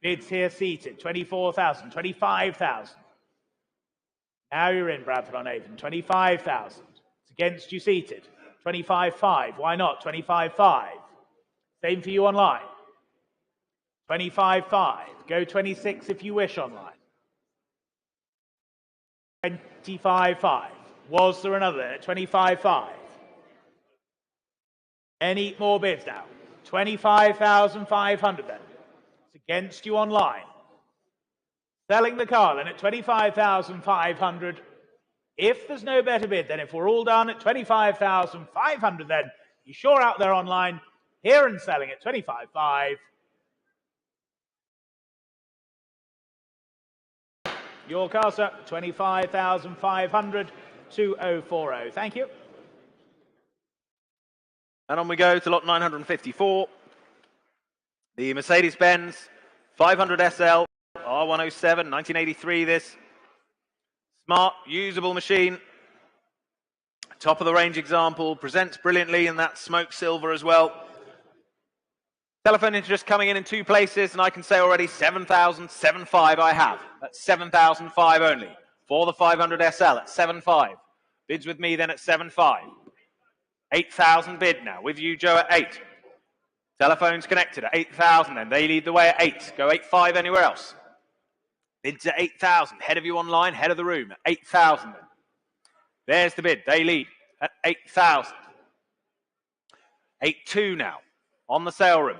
Bids here seated. 24,000. 25,000. Now you're in Bradford-on-Avon. 25,000. It's against you seated. 25,500. Why not? 25,500. Same for you online. 25,500. Go 26 if you wish online. 25,500. Was there another at 25,500? Any more bids now? 25,500 then. It's against you online. Selling the car then at 25,500. If there's no better bid, then if we're all done at 25,500 then, you're sure out there online, here and selling at 25,500. Your car, sir, 25,500, 2040. Thank you. And on we go to lot 954. The Mercedes-Benz 500 SL R107, 1983 this. Smart, usable machine. Top of the range example, presents brilliantly in that smoke silver as well. Telephone interest coming in two places, and I can say already 7,075 I have. That's 7,005 only. For the 500 SL at 7,500. Bids with me then at 7,500. 8,000 bid now. With you, Joe, at 8. Telephones connected at 8,000 then. They lead the way at 8. Go 8,500 anywhere else. Bids at 8,000. Head of you online, head of the room at 8,000 then. There's the bid. They lead at 8,000. 8,200 now. On the sale room.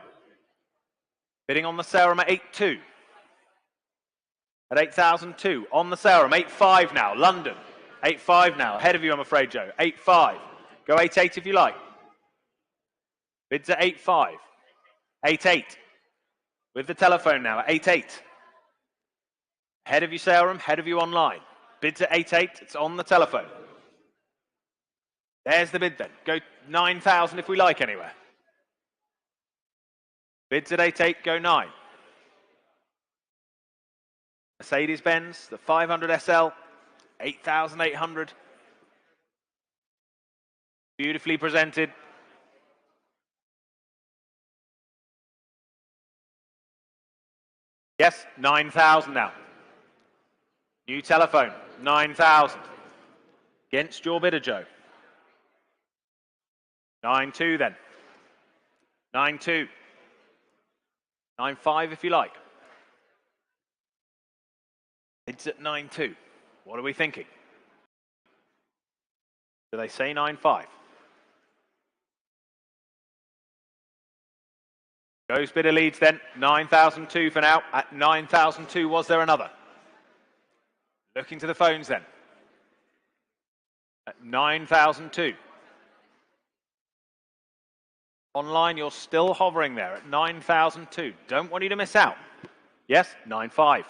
Bidding on the sale room at 8,200. At 8,002. On the sale room, 8,500 now. London. 8,500 now. Ahead of you, I'm afraid, Joe. 8,500. Go 8,800 if you like. Bids at 8,500. 8,800. With the telephone now at 8,800. Ahead of you, sale room. Ahead of you online. Bids at 8,800. It's on the telephone. There's the bid then. Go 9,000 if we like anywhere. Bids at 8,800, go 9. Mercedes-Benz, the 500 SL, 8,800. Beautifully presented. Yes, 9,000 now. New telephone, 9,000. Against your bidder, Joe. 9,200 then. 9,200. 9,500 if you like. It's at 9,200. What are we thinking? Do they say 9,500? Goes bidder leads then. 9,002 for now. At 9,002, was there another? Looking to the phones then. At 9,002. Online, you're still hovering there at 9,002. Don't want you to miss out. Yes, 9,500. Back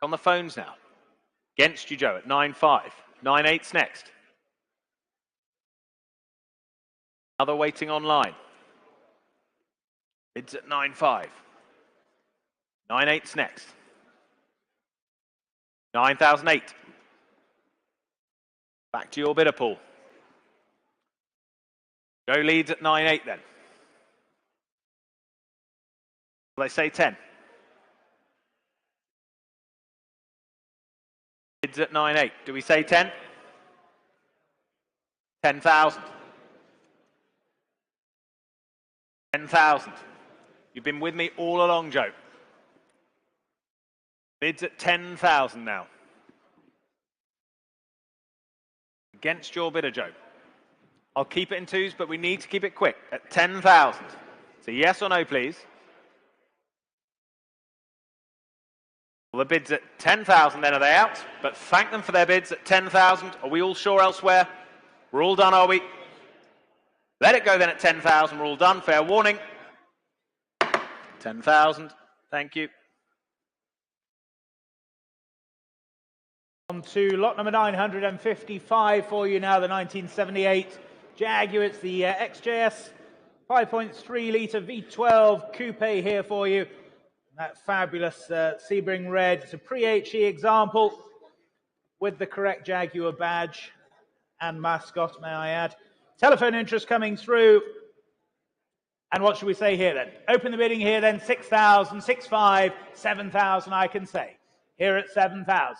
on the phones now. Against you, Joe, at 9,500. 9,800's next. Another waiting online. Bids at 9,500. 9,800's next. 9,008. Back to your bidder pool. Go leads at 9,800 then. Will they say 10? Bids at 9,800. Do we say 10? 10,000. 10,000. You've been with me all along, Joe. Bids at 10,000 now. Against your bidder, Joe. I'll keep it in twos, but we need to keep it quick. At 10,000. So yes or no, please. Well, the bids at 10,000, then are they out? But thank them for their bids at 10,000. Are we all sure elsewhere? We're all done, are we? Let it go then at 10,000. We're all done. Fair warning. 10,000. Thank you. On to lot number 955 for you now, the 1978 Jaguar. It's the XJS 5.3 litre V12 coupe here for you. That fabulous Sebring red. It's a pre-HE example with the correct Jaguar badge and mascot, may I add. Telephone interest coming through. And what should we say here then? Open the bidding here then, 6,000, 6,500, 7,000 I can say. Here at 7,000.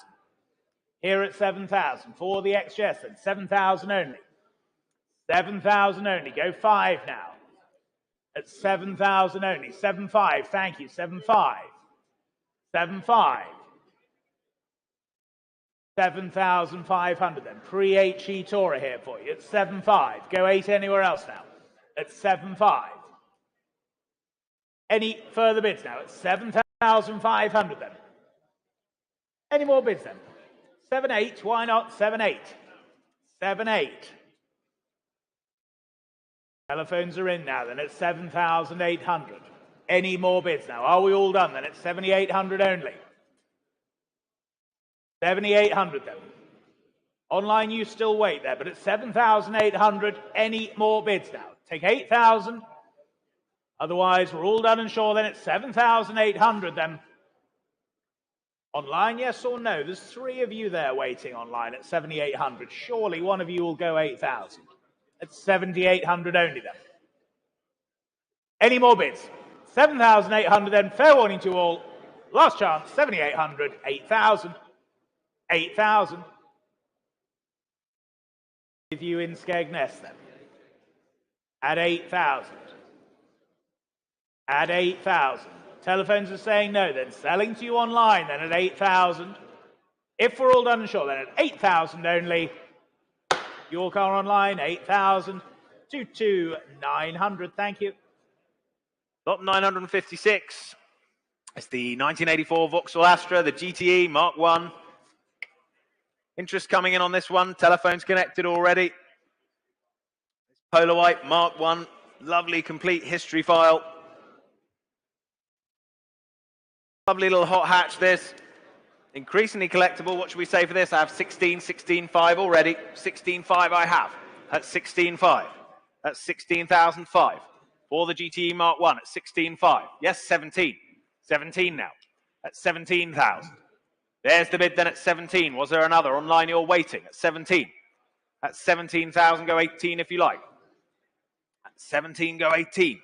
Here at 7,000 for the XJS then, 7,000 only. 7,000 only, go 5 now. At 7,000 only, 7,500, thank you, 7,500. 7,500. 7,500 then, pre-HE Tourer here for you at 7,500. Go 8 anywhere else now, at 7,500. Any further bids now at 7,500 then? Any more bids then? 7,800, why not 7,800? 7,800. Telephones are in now then at 7,800. Any more bids now? Are we all done then at 7,800 only? 7,800 then. Online you still wait there, but at 7,800, any more bids now? Take 8,000. Otherwise, we're all done and sure then at 7,800 then. Online, yes or no? There's 3 of you there waiting online at 7,800. Surely one of you will go 8,000. At 7,800 only then. Any more bids? 7,800 then. Fair warning to you all. Last chance, 7,800, 8,000. 8,000. With you in Skegness then. At 8,000. At 8,000. Telephones are saying no then. Selling to you online then at 8,000. If we're all done and sure then at 8,000 only. Your car online, 8,000. 22,900. Thank you. Lot 956. It's the 1984 Vauxhall Astra, the GTE Mark 1. Interest coming in on this one. Telephone's connected already. Polar White Mark 1. Lovely complete history file. Lovely little hot hatch this. Increasingly collectible. What should we say for this? I have 16, 16.5 already. 16.5 I have. That's 16.5. That's 16,005. For the GTE Mark 1 at 16.5. Yes, 17. 17 now. At 17,000. There's the bid then at 17. Was there another? Online you're waiting at 17. At 17,000, go 18 if you like. At 17, go 18.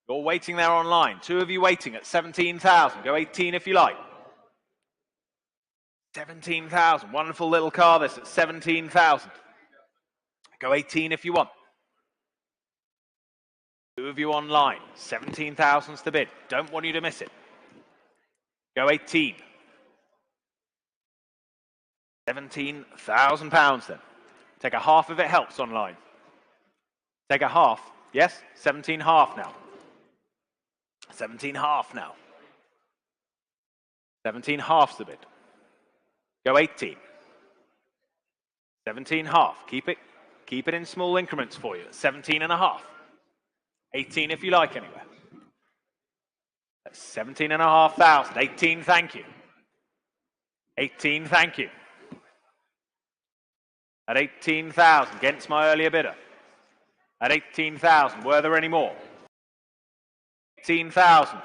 You're waiting there online. 2 of you waiting at 17,000. Go 18 if you like. 17,000. Wonderful little car this at 17,000. Go 18 if you want. 2 of you online. 17,000's the bid. Don't want you to miss it. Go 18. £17,000 then. Take a half if it helps online. Take a half. Yes? 17 half now. 17 half now. 17 half's the bid. Go 18. 17 half. Keep it in small increments for you. 17 and a half. 18 if you like anywhere. That's 17,500. 18, thank you. 18, thank you. At 18,000, against my earlier bidder. At 18,000, were there any more? 18,000.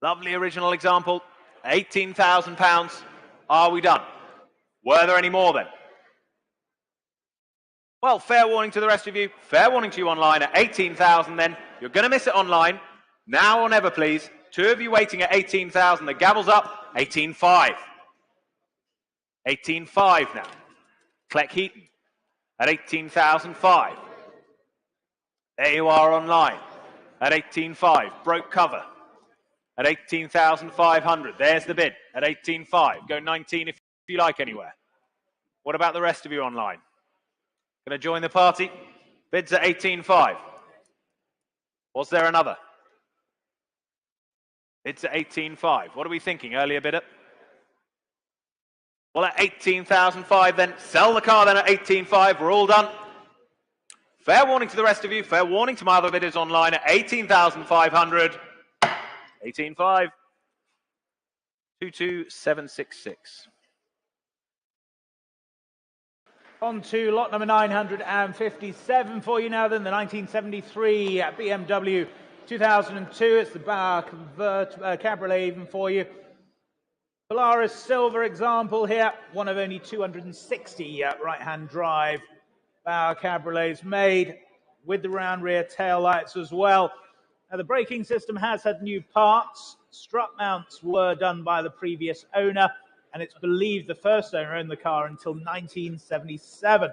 Lovely original example. £18,000. Are we done? Were there any more then? Well, fair warning to the rest of you. Fair warning to you online at 18,000 then. You're going to miss it online. Now or never, please. 2 of you waiting at 18,000. The gavel's up. 18,500. 18,500 now. Cleck Heaton at 18,005. There you are online at 18,500. Broke cover at 18,500. There's the bid at 18,500. Go 19 if you like anywhere. What about the rest of you online? Going to join the party? Bids at 18,500. Was there another? Bids at 18,500. What are we thinking, earlier bidder? Well, at 18,500 then. Sell the car then at 18,500. We're all done. Fair warning to the rest of you. Fair warning to my other bidders online at 18,500. 18,500. 22766. On to lot number 957 for you now then, the 1973 BMW 2002. It's the Bauer Cabriolet even for you. Polaris silver example here, one of only 260 right-hand drive Bauer Cabriolets made with the round rear tail lights as well. Now the braking system has had new parts. Strut mounts were done by the previous owner, and it's believed the first owner owned the car until 1977.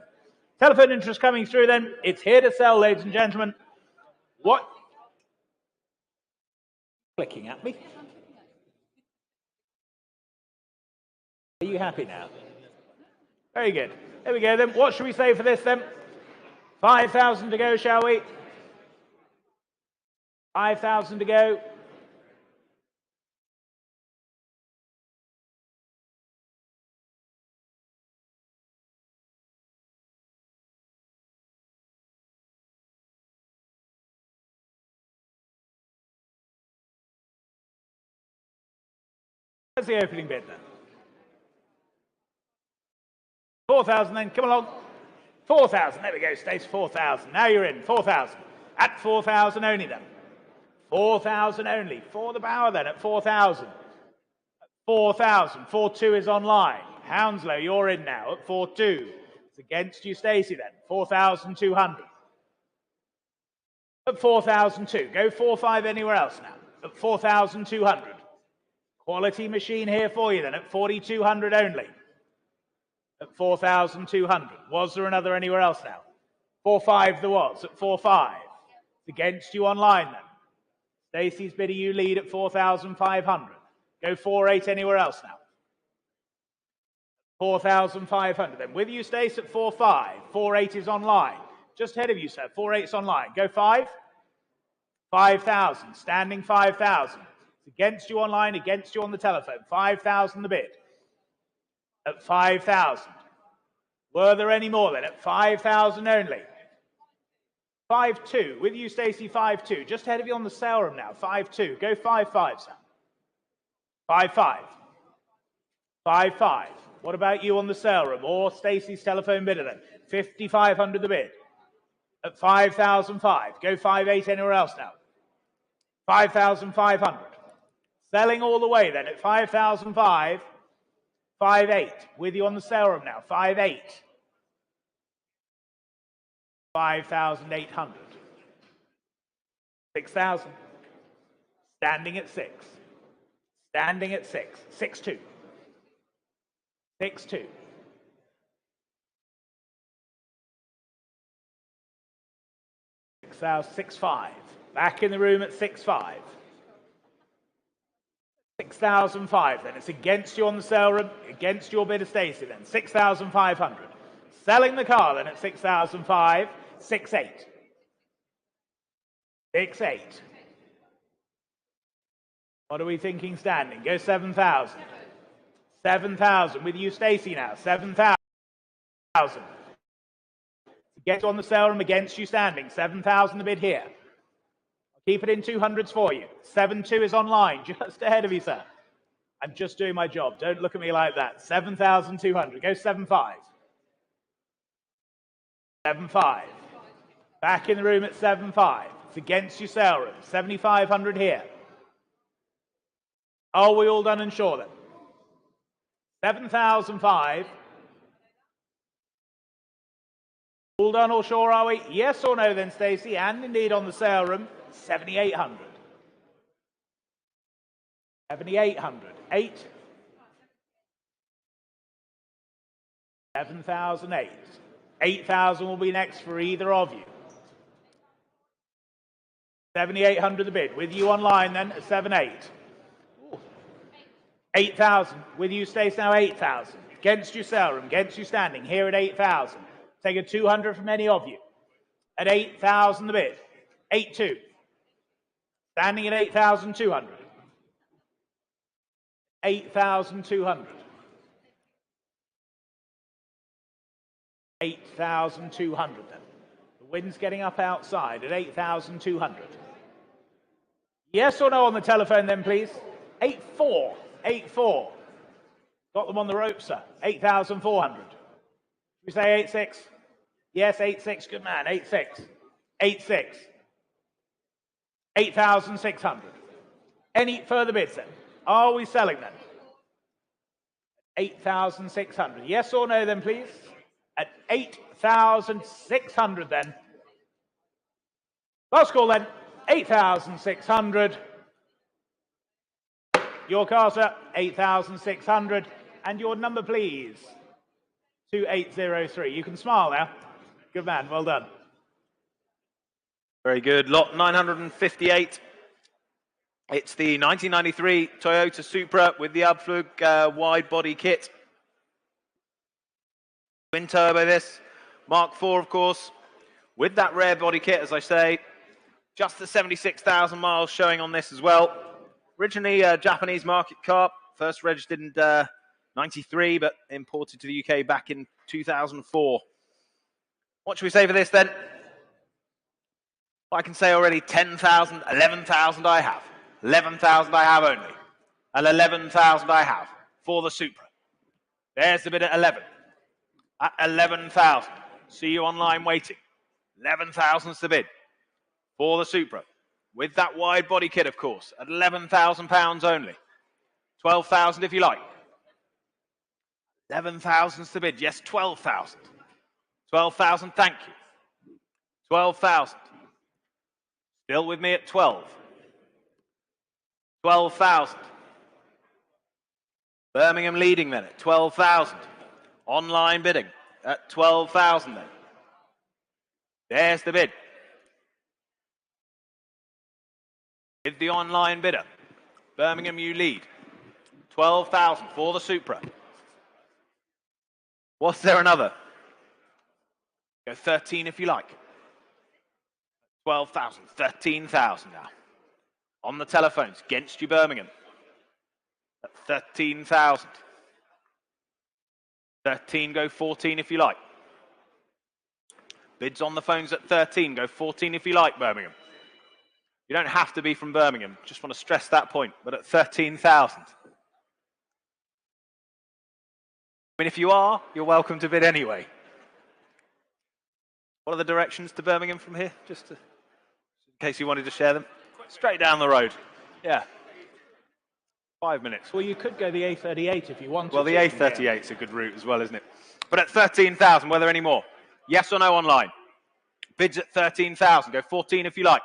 Telephone interest coming through then. It's here to sell, ladies and gentlemen. What? Clicking at me. Are you happy now? Very good. There we go then. What should we say for this then? 5,000 to go, shall we? 5,000 to go. That's the opening bid then. 4,000 then, come along. 4,000, there we go, stays 4,000. Now you're in, 4,000. At 4,000 only then. 4,000 only. For the Bower then at 4,000. 4,000. 4-2 is online. Hounslow, you're in now at 4-2. It's against you, Stacey then. 4,200. At 4,002. Go 4-5 anywhere else now. At 4,200. Quality machine here for you then at 4,200 only. At 4,200. Was there another anywhere else now? 4-5 there was at 4-5. It's against you online then. Stacey's bidding you lead at 4,500. Go 4-8 anywhere else now. 4,500 then. With you, Stacey, at 4-5. 4-8 is online. Just ahead of you, sir. 4-8 is online. Go 5. 5,000. Standing 5,000. It's against you online, against you on the telephone. 5,000 the bid. At 5,000. Were there any more then? At 5,000 only. 5-2. With you, Stacey, 5-2. Just ahead of you on the sale room now. 5-2. Go 5-5, Sam. 5-5. 5-5. What about you on the sale room or Stacey's telephone bidder then? 5,500 the bid. At 5,005. Go 5-8 anywhere else now. 5,500. Selling all the way then at 5,005. 5-8. With you on the sale room now. 5-8. 5,800. 6,000. Standing at 6. Standing at 6. 6-2. 6-2. 6,500. Back in the room at 6,500. 6,500 then. It's against you on the sale room, against your bid of Stacey then. 6,500. Selling the car then at 6,500. 6-8. 6-8. What are we thinking standing? Go 7,000. 7,000 with you, Stacey now. 7,000. Get on the sale room against you standing. 7,000 the bid here. I'll keep it in 200s for you. 7-2 is online, just ahead of you, sir. I'm just doing my job. Don't look at me like that. 7,200. Go 7-5. 7-5. Back in the room at 7-5. It's against your sale room. 7,500 here. Are we all done and sure then? 7,005. All done or sure are we? Yes or no then, Stacey? And indeed on the sale room, 7,800. 7,800. 8. 7,008. 8,000 will be next for either of you. 7,800 the bid. With you online then at 7,800. 8,000. With you, Stacey, now 8,000. Against your sale room, against you standing here at 8,000. Take a 200 from any of you. At 8,000 the bid. 8-2. Standing at 8,200. 8,200. 8,200 then. The wind's getting up outside at 8,200. Yes or no on the telephone then, please? 8-4. 8-4. Got them on the rope, sir. 8,400. We say 8-6? Yes, 8-6. Good man. 8-6. 8-6. 8,600. Any further bids then? Are we selling then? 8,600. Yes or no then, please? At 8,600 then. Last call then. 8,600. Your car, sir, 8,600. And your number, please. 2803. You can smile now. Good man. Well done. Very good. Lot 958. It's the 1993 Toyota Supra with the Abflug wide body kit. Twin turbo this. Mark IV, of course. With that rare body kit, as I say. Just the 76,000 miles showing on this as well. Originally a Japanese market car, first registered in 93, but imported to the UK back in 2004. What should we say for this then? I can say already 10,000, 11,000 I have. 11,000 I have only. And 11,000 I have for the Supra. There's the bid at 11. At 11,000. See you online waiting. 11,000's the bid for the Supra. With that wide body kit, of course, at £11,000 only. 12,000 if you like. 11,000's the bid. Yes, 12,000. 12,000, thank you. 12,000. Still with me at 12. 12,000. Birmingham leading then at 12,000. Online bidding at 12,000 then. There's the bid. With the online bidder. Birmingham, you lead. 12,000 for the Supra. Was there another? Go 13 if you like. 12,000, 13,000 now. On the telephones, against you, Birmingham. At 13,000. 13, go 14 if you like. Bids on the phones at 13, go 14 if you like, Birmingham. You don't have to be from Birmingham, just want to stress that point, but at 13,000. I mean, if you are, you're welcome to bid anyway. What are the directions to Birmingham from here? Just in case you wanted to share them. Straight down the road. Yeah. 5 minutes. Well, you could go the A38 if you wanted. Well, the A38's a good route as well, isn't it? But at 13,000, were there any more? Yes or no online? Bids at 13,000. Go 14 if you like.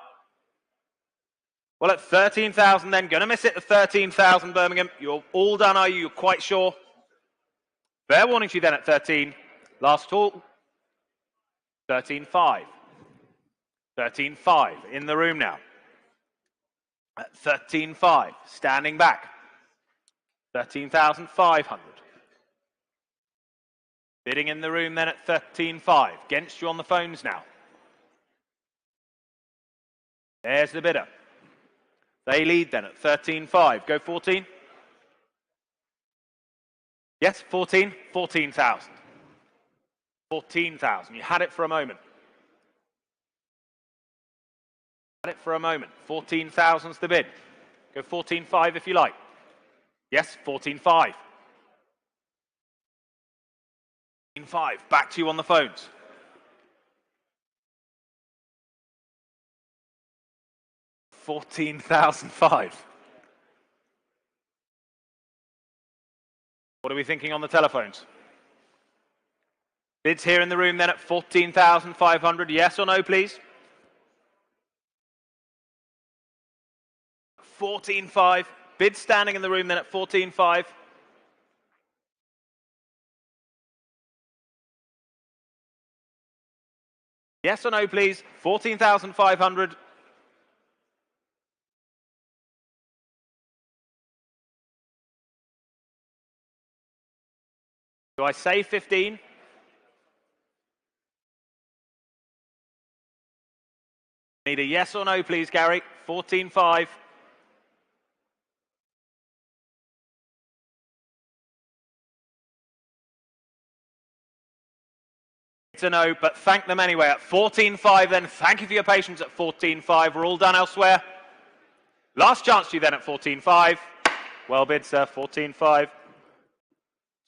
Well, at 13,000 then, going to miss it at 13,000, Birmingham. You're all done, are you? You're quite sure? Fair warning to you then at 13. Last call. 13.5. 13.5 in the room now. At 13.5, standing back. 13,500. Bidding in the room then at 13.5. Against you on the phones now. There's the bidder. They lead then at 13.5. Go 14. Yes, 14. 14,000. 14,000. You had it for a moment. Had it for a moment. 14,000's the bid. Go 14.5 if you like. Yes, 14.5. 14.5. Back to you on the phones. $14,005. What are we thinking on the telephones? Bids here in the room then at 14,500. Yes or no, please? 14.5. Bids standing in the room then at 14.5. Yes or no, please? 14,500. Do I say 15? Need a yes or no, please, Gary. 14.5. It's a no, but thank them anyway. At 14.5 then, thank you for your patience at 14.5. We're all done elsewhere. Last chance to you then at 14.5. Well bid, sir. 14.5.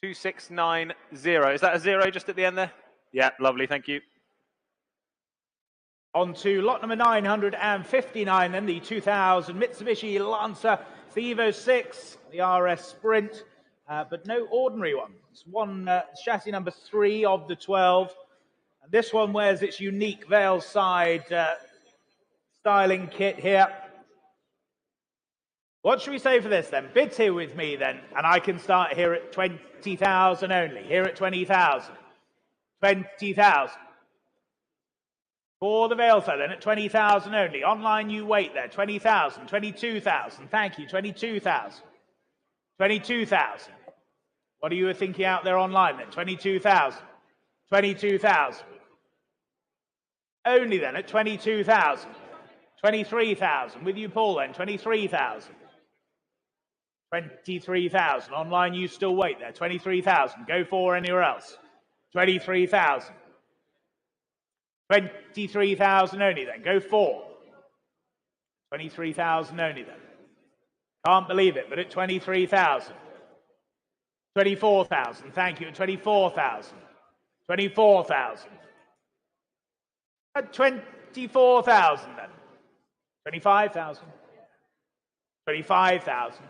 2690. Is that a 0 just at the end there? Yeah, lovely, thank you. On to lot number 959, then the 2000 Mitsubishi Lancer, it's the Evo 6, the RS Sprint, but no ordinary one. It's one chassis number 3 of the 12. And this one wears its unique veil side styling kit here. What should we say for this then? Bids here with me then, and I can start here at 20,000 only. Here at 20,000. 20,000. For the veil side then at 20,000 only. Online you wait there. 20,000. 22,000. Thank you. 22,000. 22,000. What are you thinking out there online then? 22,000. 22,000. Only then at 22,000. 23,000. With you, Paul, then. 23,000. 23,000. Online, you still wait there. 23,000. Go for anywhere else. 23,000. 23,000 only then. Go for. 23,000 only then. Can't believe it, but at 23,000. 24,000. Thank you. At 24,000. 24,000. At 24,000 then. 25,000. 25,000.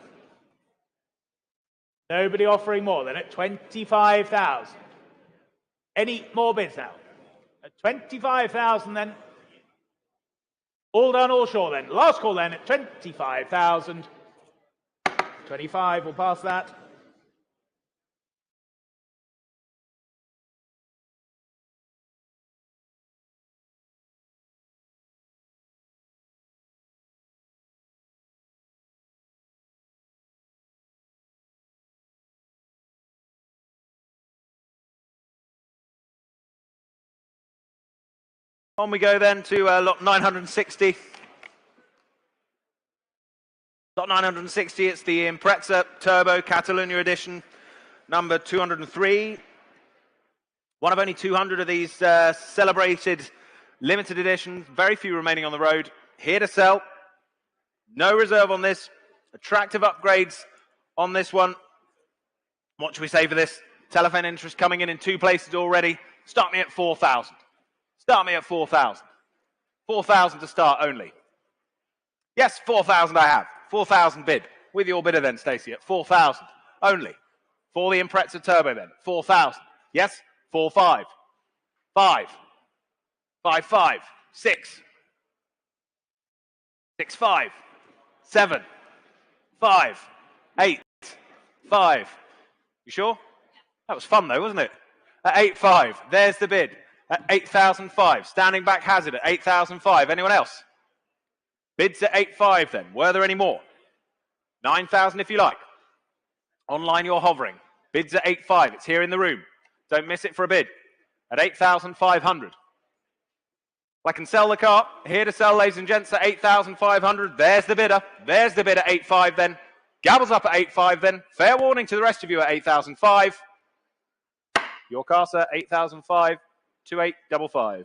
Nobody offering more than at 25,000. Any more bids now? At 25,000 then. All done, all sure then. Last call then at 25,000. 25, we'll pass that. On we go then to lot 960. Lot 960, it's the Impreza Turbo Catalunya edition, number 203. One of only 200 of these celebrated limited editions, very few remaining on the road. Here to sell. No reserve on this. Attractive upgrades on this one. What should we say for this? Telephone interest coming in 2 places already. Start me at 4,000. Start me at 4,000. 4,000 to start only. Yes, 4,000 I have. 4,000 bid. With your bidder then, Stacey, at 4,000 only. For the Impreza Turbo then, 4,000. Yes, 4,5. 5. 5,5. 6. 6,5. 7. 5. 8. 5. You sure? That was fun though, wasn't it? At 8,5. There's the bid. At 8,005. Standing back hazard at 8,005. Anyone else? Bids at 8,5 then. Were there any more? 9,000 if you like. Online you're hovering. Bids at 8,5. It's here in the room. Don't miss it for a bid. At 8,500. I can sell the car. Here to sell, ladies and gents, at 8,500. There's the bidder. There's the bid at 8,5 then. Gabbles up at 8,5 then. Fair warning to the rest of you at 8,005. Your car, sir, 8,005. 2855.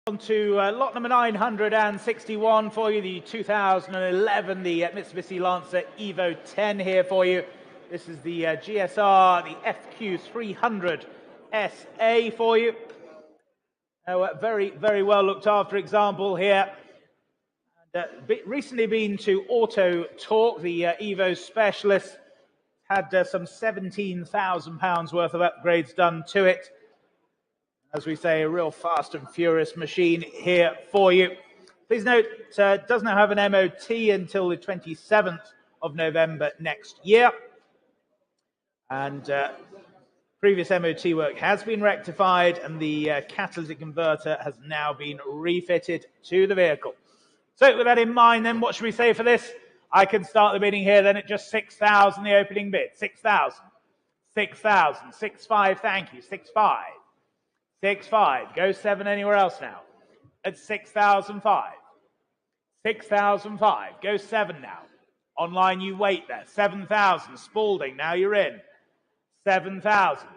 On to lot number 961 for you, the 2011, the Mitsubishi Lancer Evo 10 here for you. This is the GSR, the FQ300 SA for you. Very, very well looked after example here. Recently been to Auto Talk, the Evo specialist. Had some £17,000 worth of upgrades done to it. As we say, a real fast and furious machine here for you. Please note, it does not have an MOT until the 27th of November next year. And previous MOT work has been rectified and the catalytic converter has now been refitted to the vehicle. So with that in mind then, what should we say for this? I can start the bidding here then at just 6,000, the opening bid. 6,000. 6,000. 6,500, thank you. 6,500. 6,500. Go 7 anywhere else now. At 6,005. 6,005. Go 7 now. Online you wait there. 7,000. Spalding, now you're in. 7,000.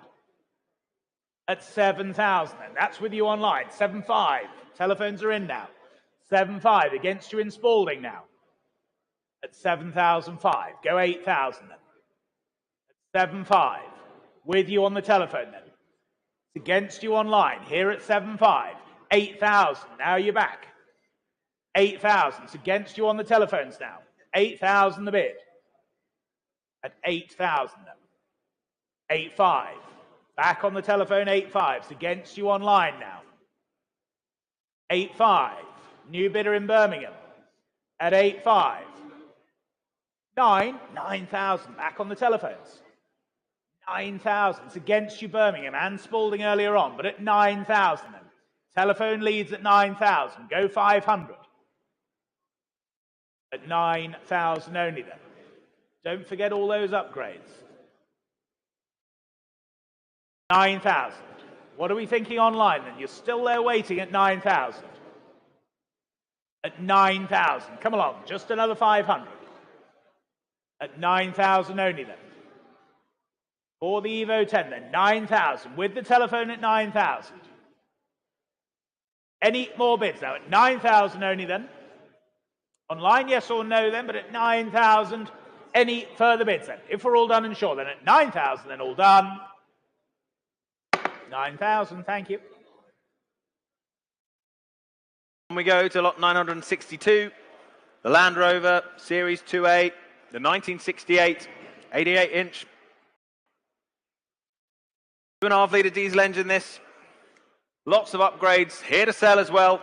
At 7,000 then. That's with you online. 7,500. Telephones are in now. 7,500. Against you in Spalding now. At 7,005. Go 8,000 then. At 7,500. With you on the telephone then. It's against you online. Here at 7,500. 8,000. Now you're back. 8,000. It's against you on the telephones now. 8,000 the bid. At 8,000 then. 8,500. Back on the telephone, 8,500. It's against you online now. 8,500. New bidder in Birmingham. At 8,500. 9,000. Back on the telephones. 9,000. It's against you, Birmingham and Spalding earlier on, but at 9,000 then. Telephone leads at 9,000. Go 500. At 9,000 only then. Don't forget all those upgrades. 9,000. What are we thinking online then? You're still there waiting at 9,000. At 9,000. Come along, just another 500. At 9,000 only then. For the Evo 10 then, 9,000. With the telephone at 9,000. Any more bids now? At 9,000 only then. Online, yes or no then, but at 9,000. Any further bids then? If we're all done and sure, then at 9,000, then all done. 9,000, thank you. We go to lot 962, the Land Rover Series 2A, the 1968 88-inch 2.5-litre diesel engine. This, lots of upgrades here to sell as well.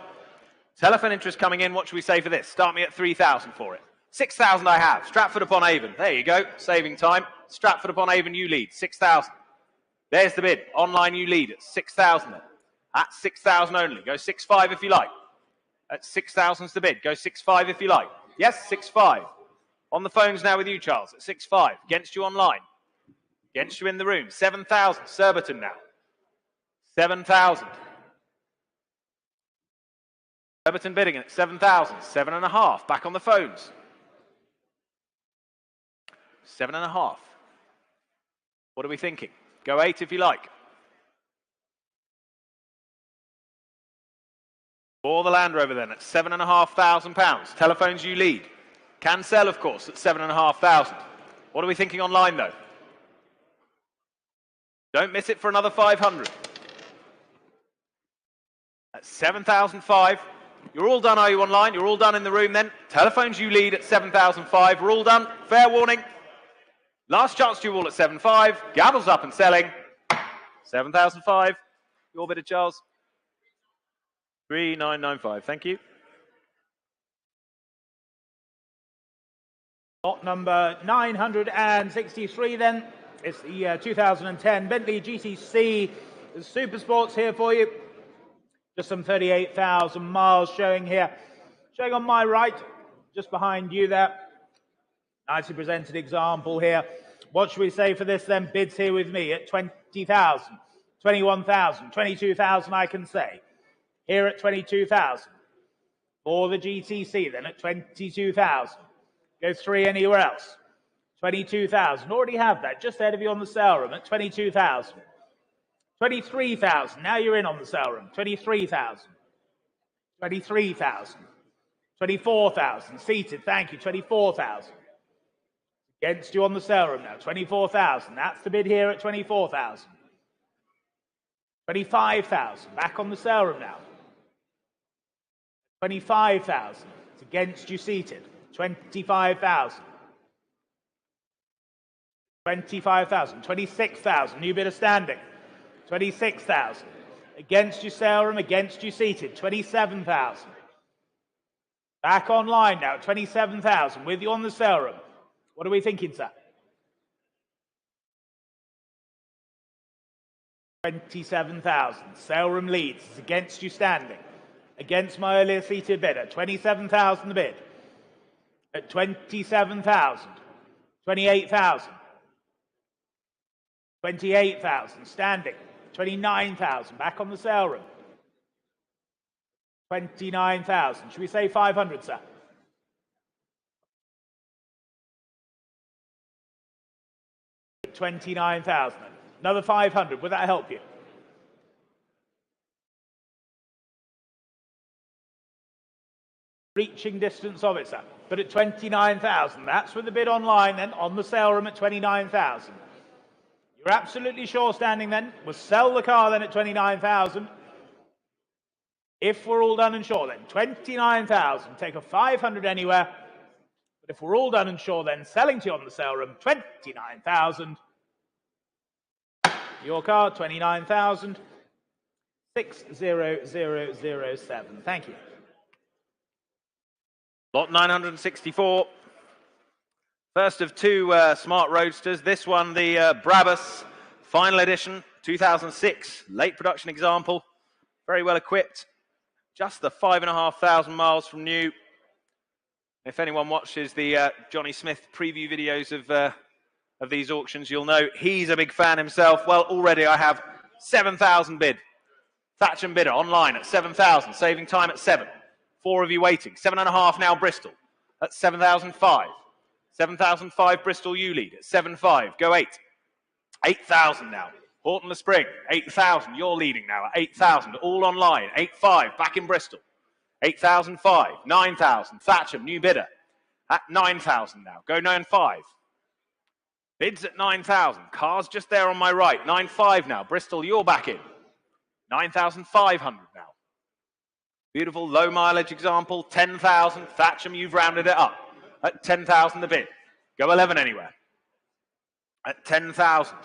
Telephone interest coming in. What should we say for this? Start me at 3,000 for it. 6,000 I have. Stratford upon Avon. There you go. Saving time. Stratford upon Avon, you lead. 6,000. There's the bid. Online, you lead at 6,000 then. At 6,000 only. Go 6,500 if you like. At 6,000 is the bid. Go 6,500 if you like. Yes, 6,500. On the phones now with you, Charles, at 6,500. Against you online. Against you in the room. 7,000. Surbiton now. 7,000. Surbiton bidding at 7,000. 7.5. Back on the phones. 7.5. What are we thinking? Go 8 if you like. For the Land Rover then at £7,500. Telephones you lead. Can sell, of course, at 7,500. What are we thinking online though? Don't miss it for another 500. At 7,500. You're all done, are you, online? You're all done in the room then. Telephones you lead at 7,500. We're all done. Fair warning. Last chance to you all at 7,500. Gavel's up and selling. 7,500. Your bidder, Charles. 3,995. Thank you. Lot number 963 then. It's the 2010 Bentley GTC Super Sports here for you. Just some 38,000 miles showing here. Showing on my right, just behind you there. Nicely presented example here. What should we say for this then? Bids here with me at 20,000, 21,000, 22,000 I can say. Here at 22,000. For the GTC then at 22,000. Go 3 anywhere else. 22,000. Already have that. Just ahead of you on the sale room at 22,000. 23,000. Now you're in on the sale room. 23,000. 23,000. 24,000. Seated. Thank you. 24,000. Against you on the sale room now. 24,000. That's the bid here at 24,000. 25,000. Back on the sale room now. 25,000. It's against you seated. 25,000. 25,000. 26,000. New bidder standing. 26,000. Against you sale room, against you seated. 27,000. Back online now. 27,000. With you on the sale room. What are we thinking, sir? 27,000. Sale room leads. It's against you standing. Against my earlier seated bidder. 27,000 the bid. At 27,000. 28,000. 28,000. Standing. 29,000. Back on the sale room. 29,000. Should we say 500, sir? $29,000. Another 500. Would that help you? Reaching distance of it, sir. But at 29,000. That's with the bid online then. On the sale room at 29,000. You're absolutely sure standing then. We'll sell the car then at 29,000. If we're all done and sure then. 29,000. Take a 500 anywhere. But if we're all done and sure then, selling to you on the sale room, 29,000. Your car, 29,000. 60007. Thank you. Lot 964. First of two smart roadsters. This one, the Brabus Final Edition, 2006. Late production example. Very well equipped. Just the 5,500 miles from new. If anyone watches the Johnny Smith preview videos of these auctions, you'll know he's a big fan himself. Well, already I have 7,000 bid. Thatcham bidder online at 7,000, saving time at 7. 4 of you waiting. 7.5 now Bristol at 7,005. 7,005 Bristol you lead at 7.5. Go 8. 8,000 now. Horton Le Spring, 8,000. You're leading now at 8,000. All online. 8.5 back in Bristol. 8,005. 9,000. Thatcham, new bidder at 9,000 now. Go 9.5. Bids at 9,000. Cars just there on my right. 9.5 now. Bristol, you're back in. 9,500 now. Beautiful low mileage example. 10,000. Thatcham, you've rounded it up at 10,000 the bid. Go 11 anywhere. At 10,000.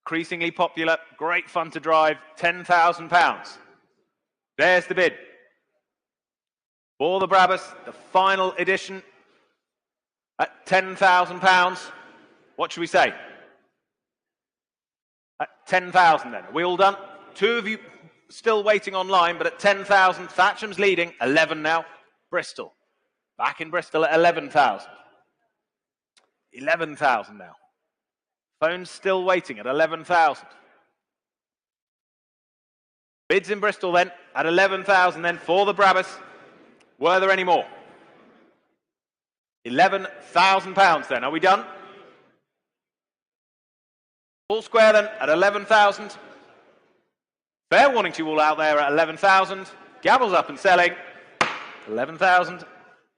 Increasingly popular, great fun to drive, £10,000. There's the bid. For the Brabus, the final edition at £10,000. What should we say? At 10,000 then. Are we all done? 2 of you still waiting online, but at 10,000, Thatcham's leading. 11 now. Bristol. Back in Bristol at 11,000. 11,000 now. Phones still waiting at 11,000. Bids in Bristol then at 11,000 then for the Brabus. Were there any more? £11,000 then. Are we done? All square then at 11,000. Fair warning to you all out there at 11,000. Gavels up and selling. 11,000.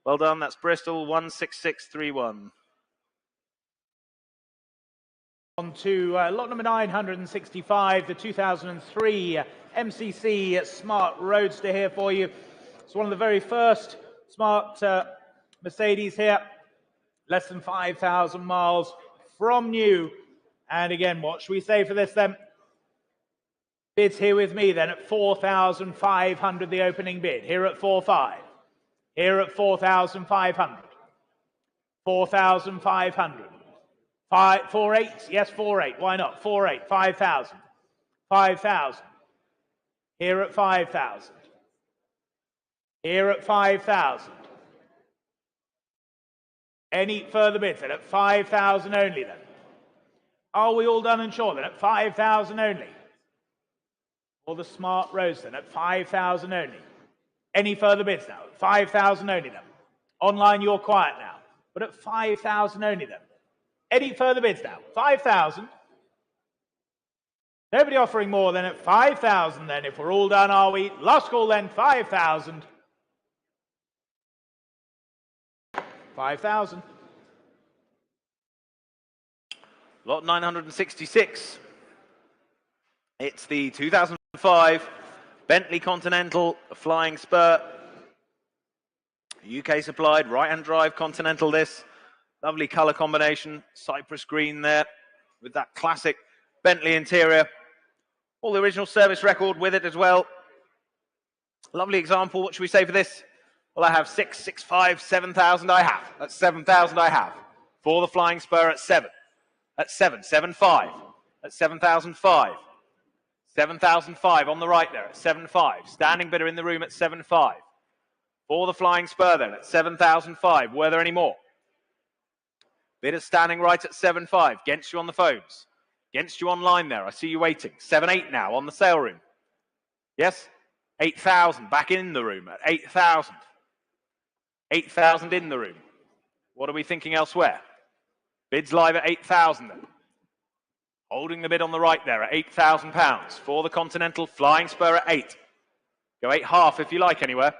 Well done. That's Bristol 16631. On to lot number 965, the 2003 MCC Smart Roadster here for you. It's one of the very first smart Mercedes here. Less than 5,000 miles from new. And again, what should we say for this then? Bids here with me then at 4,500, the opening bid. Here at 4.5. Here at 4,500. 4,500. 4.8, yes, 4.8, why not? 4.8, 5,000. 5,000. Here at 5,000. Here at 5,000. Any further bids then? At 5,000 only then. Are we all done and sure then? At 5,000 only. Or the Smart Roadster then? At 5,000 only. Any further bids now? At 5,000 only then. Online, you're quiet now. But at 5,000 only then. Any further bids now? 5,000. Nobody offering more than at 5,000 then. If we're all done, are we? Last call then, 5,000. 5,000. Lot 966. It's the 2005 Bentley Continental Flying Spur. UK supplied, right-hand drive Continental this. Lovely colour combination, cypress green there, with that classic Bentley interior. All the original service record with it as well. Lovely example. What should we say for this? Well, I have 6, 6, 5, 7,000 I have. That's 7,000 I have. For the Flying Spur at 7. At 7, 7, 5. At 7,005. 7,005 on the right there at 7.5. Standing bidder in the room at 7.5. For the Flying Spur then at 7,005. Were there any more? Bidders standing right at 7.5. Against you on the phones. Against you online there. I see you waiting. 7.8 now on the sale room. Yes? 8,000 back in the room at 8,000. 8,000 in the room. What are we thinking elsewhere? Bids live at 8,000 then. Holding the bid on the right there at £8,000 for the Continental Flying Spur at 8. Go 8.5 if you like anywhere.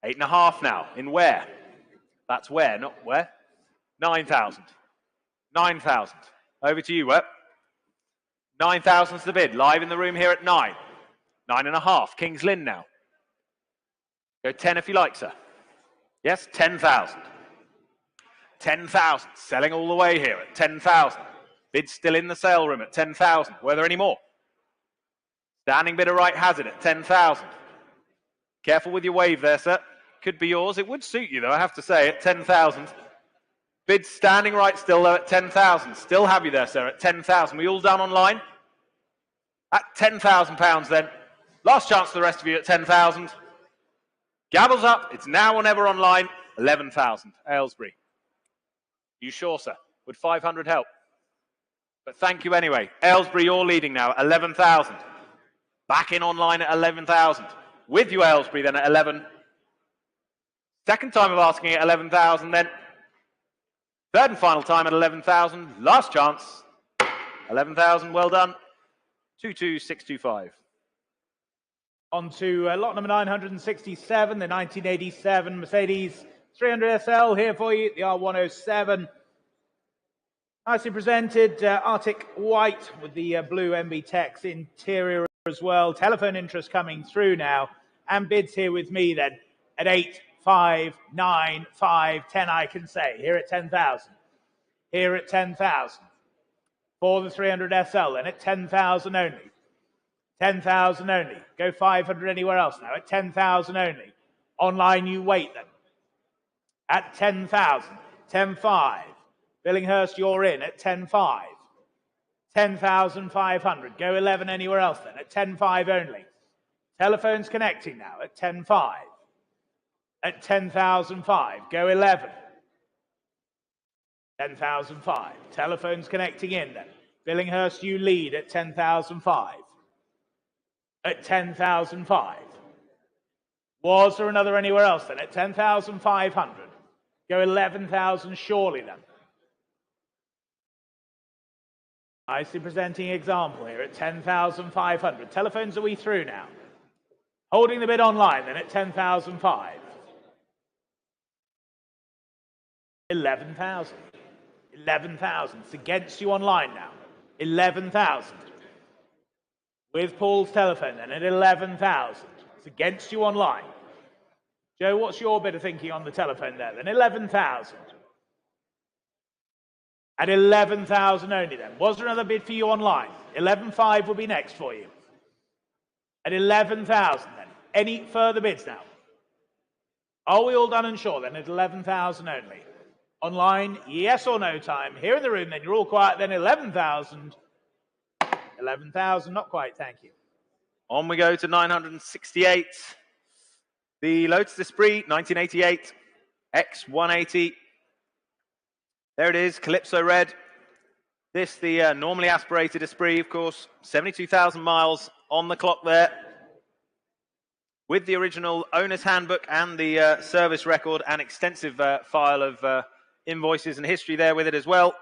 8.5 now. In where? That's where, not where. 9,000. 9,000. Over to you, Web. 9,000's the bid. Live in the room here at 9. 9.5. King's Lynn now. Go 10 if you like, sir. Yes, 10,000. 10,000. Selling all the way here at 10,000. Bid still in the sale room at 10,000. Were there any more? Standing bidder right has it at 10,000. Careful with your wave there, sir. Could be yours. It would suit you, though, I have to say, at 10,000. Bid standing right still, though, at 10,000. Still have you there, sir, at 10,000. We all done online? At £10,000 then. Last chance for the rest of you at 10,000. Gavels up. It's now or never online. 11,000. Aylesbury. You sure, sir? Would 500 help? But thank you anyway. Aylesbury, you're leading now at 11,000. Back in online at 11,000. With you, Aylesbury, then at 11. Second time of asking at 11,000 then. Third and final time at 11,000. Last chance. 11,000, well done. 22625. On to lot number 967, the 1987 Mercedes 300 SL here for you, the R107. Nicely presented, Arctic white with the blue MB Tex interior as well. Telephone interest coming through now, and bids here with me then at 8, 5, 9, 5, 10 I can say. Here at 10,000. Here at 10,000. For the 300 SL then at 10,000 only. 10,000 only. Go 500 anywhere else now at 10,000 only. Online you wait then. At 10,000. 10,500. Billinghurst, you're in at 10,500. 10,500. Go 11 anywhere else then at 10,500 only. Telephones connecting now at 10,500. At 10,500. Go 11. 10,500. Telephones connecting in then. Billinghurst, you lead at 10,500. At 10,500. Was there another anywhere else then? At 10,500. Go 11,000 surely then. Nicely presenting example here at 10,500. Telephones are we through now? Holding the bid online then at 10,500. 11,000. 11,000. It's against you online now. 11,000. With Paul's telephone then at 11,000. It's against you online. Joe, what's your bit of thinking on the telephone there then? 11,000. At 11,000 only then. Was there another bid for you online? 11,500 will be next for you. At 11,000 then. Any further bids now? Are we all done and sure then at 11,000 only? Online, yes or no time. Here in the room then, you're all quiet then. 11,000. 11,000, not quite, thank you. On we go to 968. The Lotus Esprit, 1988, X180. There it is, Calypso Red. This, the normally aspirated Esprit, of course. 72,000 miles on the clock there. With the original owner's handbook and the service record and extensive file of invoices and history there with it as well.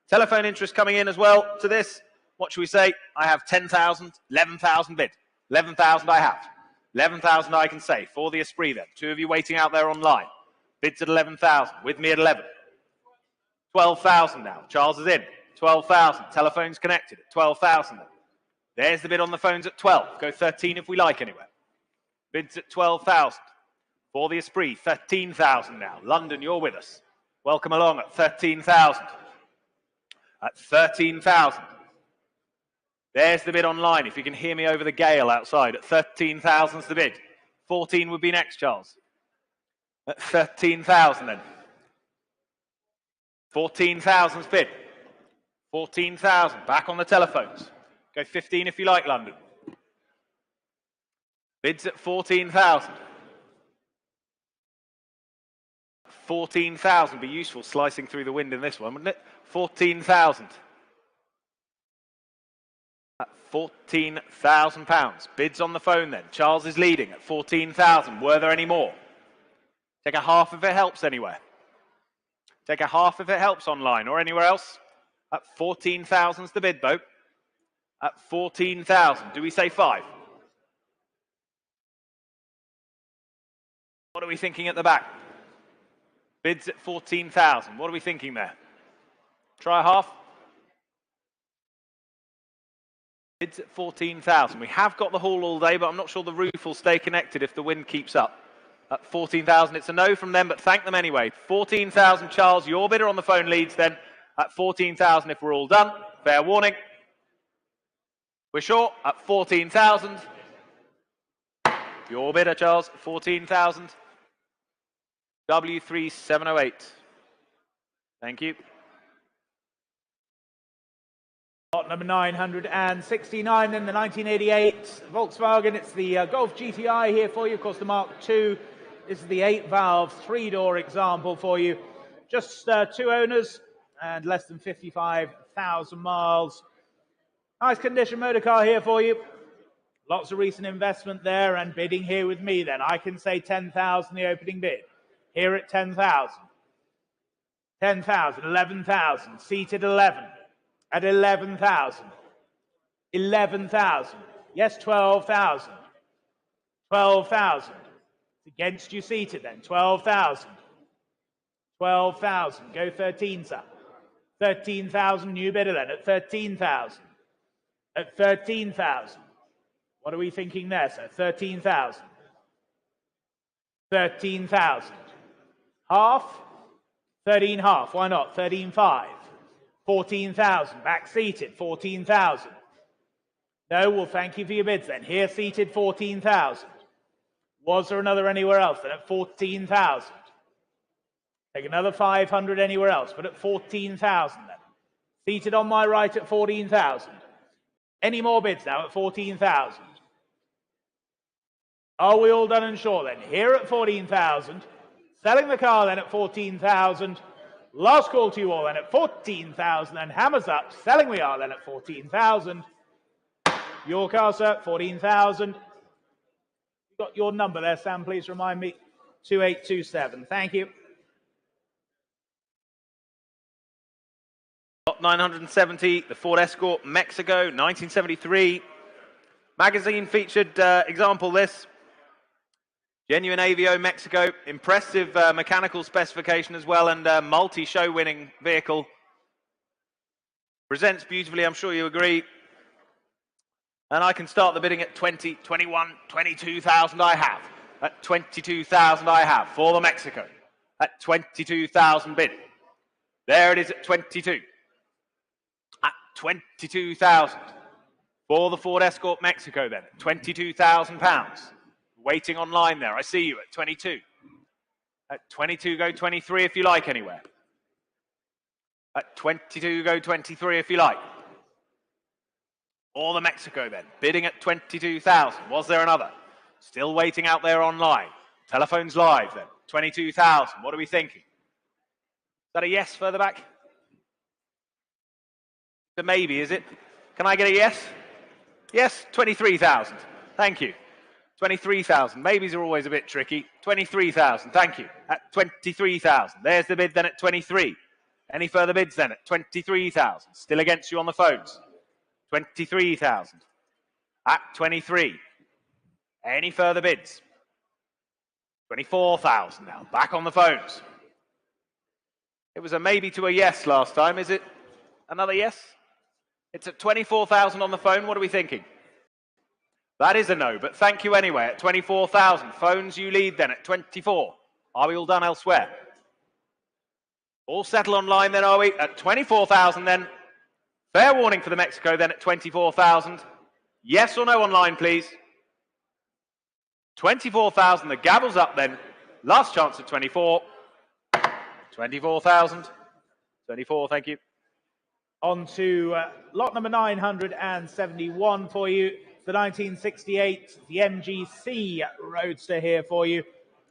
Telephone interest coming in as well to this. What should we say? I have 10,000, 11,000 bid. 11,000 I have. 11,000 I can say for the Esprit then. Two of you waiting out there online. Bids at 11,000. With me at 11. 12,000 now. Charles is in. 12,000. Telephones connected at 12,000. There's the bid on the phones at 12. Go 13 if we like anywhere. Bids at 12,000. For the Esprit, 13,000 now. London, you're with us. Welcome along at 13,000. At 13,000. There's the bid online, if you can hear me over the gale outside. At 13,000's the bid. 14 would be next, Charles. At 13,000 then. 14,000's bid. 14,000. Back on the telephones. Go 15 if you like, London. Bids at 14,000. 14,000 be useful slicing through the wind in this one, wouldn't it? 14,000. At £14,000. Bids on the phone then. Charles is leading at 14,000. Were there any more? Take a half if it helps anywhere. Take a half if it helps online or anywhere else. At 14,000's the bid, though. At 14,000. Do we say 5? What are we thinking at the back? Bids at 14,000. What are we thinking there? Try a half. Bids at 14,000. We have got the hall all day, but I'm not sure the roof will stay connected if the wind keeps up. At 14,000, it's a no from them, but thank them anyway. 14,000, Charles, your bidder on the phone leads then. At 14,000 if we're all done. Fair warning. We're short at 14,000. Your bidder, Charles, 14,000. W3708. Thank you. Lot number 969 in the 1988 Volkswagen. It's the Golf GTI here for you. Of course, the Mark II. This is the 8-valve, 3-door example for you. Just 2 owners. and less than 55,000 miles. Nice condition motor car here for you. Lots of recent investment there, and bidding here with me then. I can say 10,000 the opening bid. Here at 10,000. 10,000, 11,000, seated 11. At 11,000. 11,000. Yes, 12,000. 12,000. It's against you seated then. 12,000. 12,000. Go 13, sir. 13,000, new bidder then at 13,000. At 13,000. What are we thinking there, sir? 13,000. 13,000. Half? 13 half. Why not? 13.5. 14,000. Back seated. 14,000. No, well, thank you for your bids then. Here seated 14,000. Was there another anywhere else then at 14,000? Take another 500 anywhere else, but at 14,000 then. Seated on my right at 14,000. Any more bids now at 14,000? Are we all done and sure then? Here at 14,000. Selling the car then at 14,000. Last call to you all then at 14,000. And hammers up. Selling we are then at 14,000. Your car, sir, 14,000. You got your number there, Sam, please remind me. 2827. Thank you. Lot 970, the Ford Escort, Mexico, 1973. Magazine featured example this. Genuine AVO Mexico, impressive mechanical specification as well, and multi-show winning vehicle. Presents beautifully, I'm sure you agree. And I can start the bidding at 20, 21, 22,000 I have. At 22,000 I have for the Mexico. At 22,000 bid. There it is at 22. At 22,000 for the Ford Escort Mexico then. At £22,000. Waiting online there. I see you at 22. At 22, go 23 if you like anywhere. At 22, go 23 if you like. Or the Mexico then. Bidding at 22,000. Was there another? Still waiting out there online. Telephones live then. 22,000. What are we thinking? Is that a yes further back? It's a maybe, is it? Can I get a yes? Yes, 23,000. Thank you. 23,000. Maybes are always a bit tricky. 23,000. Thank you. At 23,000. There's the bid then at 23. Any further bids then at 23,000? Still against you on the phones. 23,000. At 23. Any further bids? 24,000 now. Back on the phones. It was a maybe to a yes last time. Is it another yes? It's at 24,000 on the phone. What are we thinking? That is a no, but thank you anyway at 24,000. Phones, you lead then at 24. Are we all done elsewhere? All settled online then, are we? At 24,000 then. Fair warning for the Mexico then at 24,000. Yes or no online, please? 24,000. The gavel's up then. Last chance at 24. 24,000. 24, thank you. On to lot number 971 for you. The 1968, the MGC Roadster here for you.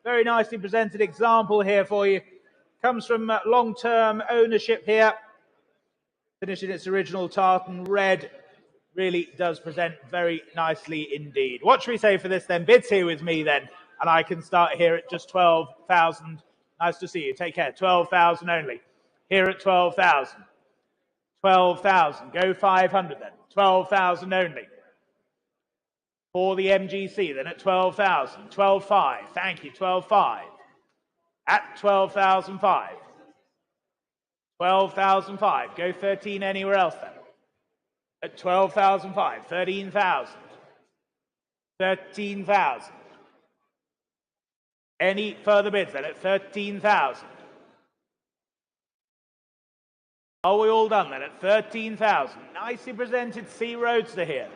Very nicely presented example here for you. Comes from long-term ownership here. Finished in its original tartan red. Really does present very nicely indeed. What should we say for this then? Bids here with me then. And I can start here at just 12,000. Nice to see you. Take care. 12,000 only. Here at 12,000. 12,000. Go 500 then. 12,000 only. For the MGC then at 12,000. 12,500. Thank you. 12,500. At 12,005. 12,005. Go 13 anywhere else then. At 12,005. 13,000. 13,000. Any further bids then at 13,000? Are we all done then at 13,000? Nicely presented C Roadster here.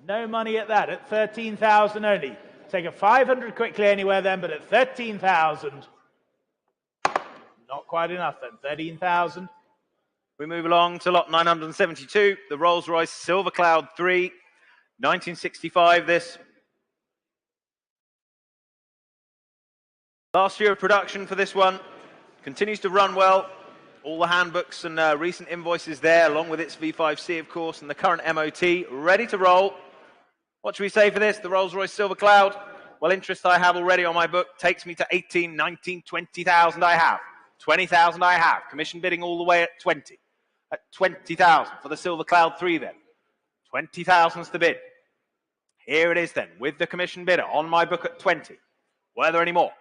No money at that, at 13,000 only. Take a 500 quickly anywhere then, but at 13,000, not quite enough then, 13,000. We move along to lot 972, the Rolls-Royce Silver Cloud 3, 1965 this. Last year of production for this one. Continues to run well. All the handbooks and recent invoices there, along with its V5C, of course, and the current MOT, ready to roll. What should we say for this? The Rolls-Royce Silver Cloud. Well, interest I have already on my book takes me to 18, 19, 20,000 I have. 20,000 I have. Commission bidding all the way at 20. At 20,000 for the Silver Cloud 3 then. 20,000's the bid. Here it is then, with the commission bidder on my book at 20. Were there any more?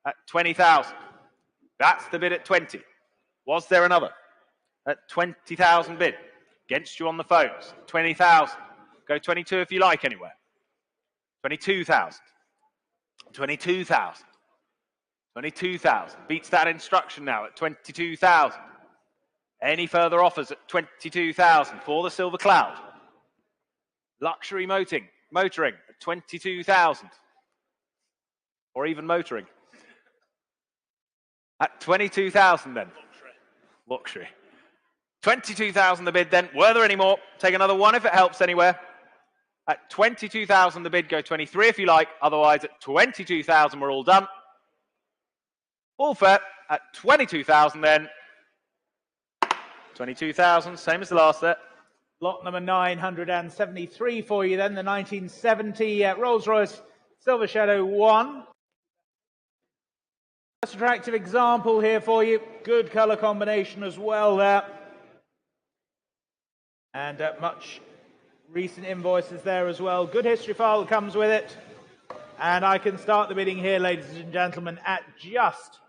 At 20,000. That's the bid at 20. Was there another? At 20,000 bid. Against you on the phones. 20,000. Go 22 if you like anywhere. 22,000. 22,000. 22,000. Beats that instruction now at 22,000. Any further offers at 22,000 for the Silver Cloud? Luxury motoring at 22,000. Or even motoring. At 22,000 then. Luxury. 22,000 the bid then. Were there any more? Take another one if it helps anywhere. At 22,000 the bid, go 23 if you like. Otherwise at 22,000 we're all done. All fair. At 22,000 then. 22,000, same as the last set. Lot number 973 for you then, the 1970 Rolls-Royce Silver Shadow 1. Most attractive example here for you. Good colour combination as well there. And much recent invoices there as well. Good history file that comes with it. And I can start the bidding here, ladies and gentlemen, at just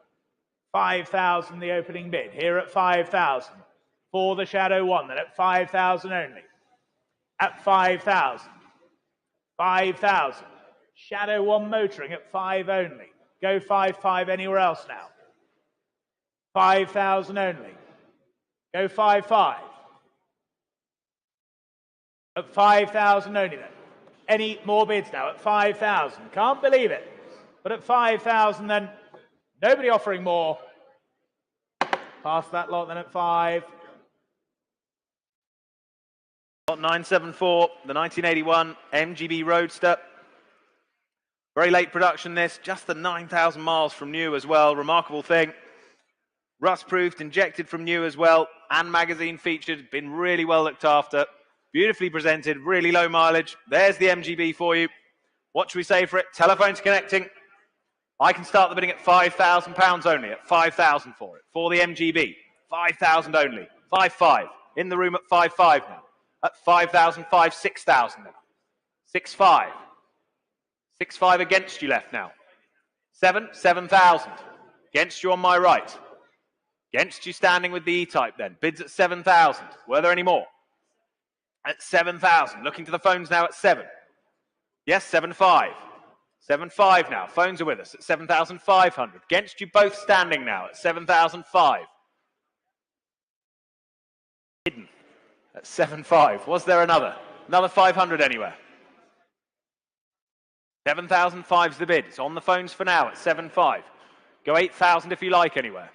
5,000, the opening bid. Here at 5,000 for the Shadow 1, then at 5,000 only. At 5,000. 5,000. Shadow 1 motoring at 5 only. Go 5,500 anywhere else now. 5,000 only. Go 5,500. At 5,000 only then. Any more bids now at 5,000? Can't believe it. But at 5,000 then, nobody offering more. Past that lot then at 5. Lot 974, the 1981 MGB Roadster. Very late production this, just the 9,000 miles from new as well, remarkable thing. Rust-proofed, injected from new as well, and magazine featured, been really well looked after. Beautifully presented, really low mileage. There's the MGB for you. What should we say for it? Telephone's connecting. I can start the bidding at £5,000 only, at 5,000 for it. For the MGB, 5,000 only. 5,500. In the room at 5,500 now. At 5,500, 6,000 now. 6,500. 6,500 against you left now. 7,000. Against you on my right. Against you standing with the E-Type then. Bids at 7,000. Were there any more? At 7,000. Looking to the phones now at 7. Yes, 7,500. 7,500 now. Phones are with us at 7,500. Against you both standing now at 7,500. Hidden at 7,500. Was there another? Another 500 anywhere? 7,500's the bid. It's on the phones for now at 7,500. Go 8,000 if you like anywhere.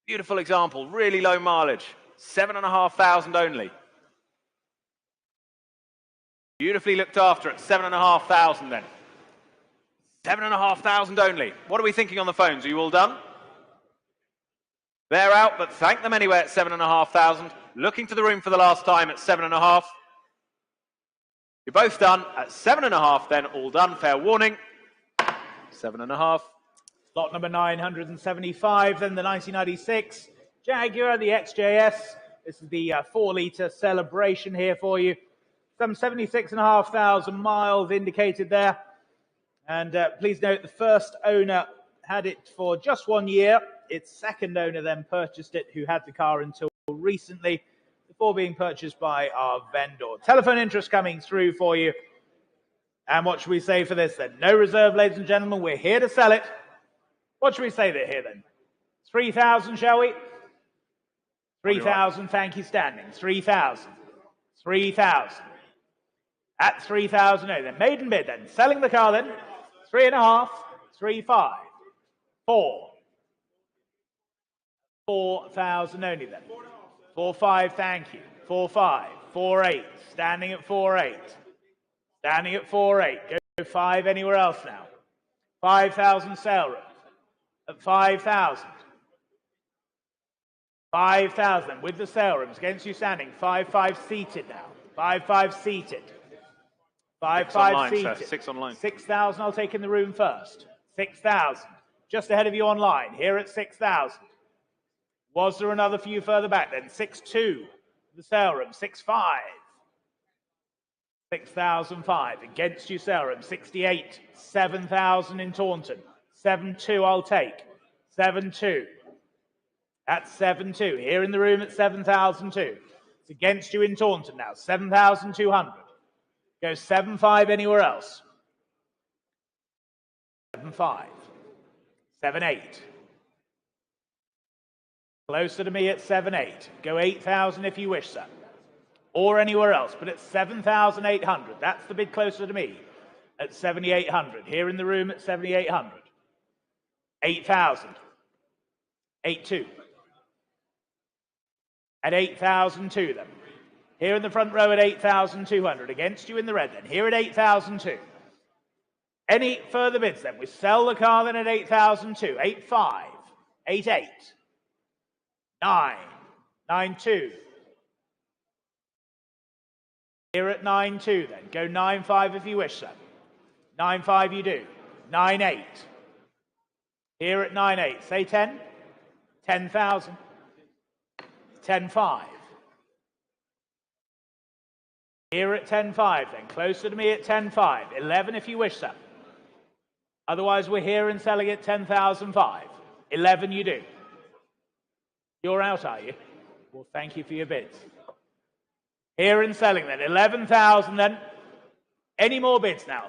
Beautiful example. Really low mileage. 7,500 only. Beautifully looked after at 7,500 then. 7,500 only. What are we thinking on the phones? Are you all done? They're out, but thank them anyway at 7,500. Looking to the room for the last time at 7,500. You're both done at 7,500 then, all done. Fair warning. 7,500. Lot number 975, then the 1996 Jaguar, the XJS. This is the 4-litre celebration here for you. Some 76,500 miles indicated there. And please note the first owner had it for just 1 year. Its second owner then purchased it, who had the car until recently, before being purchased by our vendor. Telephone interest coming through for you. And what should we say for this then? No reserve, ladies and gentlemen. We're here to sell it. What should we say there here then? 3,000, shall we? 3,000, thank you, standing. 3,000. 3,000. At 3,000, no, then. Maiden bid then. Selling the car then. 3,500. 3,500. 4. 4,000 only then. 4,500, thank you. 4,500. 4,800. Standing at 4,800. Standing at 4,800. Go 5 anywhere else now. 5,000 sale room. At 5,000. 5,000 with the sale rooms against you standing. 5,500 seated now. 5,500 seated. 5,500 seated. Sir. 6 online. 6,000 I'll take in the room first. 6,000. Just ahead of you online. Here at 6,000. Was there another few further back then? 6,200. The sale room. 6,500. 6,005 against you, sale room. 68. 7,000 in Taunton. 7,200 I'll take. 7,200. That's 7,200. Here in the room at 7,002. It's against you in Taunton now. 7,200. Go 7,500 anywhere else. 7,500. 7,800. Closer to me at 7,800. Go 8,000 if you wish, sir. Or anywhere else, but at 7,800. That's the bid closer to me at 7,800. Here in the room at 7,800. 8,000. 8,200. At 8,002 then. Here in the front row at 8,200. Against you in the red then. Here at 8,002. Any further bids then? We sell the car then at 8,002. 8,500. 8,800. 9,000. 9,200. Here at 9,200 then. Go 9,500 if you wish, sir. 9,500 you do. 9,800. Here at 9,800. Say 10. 10,000. 10,500. Here at 10,500 then. Closer to me at 10,500. 11 if you wish, sir. Otherwise, we're here and selling at 10,005. 11 you do. You're out, are you? Well, thank you for your bids. Here and selling then. 11,000 then. Any more bids now?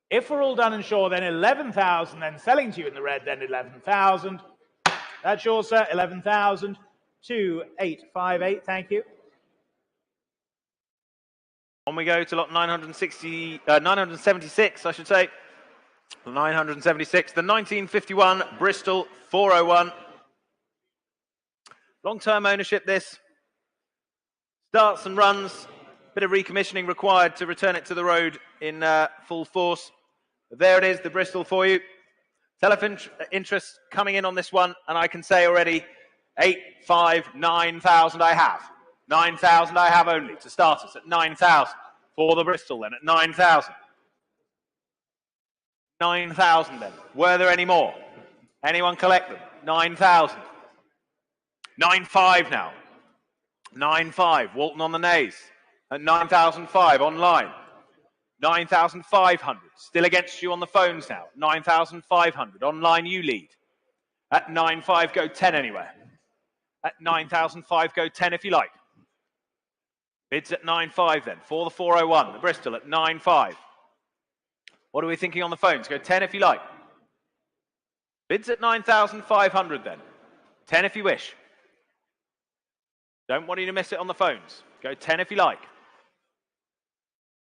If we're all done and sure, then 11,000, then selling to you in the red, then 11,000. That's yours, sir. 11,000. 2,858. Thank you. On we go to lot 976, I should say. 976. The 1951 Bristol 401. Long-term ownership, this. Starts and runs. Bit of recommissioning required to return it to the road in full force. But there it is, the Bristol for you. Telephone interest coming in on this one, and I can say already 8,500, 9,000 I have. 9,000 I have only to start us at 9,000. For the Bristol then at 9,000. 9,000 then. Were there any more? Anyone collect them? 9,000. 9,500 now. 9,500. Walton on the nays at 9,005 online. 9,500. Still against you on the phones now. 9,500. Online you lead. At 9,500 go 10 anywhere. At 9,005 go 10 if you like. Bids at 9,500 then. For the 401. The Bristol at 9,500. What are we thinking on the phones? Go 10 if you like. Bids at 9,500 then. 10 if you wish. Don't want you to miss it on the phones. Go 10 if you like.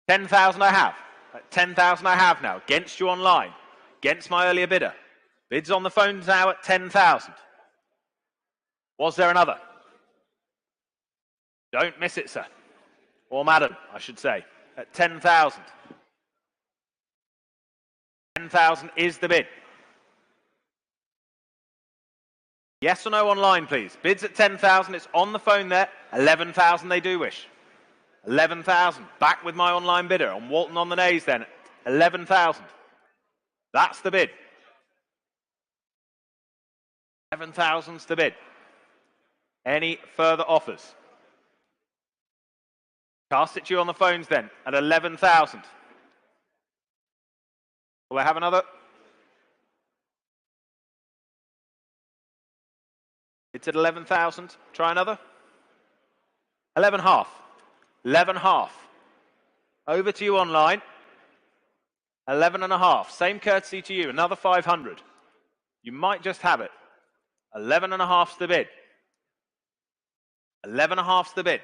10,000 I have. At 10,000 I have now. Against you online. Against my earlier bidder. Bids on the phones now at 10,000. Was there another? Don't miss it, sir. Or madam, I should say. At 10,000. 10,000 is the bid. Yes or no online, please. Bids at 10,000. It's on the phone there. 11,000 they do wish. 11,000. Back with my online bidder. On Walton on the nays then. 11,000. That's the bid. 11,000's the bid. Any further offers? Cast it to you on the phones then at 11,000. Will I have another? It's at 11,000. Try another. 11.5. 11.5. Over to you online. 11.5. Same courtesy to you. Another 500. You might just have it. 11.5's the bid. 11.5's the bid.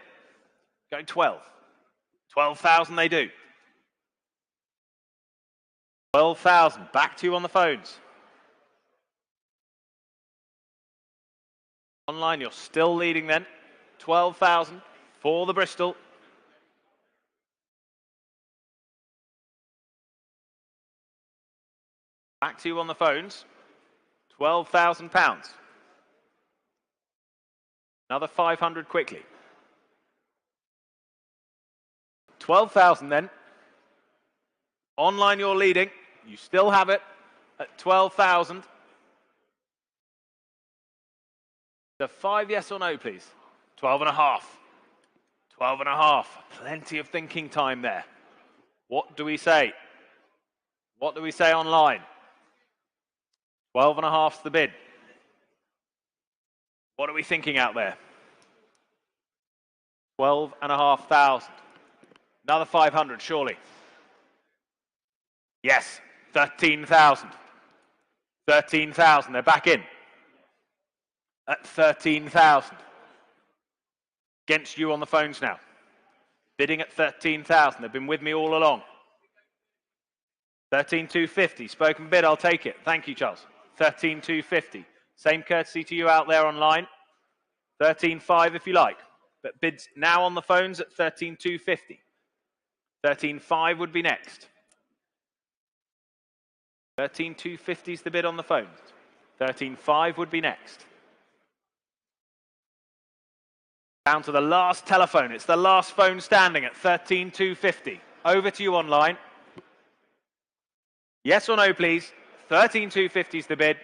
Go 12. 12,000 they do. 12,000. Back to you on the phones. Online, you're still leading then. 12,000 for the Bristol. Back to you on the phones. £12,000. Another 500 quickly. 12,000 then. Online you're leading. You still have it at 12,000. The 5 yes or no, please. 12 and a half. 12 and a half. Plenty of thinking time there. What do we say? What do we say online? 12 and a half's the bid. What are we thinking out there? 12,500. Another 500, surely. Yes, 13,000. 13,000, they're back in. At 13,000. Against you on the phones now. Bidding at 13,000. They've been with me all along. 13,250. Spoken bid, I'll take it. Thank you, Charles. 13,250. Same courtesy to you out there online. 13,500 if you like. But bids now on the phones at 13,250. 13,500 would be next. 13,250 is the bid on the phones. 13,500 would be next. Down to the last telephone. It's the last phone standing at 13,250. Over to you online. Yes or no, please. 13,250 is the bid.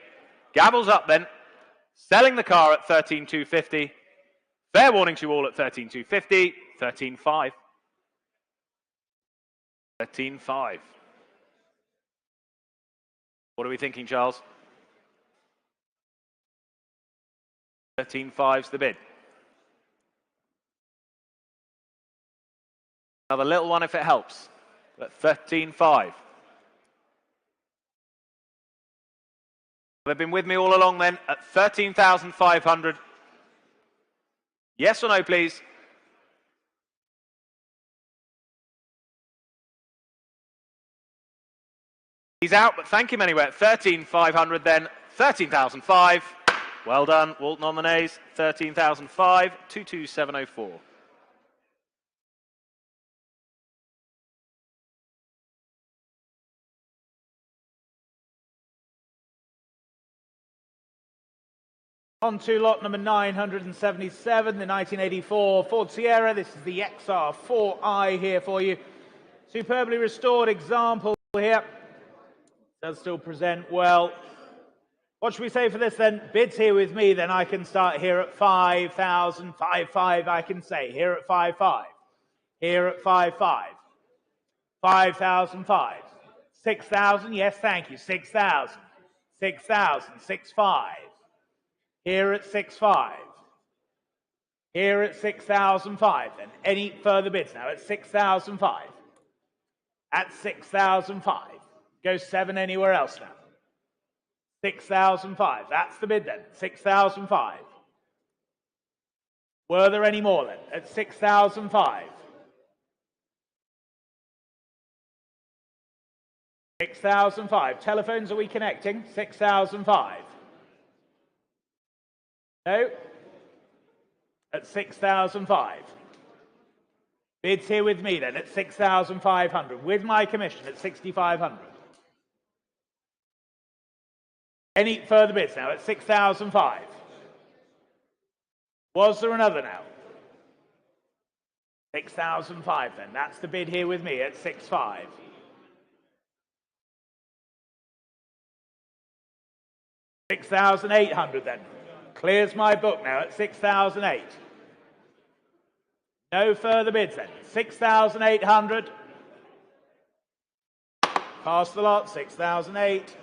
Gavel's up then. Selling the car at 13,250. Fair warning to you all at 13,250. 13,500. 13,500. What are we thinking, Charles? 13,500's the bid. Another little one if it helps. At 13,500. They've been with me all along then at 13,500. Yes or no, please? He's out, but thank him anyway. At 13,500 then. 13,500. Well done, Walton on the nays. 13,500. 22704. On to lot number 977, the 1984 Ford Sierra. This is the XR4i here for you. Superbly restored example here. Does still present well. What should we say for this then? Bids here with me, then I can start here at 5,000, 5,500 I can say. Here at 5,500. Here at 5,500. 5,005. 6,000, yes, thank you. 6,000. 6,000, 6,500. Here at 6,500. Here at 6,005 then. Any further bids now at 6,005. At 6,005. Go 7 anywhere else now. 6,005. That's the bid then. 6,005. Were there any more then? At 6,005. 6,005. Telephones, are we connecting? 6,005. No? At 6,005. Bids here with me then at 6,500. With my commission at 6,500. Any further bids now at 6,005? Was there another now? 6,005 then. That's the bid here with me at 6,500. $6,800 then. Clears my book now at 6,008. No further bids then. 6,800. Pass the lot, 6,008.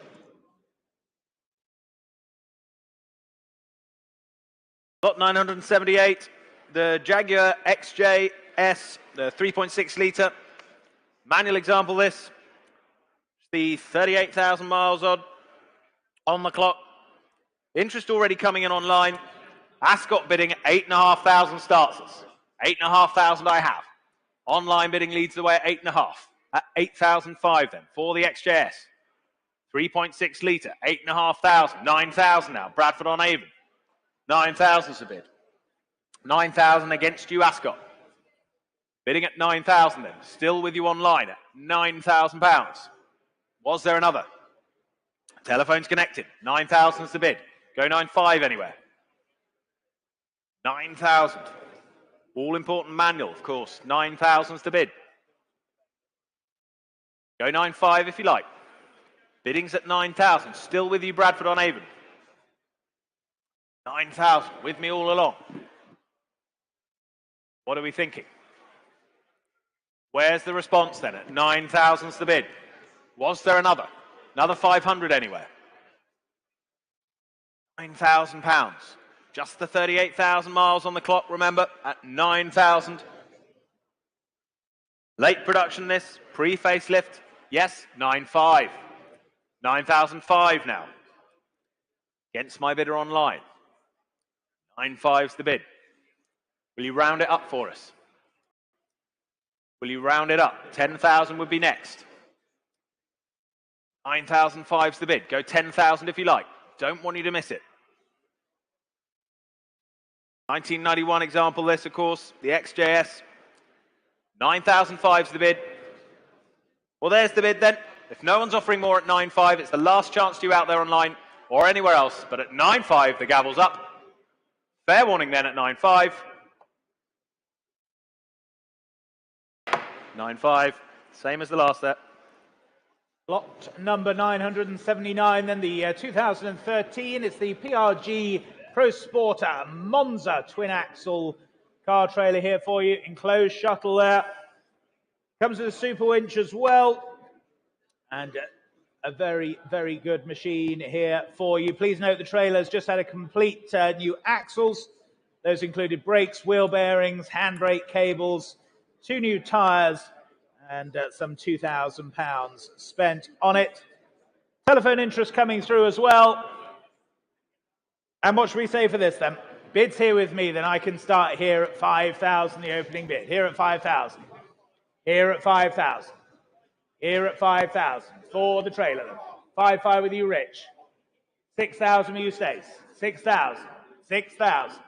Lot 978, the Jaguar XJS, the 3.6 litre. Manual example this. The 38,000 miles odd on the clock. Interest already coming in online. Ascot bidding at 8,500 starters. 8,500 I have. Online bidding leads the way at 8,500. At 8,005 then for the XJS. 3.6 litre, 8,500. 9,000 now. Bradford on Avon. 9,000 is a bid. 9,000 against you, Ascot. Bidding at 9,000 then. Still with you online at £9,000. Was there another? Telephone's connected. 9,000 is the bid. Go 9,500 anywhere. 9,000. All important manual, of course. 9,000's the bid. Go 9.5 if you like. Bidding's at 9,000. Still with you, Bradford on Avon. 9,000. With me all along. What are we thinking? Where's the response then? At 9,000's the bid. Was there another? Another 500 anywhere? £9,000. Just the 38,000 miles on the clock, remember, at 9,000. Late production this, pre-facelift. Yes, 9.5. 9,005 now. Against my bidder online. 9.5's the bid. Will you round it up for us? Will you round it up? 10,000 would be next. 9,005's the bid. Go 10,000 if you like. Don't want you to miss it. 1991 example this, of course, the XJS. 9,005's the bid. Well, there's the bid then. If no one's offering more at 9.5, it's the last chance to you out there online or anywhere else. But at 9.5, the gavel's up. Fair warning then at 9.5. 9.5, same as the last there. Lot number 979, then the 2013. It's the PRG Pro Sporter Monza twin axle car trailer here for you. Enclosed shuttle there. Comes with a super winch as well. And a very, very good machine here for you. Please note the trailer's just had a complete new axles. Those included brakes, wheel bearings, handbrake cables, 2 new tyres, and some £2,000 spent on it. Telephone interest coming through as well. And what should we say for this then? Bids here with me, then I can start here at 5,000, the opening bid. Here at 5,000. Here at 5,000. Here at 5,000 for the trailer then. 5.5 with you, Rich. 6,000 with you, Stace. 6,000. 6,000.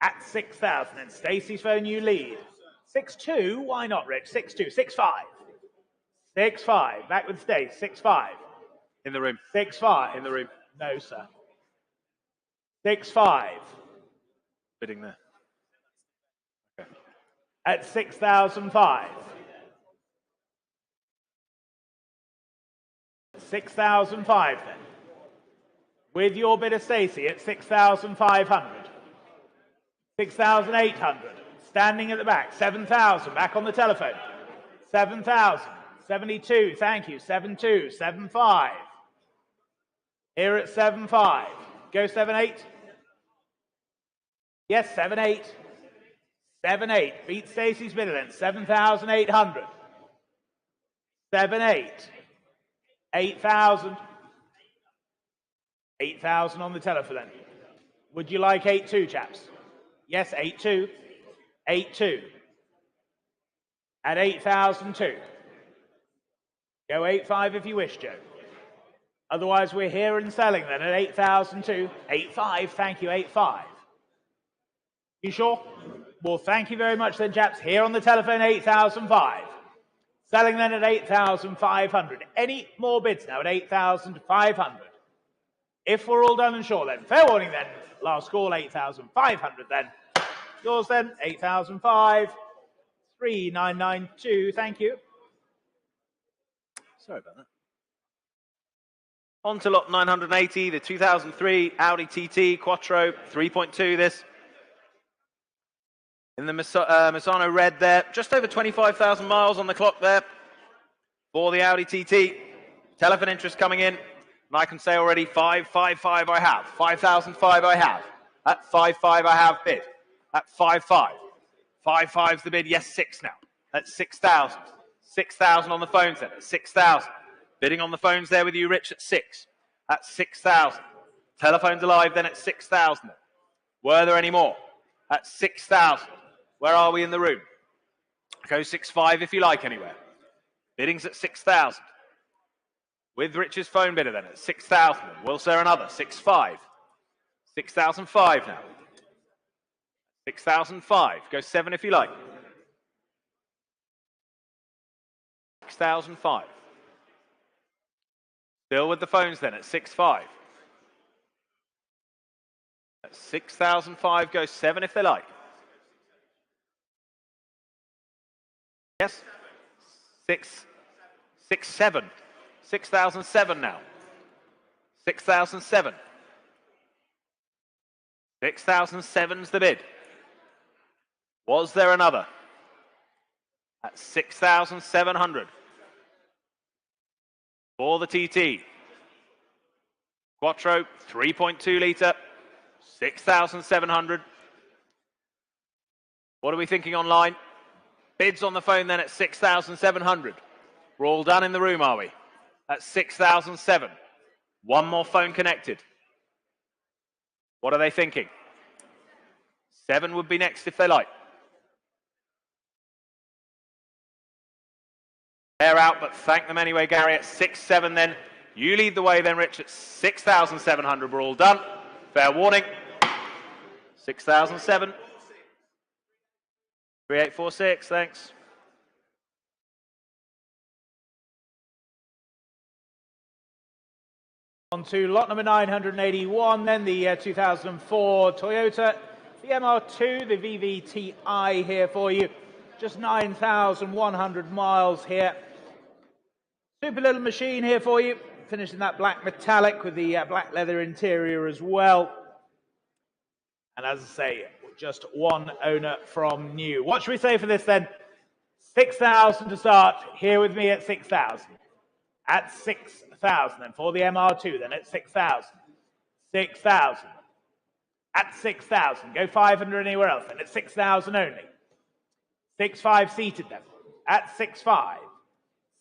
At 6,000. And Stacey's phone, you lead. 6.2, why not, Rich? 6.2, 6.5. 6.5, back with Stace, 6.5. In the room. 6.5. In the room. No, sir. 6.5. Bidding there. Okay. At 6,005. 6,005 then. With your bidder, Stacey, at 6,500. 6,800. Standing at the back, 7,000, back on the telephone. 7,000, 72, thank you, 7.2, 7.5. Here at 7.5. Go 7.8. Yes, 7.8. 7.8. Beat Stacey's bidder then, 7,800. 7.8. 8,000. 8,000 on the telephone then. Would you like 8.2, chaps? Yes, 8.2. 8.2. At 8,002. Go 8.5 if you wish, Joe. Otherwise, we're here and selling then at 8,002. 8.5, thank you, 8.5. You sure? Well, thank you very much then, chaps. Here on the telephone, 8,005. Selling then at 8,500. Any more bids now at 8,500? If we're all done and sure then. Fair warning then. Last call, 8,500 then. Yours then, 8,005. 3,992. Thank you. Sorry about that. On to lot 980, the 2003 Audi TT Quattro 3.2 this. In the Misano red there. Just over 25,000 miles on the clock there for the Audi TT. Telephone interest coming in. And I can say already 5,555 I have. 5,005 I have. At 5.5 I have bid. At 5.5. 5.5's the bid. Yes, 6 now. At 6,000. 6,000 on the phones then. At 6,000. Bidding on the phones there with you, Rich, at 6. At 6,000. Telephones alive then at 6,000. Were there any more? At 6,000. Where are we in the room? Go 6.5 if you like anywhere. Bidding's at 6,000. With Rich's phone bidder then at 6,000. Will there another? 6.5. 6,005 now. 6,005. Go 7 if you like. 6,005. Still with the phones then at 6.5. At 6,005, go 7 if they like. Yes? 6,7. 6,007 now. 6,007. 6,007's the bid. Was there another? At 6,700. For the TT. Quattro, 3.2 litre, 6,700. What are we thinking online? Bids on the phone then at 6,700. We're all done in the room, are we? At 6,007. One more phone connected. What are they thinking? 7 would be next if they like. They're out, but thank them anyway, Gary. At 6-7 then. You lead the way then, Rich, at 6,700. We're all done. Fair warning. 6,007. 3846, thanks. On to lot number 981, then the 2004 Toyota, the MR2, the VVTi here for you. Just 9,100 miles here. Super little machine here for you. Finished in that black metallic with the black leather interior as well. And as I say, just one owner from new. What should we say for this then? 6,000 to start. Here with me at 6,000. At 6,000. And for the MR2 then at 6,000. 6,000. At 6,000. Go 500 anywhere else then at 6,000 only. 6.5 seated then. At 6.5.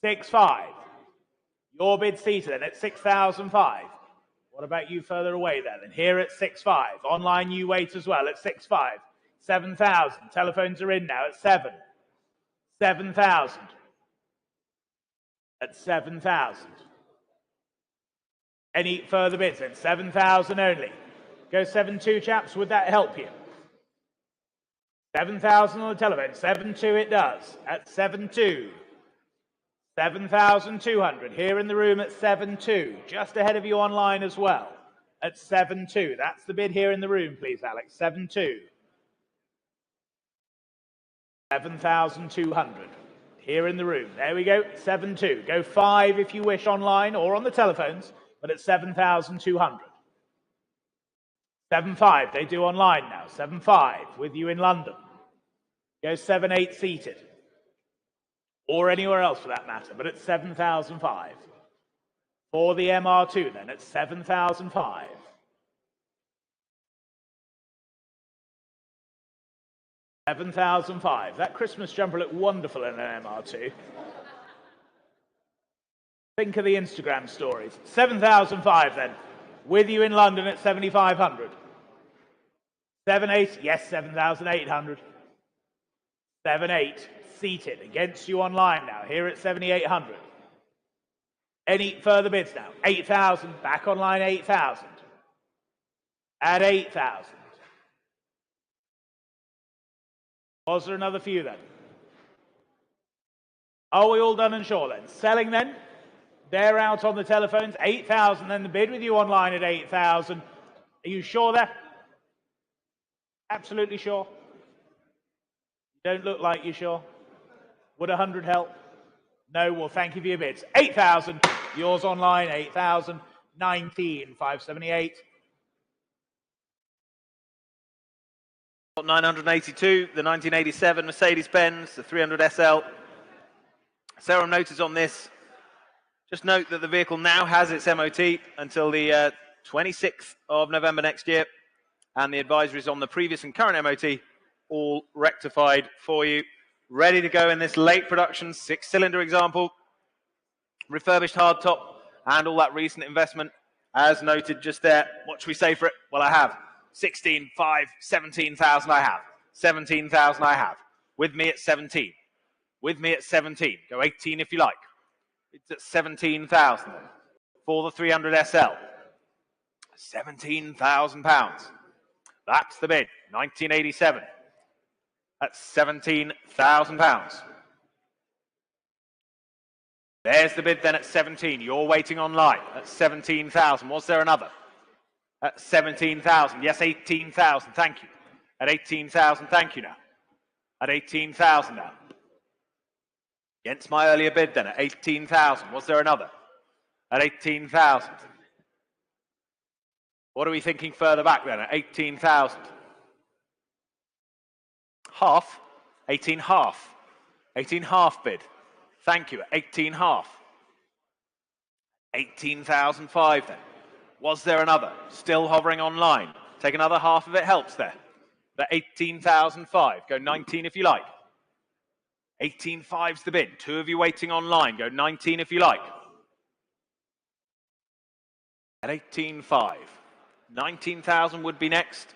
6.5. Your bid seated then at 6,005. What about you further away then? And here at 6.5. Online you wait as well at 6.5. 7,000. Telephones are in now at 7. 7,000. At 7,000. Any further bids then? 7,000 only. Go 7.2 chaps, would that help you? 7,000 on the telephone. 7.2 it does. At 7.2. 7,200 here in the room at 7.2, just ahead of you online as well at 7.2. That's the bid here in the room, please, Alex. 7.2. 7,200 here in the room. There we go. 7.2. Go 5 if you wish online or on the telephones, but at 7,200. 7.5 they do online now. 7.5 with you in London. Go 7.8 seated. Or anywhere else for that matter, but at 7,005. For the MR2 then at 7,005. 7,005. That Christmas jumper looked wonderful in an MR2. Think of the Instagram stories. 7,005 then. With you in London at 7,500. 7.8, yes, 7,800. 7.8. Seated against you online now, here at 7,800. Any further bids now? 8,000, back online 8,000. At 8,000. Was there another few then? Are we all done and sure then? Selling then? They're out on the telephones, 8,000 then the bid with you online at 8,000. Are you sure there? Absolutely sure? You don't look like you're sure. Would 100 help? No, well, thank you for your bids. 8,000, yours online, 8,000, 19,578. 982, the 1987 Mercedes-Benz, the 300 SL. Several notices on this. Just note that the vehicle now has its MOT until the 26th of November next year, and the advisories on the previous and current MOT all rectified for you. Ready to go in this late production 6-cylinder example. Refurbished hardtop and all that recent investment as noted just there. What should we say for it? Well, I have 16, 5, 17,000 I have. 17,000 I have. With me at 17. With me at 17. Go 18 if you like. It's at 17,000 for the 300 SL. 17,000 pounds. That's the bid. 1987. That's 17,000 pounds. There's the bid then at 17. You're waiting online at 17,000. Was there another? At 17,000. Yes, 18,000. Thank you. At 18,000. Thank you now. At 18,000 now. Against my earlier bid then at 18,000. Was there another? At 18,000. What are we thinking further back then at 18,000? Half? 18 half. 18 half bid. Thank you. 18 half. 18,005 then. Was there another? Still hovering online. Take another half of it helps there. At 18,005. Go 19 if you like. 18.5's the bid. Two of you waiting online. Go 19 if you like. At 18.5. 19,000 would be next.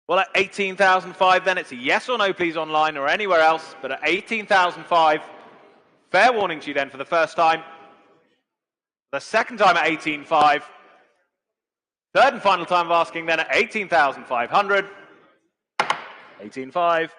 Well, at 18,005 then it's a yes or no please online or anywhere else. But at 18,005, fair warning to you then for the first time. The second time at 18.5. Third and final time of asking then at 18,500. 18.5.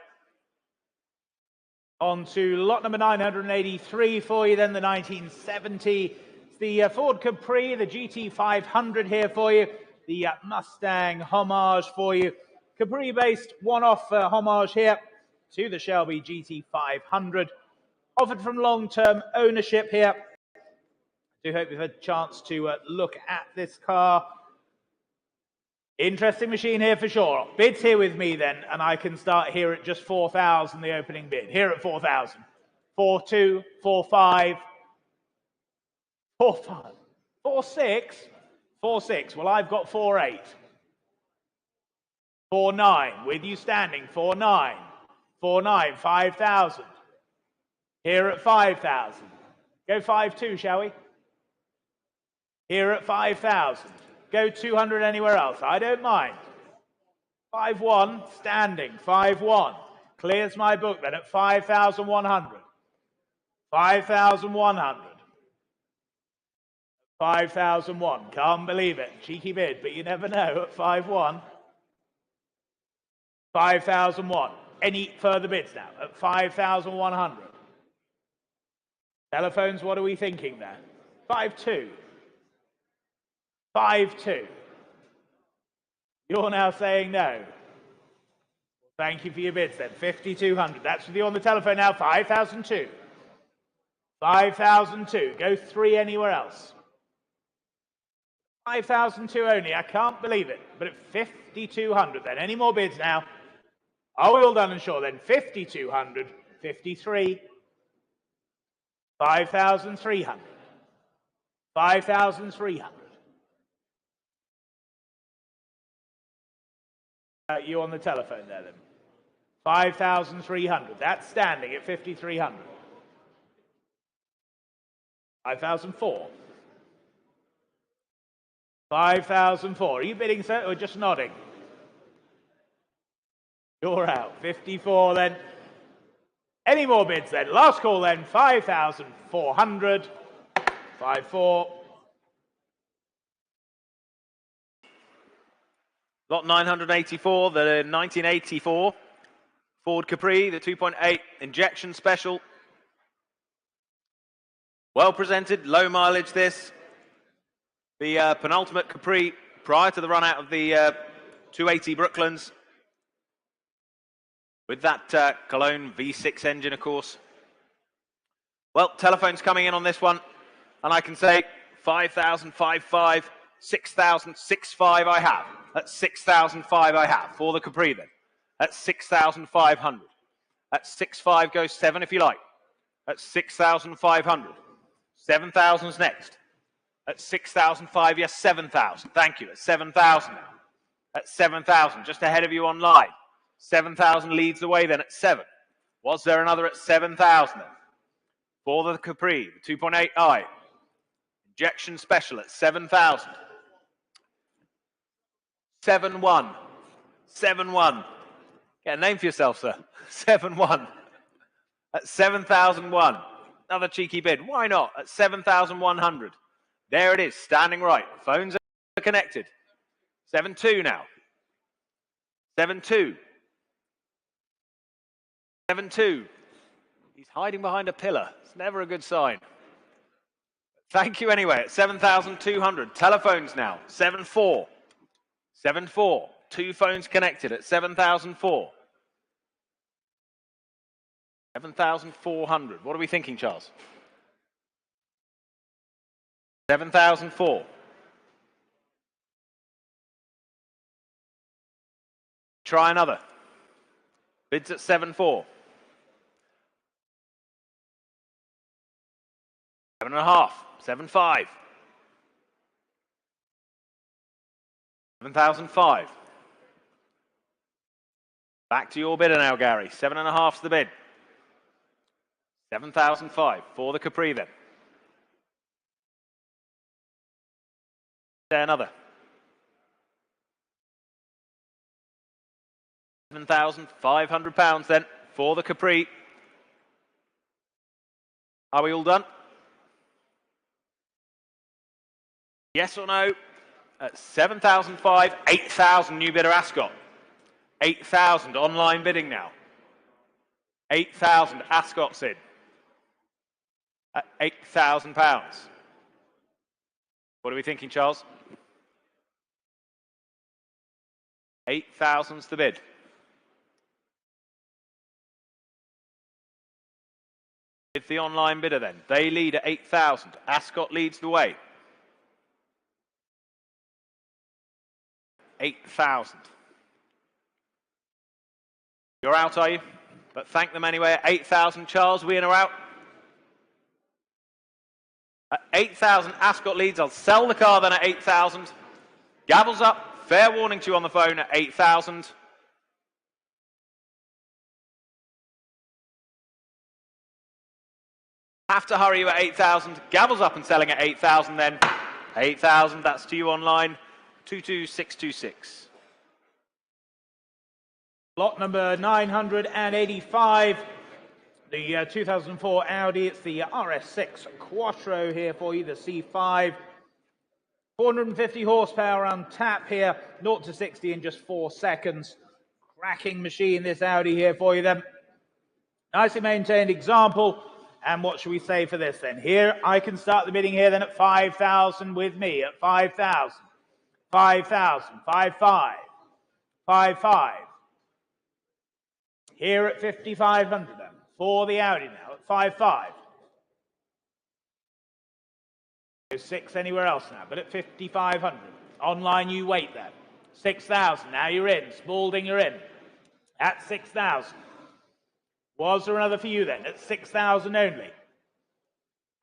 On to lot number 983 for you, then the 1970. It's the Ford Capri, the GT500 here for you. The Mustang homage for you. Capri-based one-off homage here to the Shelby GT500. Offered from long-term ownership here. I do hope you've had a chance to look at this car. Interesting machine here for sure. Bids here with me then, and I can start here at just 4,000, the opening bid. Here at 4,000. 4.2, 4.5, 4.5, 4.6, 4.6. Well, I've got 4.8. 4.9, with you standing, 4.9. 4.9, 5,000. Here at 5,000. Go 5.2, shall we? Here at 5,000. Go 200 anywhere else. I don't mind. 5.1, standing. 5.1. Clears my book then at 5,100. 5,100. 5,001. Can't believe it. Cheeky bid, but you never know at 5.1. 5,001. Any further bids now at 5,100. Telephones, what are we thinking there? 5.2. 5.2. You're now saying no. Thank you for your bids then. 5,200. That's with you on the telephone now. 5,002. 5,002. Go 3 anywhere else. 5,002 only. I can't believe it. But at 5,200 then. Any more bids now? Are we all done and sure then? 5,200. 53. 5,300. 5,300. You on the telephone there then. 5,300. That's standing at 5,300. 5,004. 5,004. Are you bidding, sir, or just nodding? You're out. 54 then. Any more bids then? Last call then. 5,400. 5.4. Lot 984, the 1984 Ford Capri, the 2.8 injection special. Well presented, low mileage this. The penultimate Capri prior to the run out of the 280 Brooklands. With that Cologne V6 engine, of course. Well, telephone's coming in on this one. And I can say 5,005, 6,065 I have. At 6,005 I have for the Capri then. At 6,500. At 6.5 goes 7 if you like. At 6,500. 7,000's next. At 6,005, yes, 7,000. Thank you. At 7,000 now. At 7,000, just ahead of you online. 7,000 leads the way then at 7. Was there another at 7,000 then? For the Capri, the 2.8i. Injection special at 7,000. 7-1. 7-1. Get a name for yourself, sir. 7-1. At 7,001. Another cheeky bid. Why not? At 7,100. There it is, standing right. Phones are connected. 7-2 now. 7-2. 7-2. He's hiding behind a pillar. It's never a good sign. Thank you anyway at 7,200. Telephones now, 7-4. 7-4. 2 phones connected at 7,004. 7,400. What are we thinking, Charles? 7,004. Try another. Bids at 7-4. 7.5. 7.5. 7,005. Back to your bidder now, Gary. 7.5's the bid. 7,005 for the Capri then. Say another. 7,500 pounds then for the Capri. Are we all done? Yes or no? At 7,005, 8,000 new bidder Ascot. 8,000 online bidding now. 8,000 Ascot's in. At £8,000. What are we thinking, Charles? 8,000's the bid. It's the online bidder then. They lead at 8,000. Ascot leads the way. 8,000. You're out, are you? But thank them anyway at 8,000. Charles, we in or out? At 8,000, Ascot leads. I'll sell the car then at 8,000. Gavels up. Fair warning to you on the phone at 8,000. Have to hurry you at 8,000. Gavels up and selling at 8,000 then. 8,000, that's to you online. 22626. Lot number 985, the 2004 Audi. It's the RS6 Quattro here for you, the C5. 450 horsepower on tap here, 0 to 60 in just 4 seconds. Cracking machine, this Audi here for you then. Nicely maintained example. And what should we say for this then? Here, I can start the bidding here then at 5,000 with me, at 5,000. 5,000, 5,500, 5,500. Here at 5,500 then, for the Audi now, at 5,500. 6 anywhere else now, but at 5,500. Online, you wait then. 6,000, now you're in. Spalding, you're in. At 6,000. Was there another for you then? At 6,000 only.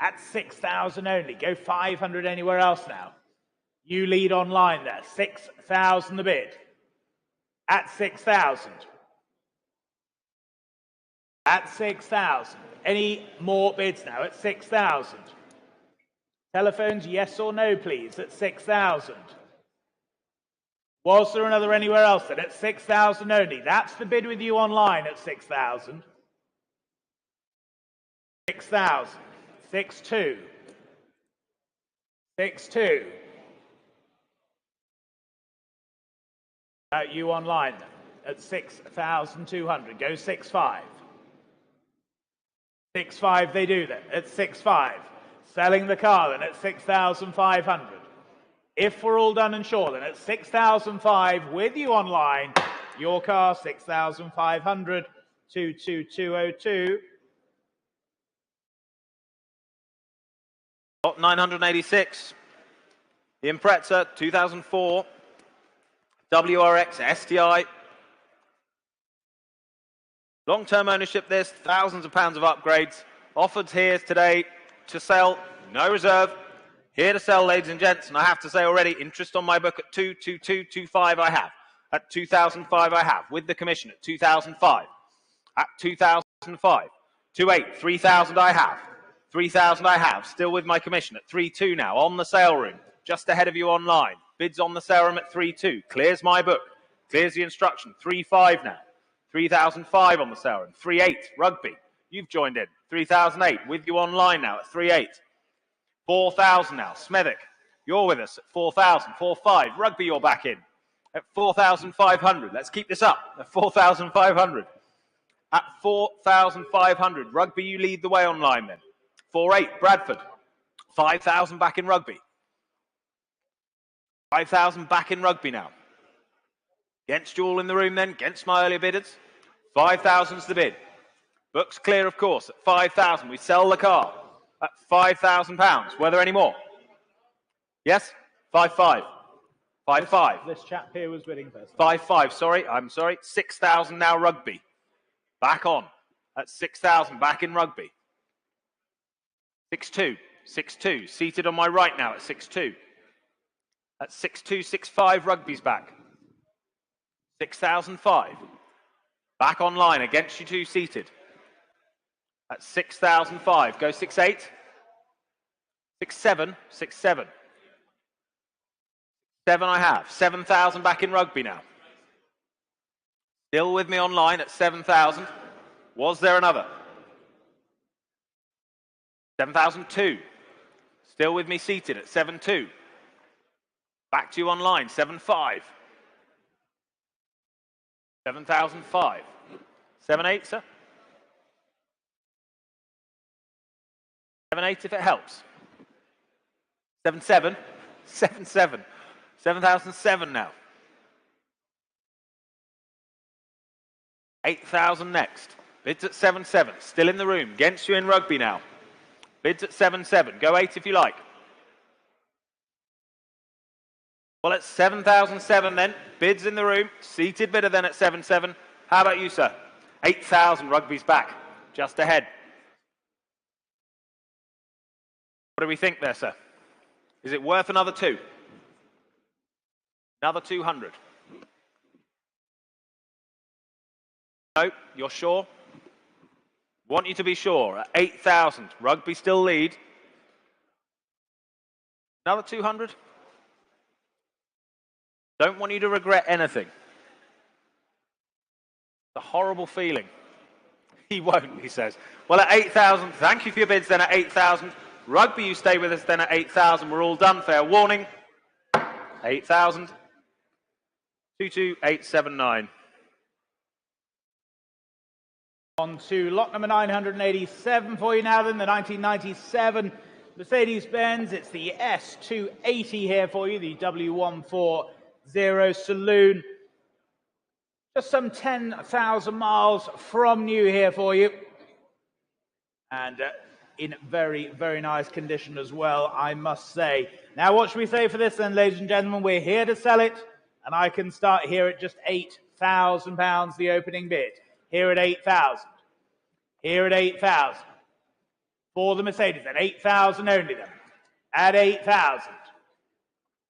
At 6,000 only. Go 500 anywhere else now. You lead online there. 6,000 the bid. At 6,000. At 6,000. Any more bids now? At 6,000. Telephones, yes or no, please, at 6,000. Was there another anywhere else then? At 6,000 only. That's the bid with you online at 6,000. 6,000. 6,2. 6,2. You online then at 6,200. Go 6,500. 6,500 they do then at 6,500. Selling the car then at 6,500. If we're all done and sure then at 6,500 with you online, your car 6,500, 22202. Lot 986. The Impreza 2004 WRX STI. Long-term ownership this, thousands of pounds of upgrades. Offered here today to sell, no reserve. Here to sell, ladies and gents, and I have to say already, interest on my book at 22225 I have. At 2,005 I have, with the commission at 2,005. At 2,005. 28, 3,000 I have. 3,000 I have, still with my commission at 3,2 now, on the sale room, just ahead of you online. Bids on the sale room at 3,2. Clears my book, clears the instruction, 3,500 now. 3,005 on the sale room. 3,800, Rugby, you've joined in. 3,008, with you online now at 3,800. 4,000 now, Smethwick, you're with us at 4,000. 4,500, Rugby, you're back in. At 4,500, let's keep this up, at 4,500. At 4,500, Rugby, you lead the way online then. 4,800, Bradford, 5,000 back in rugby. 5,000 back in rugby now. Against you all in the room then, against my earlier bidders. 5,000's the bid. Books clear, of course, at 5,000. We sell the car at £5,000. Were there any more? Yes? 5,500. 5,500. This chap here was bidding first. 5,500, sorry, I'm sorry. 6,000 now rugby. Back on at 6,000, back in rugby. 6,200. 6,200. Seated on my right now at 6,200. At 6,200, 6,500, rugby's back. 6,005. Back online against you two seated. At 6,005. Go 6,800. 6,700. 6,700. 7 I have. 7,000 back in rugby now. Still with me online at 7,000. Was there another? 7,002. Still with me seated at 7,200. Back to you online, 7,500. 7,005. 7,800, sir? 7,800 if it helps. 7,700. 7,700. 7,007 now. 8,000 next. Bids at 7,700. Still in the room. Against you in rugby now. Bids at 7,700. Go 8 if you like. Well, it's 7,007 then. Bids in the room. Seated bidder then at 7,700. How about you, sir? 8,000. Rugby's back. Just ahead. What do we think there, sir? Is it worth another 2? Another 200. No, you're sure? Want you to be sure. At 8,000. Rugby still lead. Another 200? Don't want you to regret anything. It's a horrible feeling. He won't, he says. Well, at 8,000, thank you for your bids then at 8,000. Rugby, you stay with us then at 8,000. We're all done. Fair warning. 8,000. 22,879. On to lot number 987 for you now then, the 1997 Mercedes-Benz. It's the S280 here for you, the W140 Saloon. Just some 10,000 miles from new here for you. And in very, very nice condition as well, I must say. Now, what should we say for this then, ladies and gentlemen? We're here to sell it, and I can start here at just £8,000, the opening bid. Here at 8,000. Here at 8,000. For the Mercedes, at 8,000 only then. At 8,000.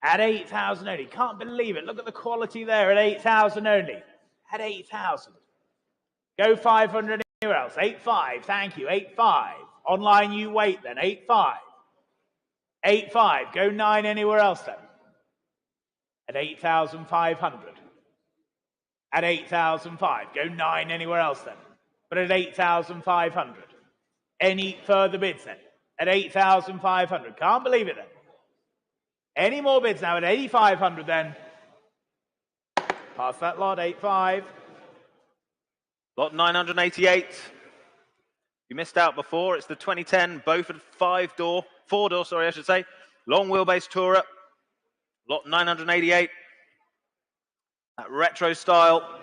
At 8,000 only. Can't believe it. Look at the quality there at 8,000 only. At 8,000. Go 500 anywhere else. 8,500. Thank you. 8,500. Online you wait then. 8,500. 8,500. Go 9 anywhere else then. At 8,500. At 8,500. Go 9 anywhere else then. But at 8,500. Any further bids then? At 8,500. Can't believe it then. Any more bids now at 8,500 then? Pass that lot, 8,500. Lot 988. You missed out before. It's the 2010 Beaufort 4-door, sorry, I should say. Long wheelbase Tourer. Lot 988. That retro style.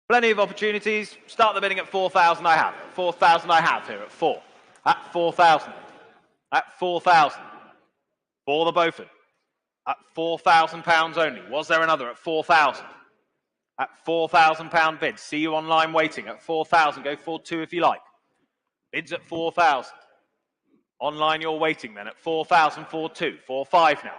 Plenty of opportunities. Start the bidding at 4,000 I have. 4,000 I have here at 4. At 4,000. At 4,000. For the Beaufort. At £4,000 only. Was there another at 4,000? At £4,000 bids. See you online waiting at 4,000. Go 4,200 if you like. Bids at 4,000. Online you're waiting then at 4,000, 4,200. 4,500 now.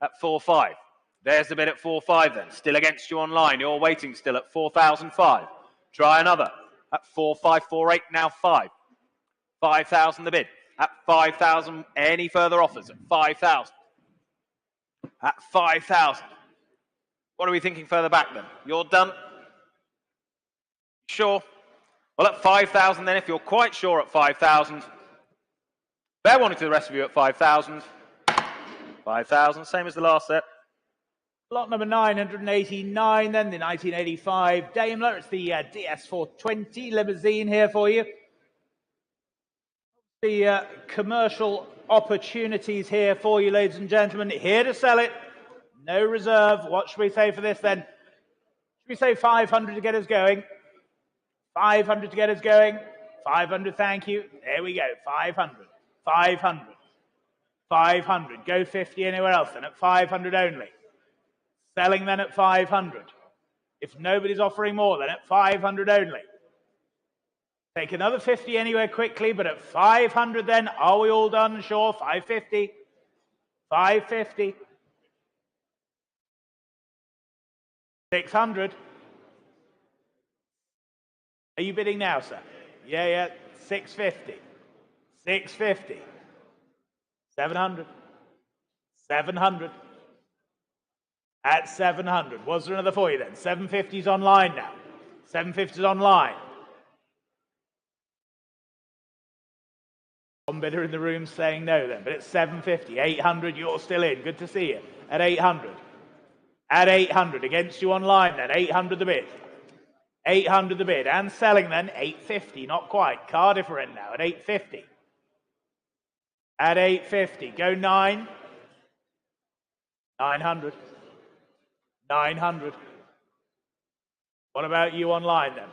At 4,500. There's the bid at 4,500 then. Still against you online. You're waiting still at 4,005. Try another. At 4,500, 4,800 now 5. 5,000 the bid. At 5,000. Any further offers at 5,000. At 5,000. What are we thinking further back then? You're done? Sure? Well, at 5,000 then, if you're quite sure at 5,000. Fair warning to the rest of you at 5,000. 5,000, same as the last set. Lot number 989 then, the 1985 Daimler. It's the DS420 limousine here for you. The commercial opportunities here for you, ladies and gentlemen. Here to sell it. No reserve. What should we say for this then? Should we say 500 to get us going? 500 to get us going. 500, thank you. There we go. 500. 500. 500. Go 50 anywhere else then at 500 only. Selling then at 500. If nobody's offering more, then at 500 only. Take another 50 anywhere quickly, but at 500 then, are we all done? Sure, 550. 550. 600. Are you bidding now, sir? Yeah. 650. 650. 700. 700. At 700. Was there another for you then? 750's online now. 750's online. One bidder in the room saying no then, but it's 750. 800, you're still in. Good to see you. At 800. At 800. Against you online then. 800 the bid. 800 the bid. And selling then 850. Not quite. Cardiff are in now at 850. At 850. Go 9. 900. 900. What about you online then?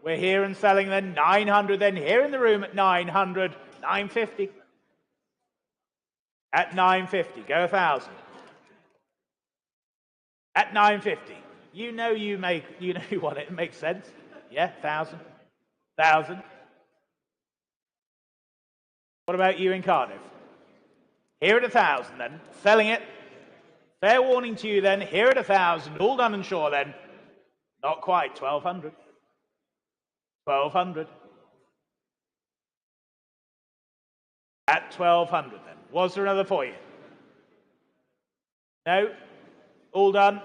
We're here and selling then 900 then. Here in the room at 900. 950. At 950. Go 1,000. At 950. You know you want it. It makes sense. Yeah, 1,000. 1,000. What about you in Cardiff? Here at 1,000 then. Selling it. Fair warning to you then. Here at 1,000. All done and sure then. Not quite. 1,200. 1,200. At 1,200 then. Was there another for you? No? All done?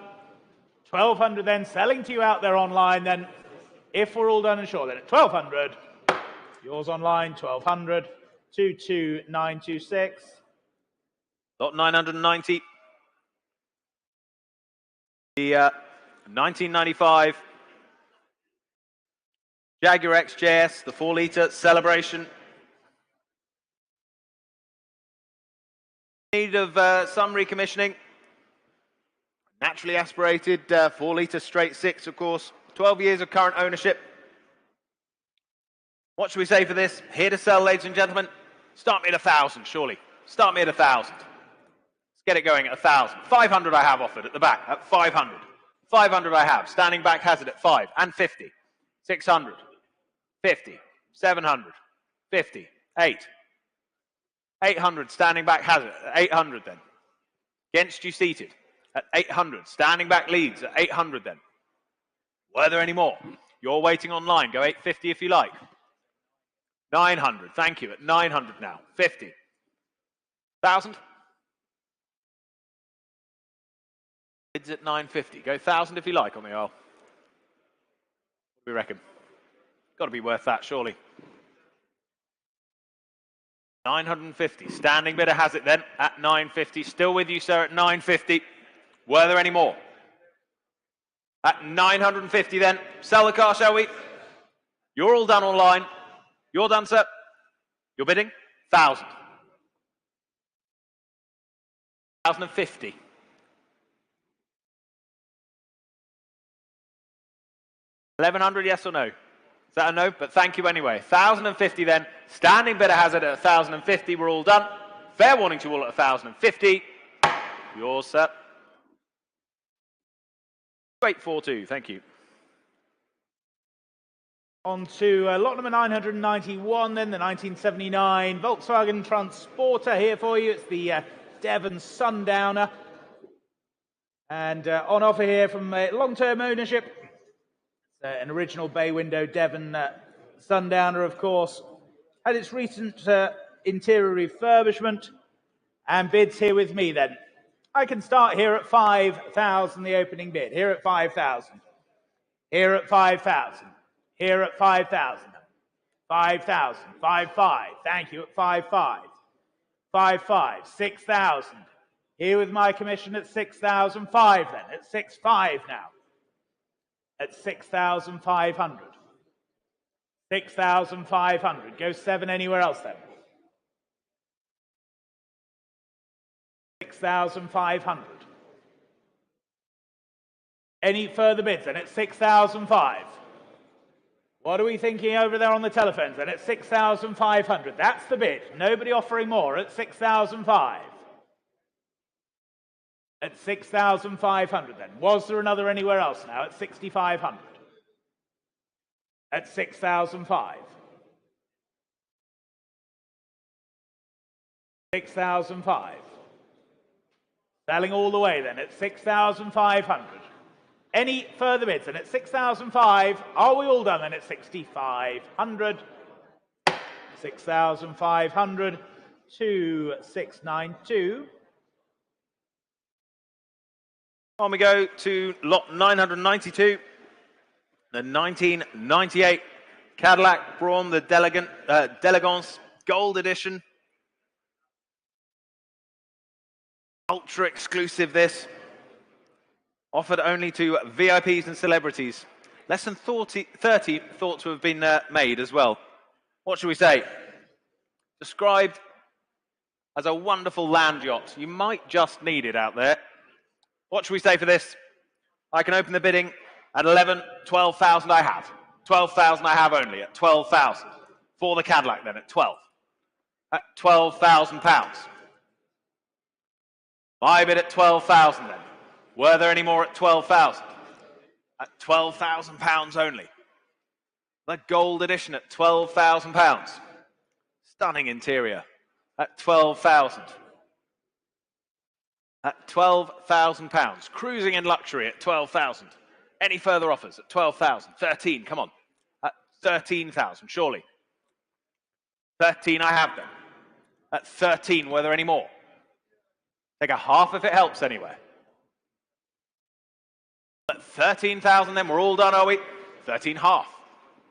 1,200 then. Selling to you out there online then. If we're all done and sure then at 1,200. Yours online, 1,200. 22926. Lot 990. The 1995 Jaguar XJS, the 4-litre Celebration. Need of some recommissioning. Naturally aspirated 4-litre straight 6, of course. 12 years of current ownership. What should we say for this? Here to sell, ladies and gentlemen. Start me at 1,000, surely. Start me at 1,000. Let's get it going at 1,000. 500 I have offered at the back at 500. 500 I have. Standing back has it at 5 and 50. 600. 50. 700. 50. 8. 800, standing back has it at 800 then. Against you seated at 800. Standing back leads at 800 then. Were there any more? You're waiting online. Go 850 if you like. 900, thank you. At 900 now. 50. 1,000. Bids at 950. Go 1,000 if you like on the aisle. What do we reckon? Got to be worth that, surely. 950. Standing bidder has it then at 950. Still with you, sir, at 950. Were there any more? At 950 then. Sell the car, shall we? You're all done online. You're done, sir. You're bidding? 1,000. 1,050. $1,100, yes or no? Is that a no? But thank you anyway. 1,050 then. Standing bidder has it at 1,050. We're all done. Fair warning to all at 1,050. Yours, sir. 842. Thank you. On to lot number 991 then, the 1979 Volkswagen Transporter here for you. It's the Devon Sundowner. And on offer here from long-term ownership. An original bay window Devon Sundowner, of course. Had its recent interior refurbishment. And bids here with me then. I can start here at 5,000, the opening bid. Here at 5,000. Here at 5,000. Here at 5,000. 5,000. 5,500. Thank you at 5,500. 5,500. 6,000. Here with my commission at 6,500 then. At 6,500 now. At 6,500. 6,500. Go 7 anywhere else then. 6,500. Any further bids? And it's 6,500. What are we thinking over there on the telephones? And it's 6,500. That's the bid. Nobody offering more at 6,500. At 6,500 then. Was there another anywhere else now? At 6,500. At 6,500. 6,500. Selling all the way then at 6,500. Any further bids? And at 6,500, are we all done then at 6,500? 6,500 to 692. On we go to lot 992, the 1998 Cadillac Braun, the D'Elegance Gold Edition. Ultra exclusive this. Offered only to VIPs and celebrities. Less than 30 thought to have been made as well. What should we say? Described as a wonderful land yacht. You might just need it out there. What should we say for this? I can open the bidding at 11, 12,000 I have. 12,000 I have only at 12,000. For the Cadillac then at 12. At 12,000 pounds. My bid at 12,000 then. Were there any more at 12,000? At 12,000 pounds only. The gold edition at 12,000 pounds. Stunning interior at 12,000. At 12,000 pounds. Cruising in luxury at 12,000. Any further offers at 12,000? 13, come on. At 13,000, surely. 13 I have them. At 13, were there any more? Take a half if it helps anywhere. At 13,000 then, we're all done, are we? 13 half.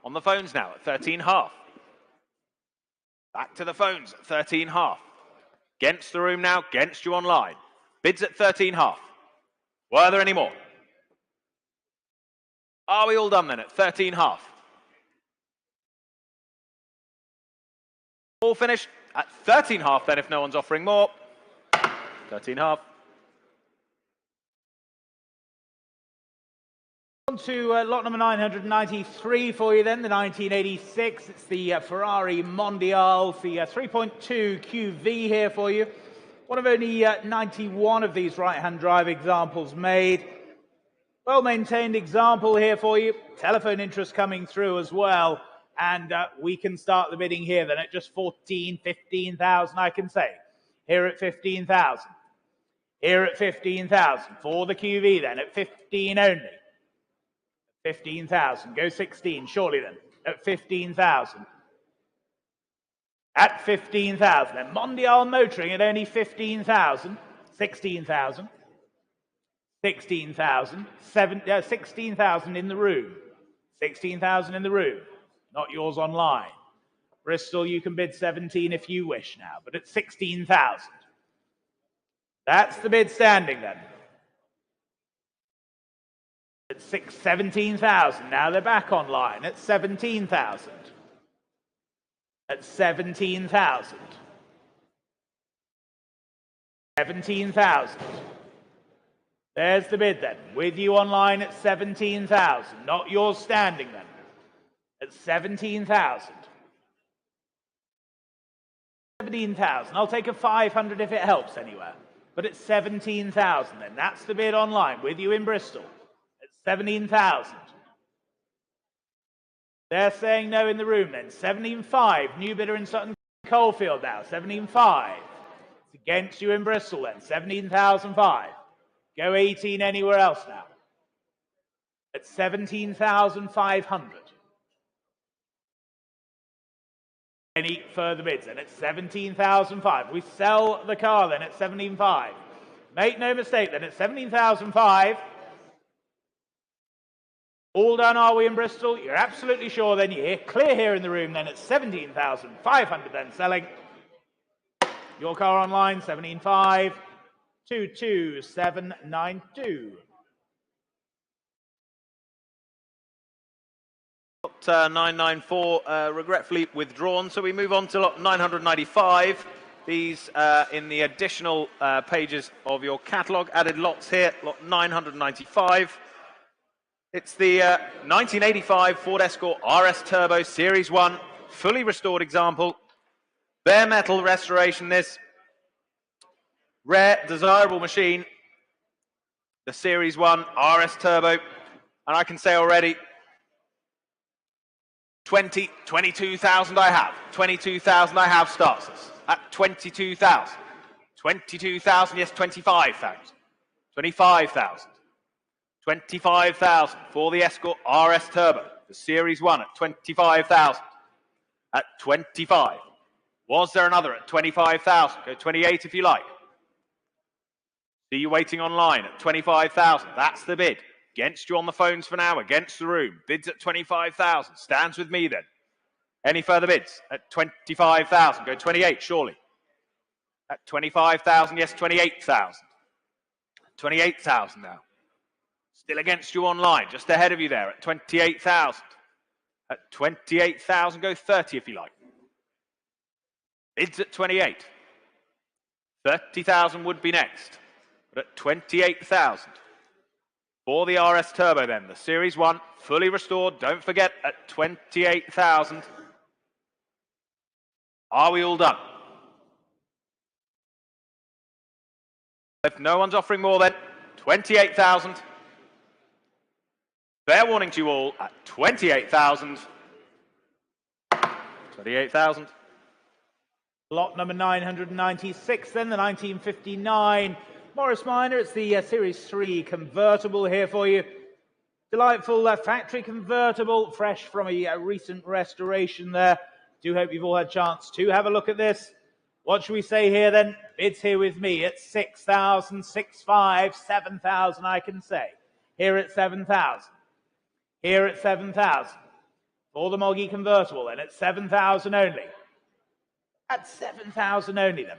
On the phones now at 13 half. Back to the phones at 13 half. Against the room now, against you online. Bids at 13 half. Were there any more? Are we all done then at 13 half? All finished at 13 half then if no one's offering more. 13 half. On to lot number 993 for you then, the 1986. It's the Ferrari Mondial, the 3.2 QV here for you. One of only 91 of these right-hand drive examples made. Well-maintained example here for you. Telephone interest coming through as well. And we can start the bidding here then at just 14, 15,000, I can say. Here at 15,000. Here at 15,000. For the QV then at 15 only. 15,000. Go 16, surely then. At 15,000. At 15,000. And Mondial Motoring at only 15,000. 16,000. 16,000. 16,000 in the room. 16,000 in the room. Not yours online. Bristol, you can bid 17 if you wish now, but at 16,000. That's the bid standing then. At 17,000. Now they're back online at 17,000. At 17,000. 17,000. There's the bid then. With you online at 17,000. Not yours standing then. At 17,000. 17,000. I'll take a 500 if it helps anywhere. But it's 17,000 then. That's the bid online. With you in Bristol. At 17,000. They're saying no in the room then. 17,500. New bidder in Sutton Coldfield now. 17,500. It's against you in Bristol then. 17,500. Go 18 anywhere else now. At 17,500. Any further bids? And it's 17,500. We sell the car then at 17,500. Make no mistake then at 17,500. All done are we in Bristol? You're absolutely sure then you're clear here in the room then at 17,500 then selling. Your car online 17,500. 22792. 994 regretfully withdrawn, so we move on to lot 995. These in the additional pages of your catalogue. Added lots here, lot 995. It's the 1985 Ford Escort RS Turbo Series 1, fully restored example. Bare metal restoration, this rare, desirable machine. The Series 1 RS Turbo. And I can say already, 22,000 I have. 22,000 I have starts us at 22,000. 22,000, yes, 25,000. 25,000. 25,000 for the Escort RS Turbo, the Series 1 at 25,000. At 25. Was there another at 25,000? Go 28 if you like. See you waiting online at 25,000. That's the bid. Against you on the phones for now, against the room. Bids at 25,000. Stands with me then. Any further bids? At 25,000. Go 28, surely. At 25,000, yes, 28,000. 28,000 now. Still against you online, just ahead of you there at 28,000. At 28,000, go 30 if you like. Bids at 28. 30,000 would be next. But at 28,000. For the RS Turbo then, the Series 1, fully restored. Don't forget, at 28,000. Are we all done? If no one's offering more then, 28,000. Fair warning to you all at 28,000. 28,000. Lot number 996, then the 1959 Morris Minor. It's the Series 3 convertible here for you. Delightful factory convertible, fresh from a recent restoration there. Do hope you've all had a chance to have a look at this. What should we say here then? Bids here with me at 6,000, 6,500, 7,000 I can say. Here at 7,000. Here at 7,000. For the Moggy convertible then at 7,000 only. At 7,000 only then.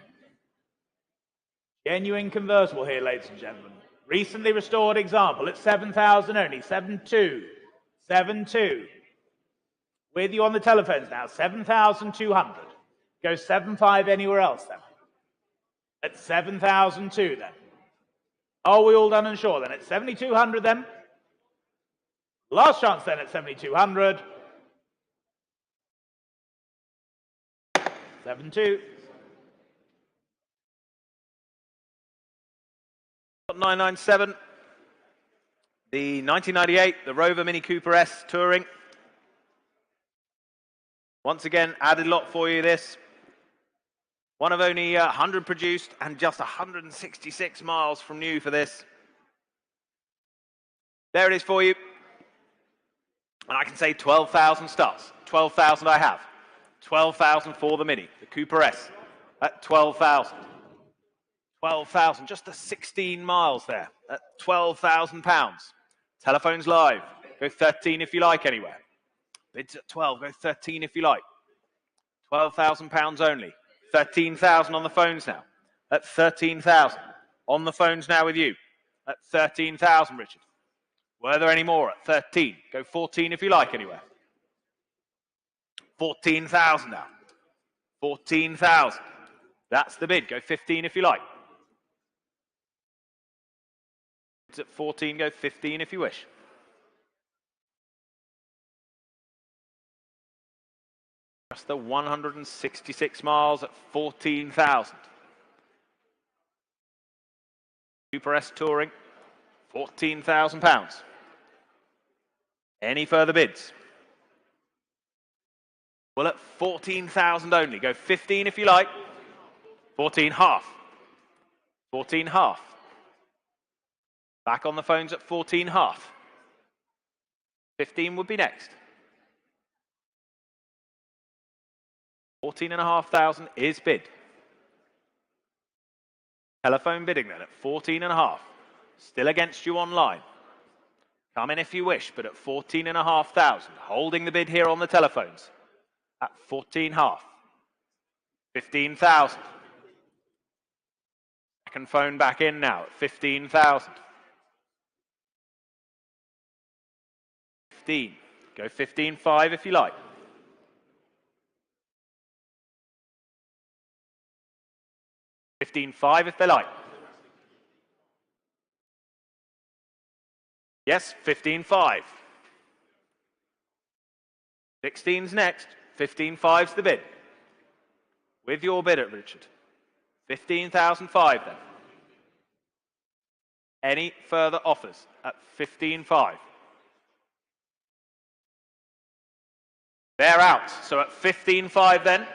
Genuine convertible here, ladies and gentlemen. Recently restored example at 7,000 only. 7,200. 7,200. With you on the telephones now. 7,200. Go 7,500 anywhere else then. At 7,002 then. Are we all done and sure then? At 7,200 then. Last chance then at 7,200. 7,200. 997. The 1998, the Rover Mini Cooper S Touring. Once again, added lot for you this. One of only 100 produced and just 166 miles from new for this. There it is for you. And I can say 12,000 starts. 12,000 I have. 12,000 for the Mini, the Cooper S at 12,000. 12,000, just the 16 miles there at £12,000. Telephones live. Go 13 if you like anywhere. Bids at 12, go 13 if you like. £12,000 only. 13,000 on the phones now. At 13,000. On the phones now with you. At 13,000, Richard. Were there any more at 13? Go 14 if you like anywhere. 14,000 now. 14,000. That's the bid. Go 15 if you like. It's at 14, go 15 if you wish. Just the 166 miles at 14,000. Super S Touring, £14,000. Any further bids? Well, at 14,000 only. Go 15 if you like. 14 half. 14 half. Back on the phones at 14 half. 15 would be next. 14,500 is bid. Telephone bidding then at 14,500. Still against you online. Come in if you wish, but at 14,500. Holding the bid here on the telephones at 14,500. 15,000. Second phone back in now at 15,000. 15. Go 15,500 if you like. 15.5 if they like. Yes, 15.5. 16's next. 15.5's the bid. With your bid at Richard. 15,005 then. Any further offers at 15.5? They're out. So at 15.5 then,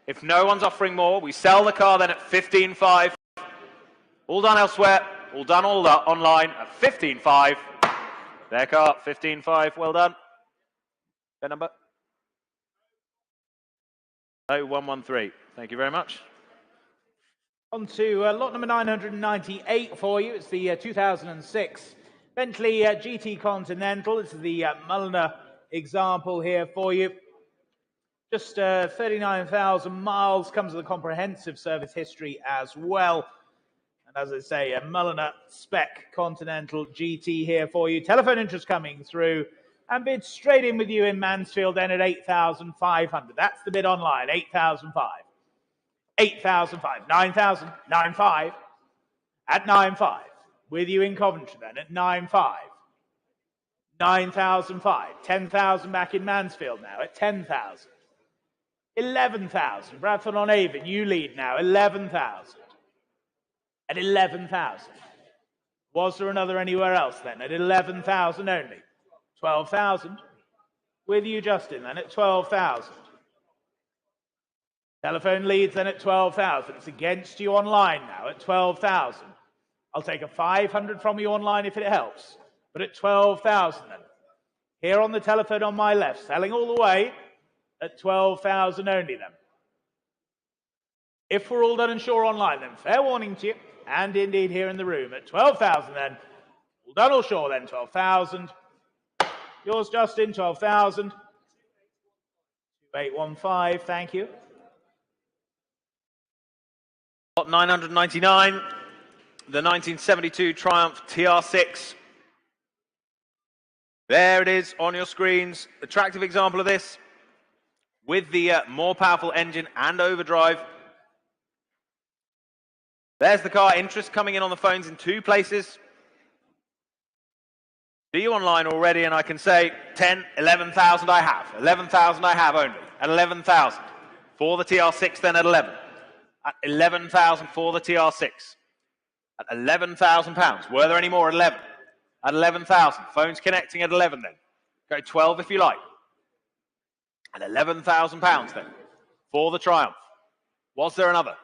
if no one's offering more, we sell the car then at 15.5. All done elsewhere. All done online at 15.5. Their car, 15.5. Well done. Their number? 0113. Thank you very much. On to lot number 998 for you. It's the 2006 Bentley GT Continental. This is the Mulliner example here for you. Just 39,000 miles, comes with a comprehensive service history as well. And as I say, a Mulliner spec Continental GT here for you. Telephone interest coming through and bid straight in with you in Mansfield then at 8,500. That's the bid online, 8,005. 8,005, 9,000, 9,5 at 9,5. With you in Coventry then at 9,5. 9,005, 10,000 back in Mansfield now at 10,000. 11,000, Bradford on Avon, you lead now, 11,000. At 11,000. Was there another anywhere else then? At 11,000 only. 12,000. With you, Justin, then at 12,000. Telephone leads then at 12,000. It's against you online now at 12,000. I'll take a 500 from you online if it helps. But at 12,000 then. Here on the telephone on my left, selling all the way at 12,000 only then. If we're all done and sure online then, fair warning to you, and indeed here in the room at 12,000 then. All done or sure then, 12,000. Yours, Justin, 12,000. 2815, thank you. Lot 999, the 1972 Triumph TR6. There it is on your screens. Attractive example of this with the more powerful engine and overdrive. There's the car. Interest coming in on the phones in two places. See you online already, and I can say 10, 11,000 I have. 11,000 I have only. At 11,000. For the TR6 then at 11. At 11,000 for the TR6. At £11,000. Were there any more at 11? At 11,000. Phones connecting at 11 then. Go 12 if you like. At £11,000 then. For the Triumph. Was there another?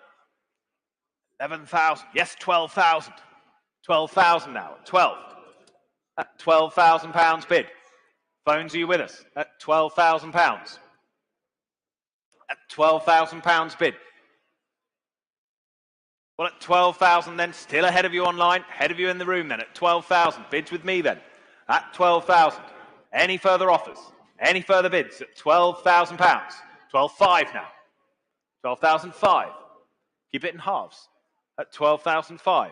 11,000. Yes, 12,000. 12,000 now. At 12. At £12,000 bid. Phones, are you with us? At £12,000. At £12,000 bid. Well, at 12,000 then, still ahead of you online, ahead of you in the room then, at 12,000. Bids with me then, at 12,000. Any further offers? Any further bids at £12,000? 12,500 now. 12,005. Keep it in halves at 12,005.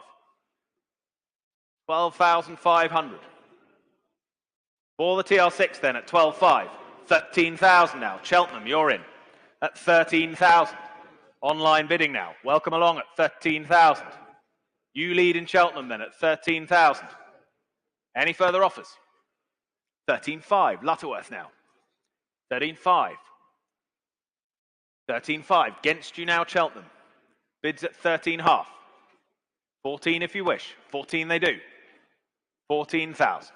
12,500. For the TR6 then at 12,500. 13,000 now. Cheltenham, you're in at 13,000. Online bidding now. Welcome along at 13,000. You lead in Cheltenham then at 13,000. Any further offers? 13,500. Lutterworth now. 13,500. 13,500. Against you now, Cheltenham. Bids at 13,500. 14 if you wish. 14 they do. 14,000.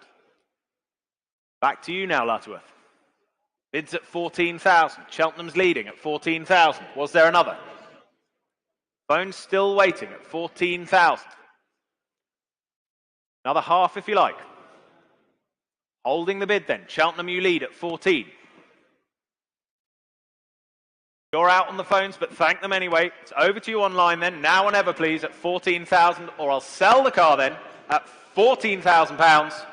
Back to you now, Lutterworth. Bids at 14,000. Cheltenham's leading at 14,000. Was there another? Phone's still waiting at 14,000. Another half if you like. Holding the bid then. Cheltenham, you lead at 14. You're out on the phones, but thank them anyway. It's over to you online then. Now or never, please, at 14,000, or I'll sell the car then at £14,000.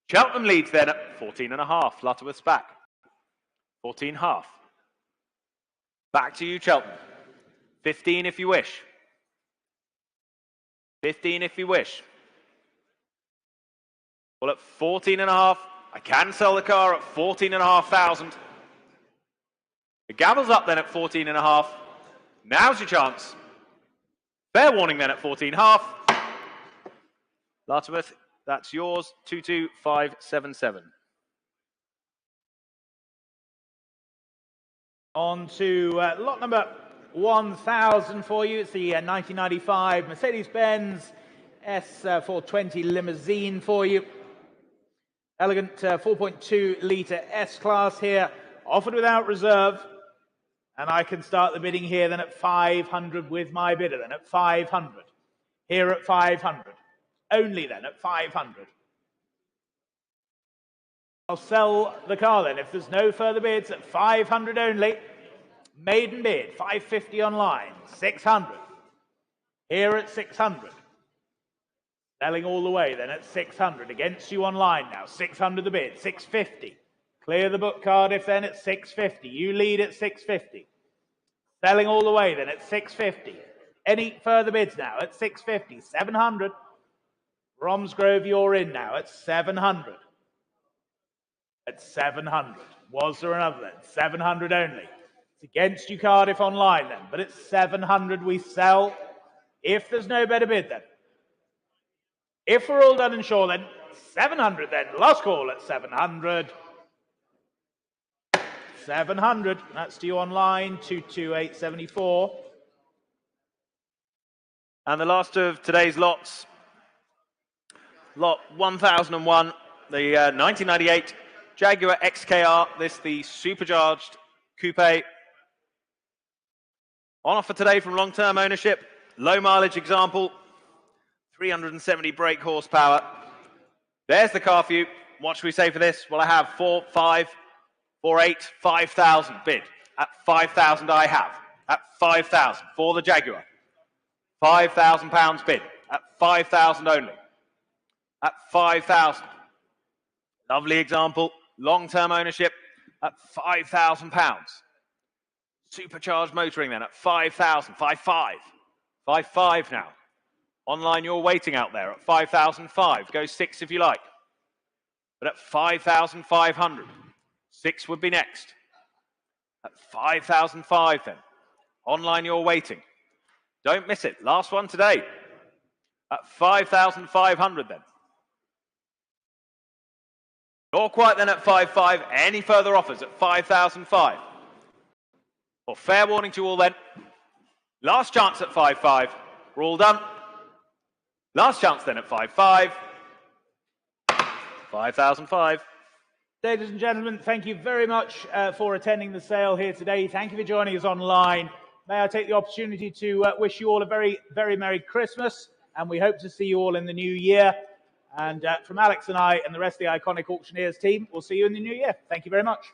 Cheltenham leads then at 14.5. Lutterworth's back. 14.5. Back to you, Cheltenham. 15 if you wish. 15 if you wish. Well, at 14.5, I can sell the car at 14,500. The gavel's up then at 14.5. Now's your chance. Fair warning then at 14.5. Lutterworth, that's yours, 22577. On to lot number 1000 for you. It's the 1995 Mercedes-Benz S420 limousine for you. Elegant 4.2 litre S-Class here, offered without reserve. And I can start the bidding here then at 500 with my bidder then at 500. Here at 500. Only then at 500. I'll sell the car then if there's no further bids at 500 only. Maiden bid 550 online, 600. Here at 600. Selling all the way then at 600. Against you online now, 600 the bid, 650. Clear the book, Cardiff then at 650. You lead at 650. Selling all the way then at 650. Any further bids now at 650, 700. Bromsgrove, you're in now at 700. At 700. Was there another then? 700 only. It's against you, Cardiff, online then. But at 700 we sell. If there's no better bid then. If we're all done and sure then, 700 then. Last call at 700. 700. That's to you online, 22874. And the last of today's lots, lot 1001, the 1998 Jaguar XKR, this the supercharged coupe. On offer today from long-term ownership, low mileage example, 370 brake horsepower. There's the car for you. What should we say for this? Well, I have 4, 5, 4, 8, 5,000 bid. At 5,000 I have. At 5,000 for the Jaguar. £5,000 bid. At 5,000 only. At 5,000. Lovely example. Long-term ownership at £5,000. Supercharged motoring then at 5,000. 5,500. 5,500 now. Online, you're waiting out there at 5,500. Go 6 if you like. But at 5,500. 6 would be next. At 5,500 then. Online, you're waiting. Don't miss it. Last one today. At 5,500 then. Not quite then at 5,500. Any further offers at 5,500. Well, fair warning to you all then. Last chance at 5,500. We're all done. Last chance then at 5,500. 5,500. Ladies and gentlemen, thank you very much for attending the sale here today. Thank you for joining us online. May I take the opportunity to wish you all a very, very Merry Christmas, and we hope to see you all in the new year. And from Alex and I and the rest of the Iconic Auctioneers team, we'll see you in the new year. Thank you very much.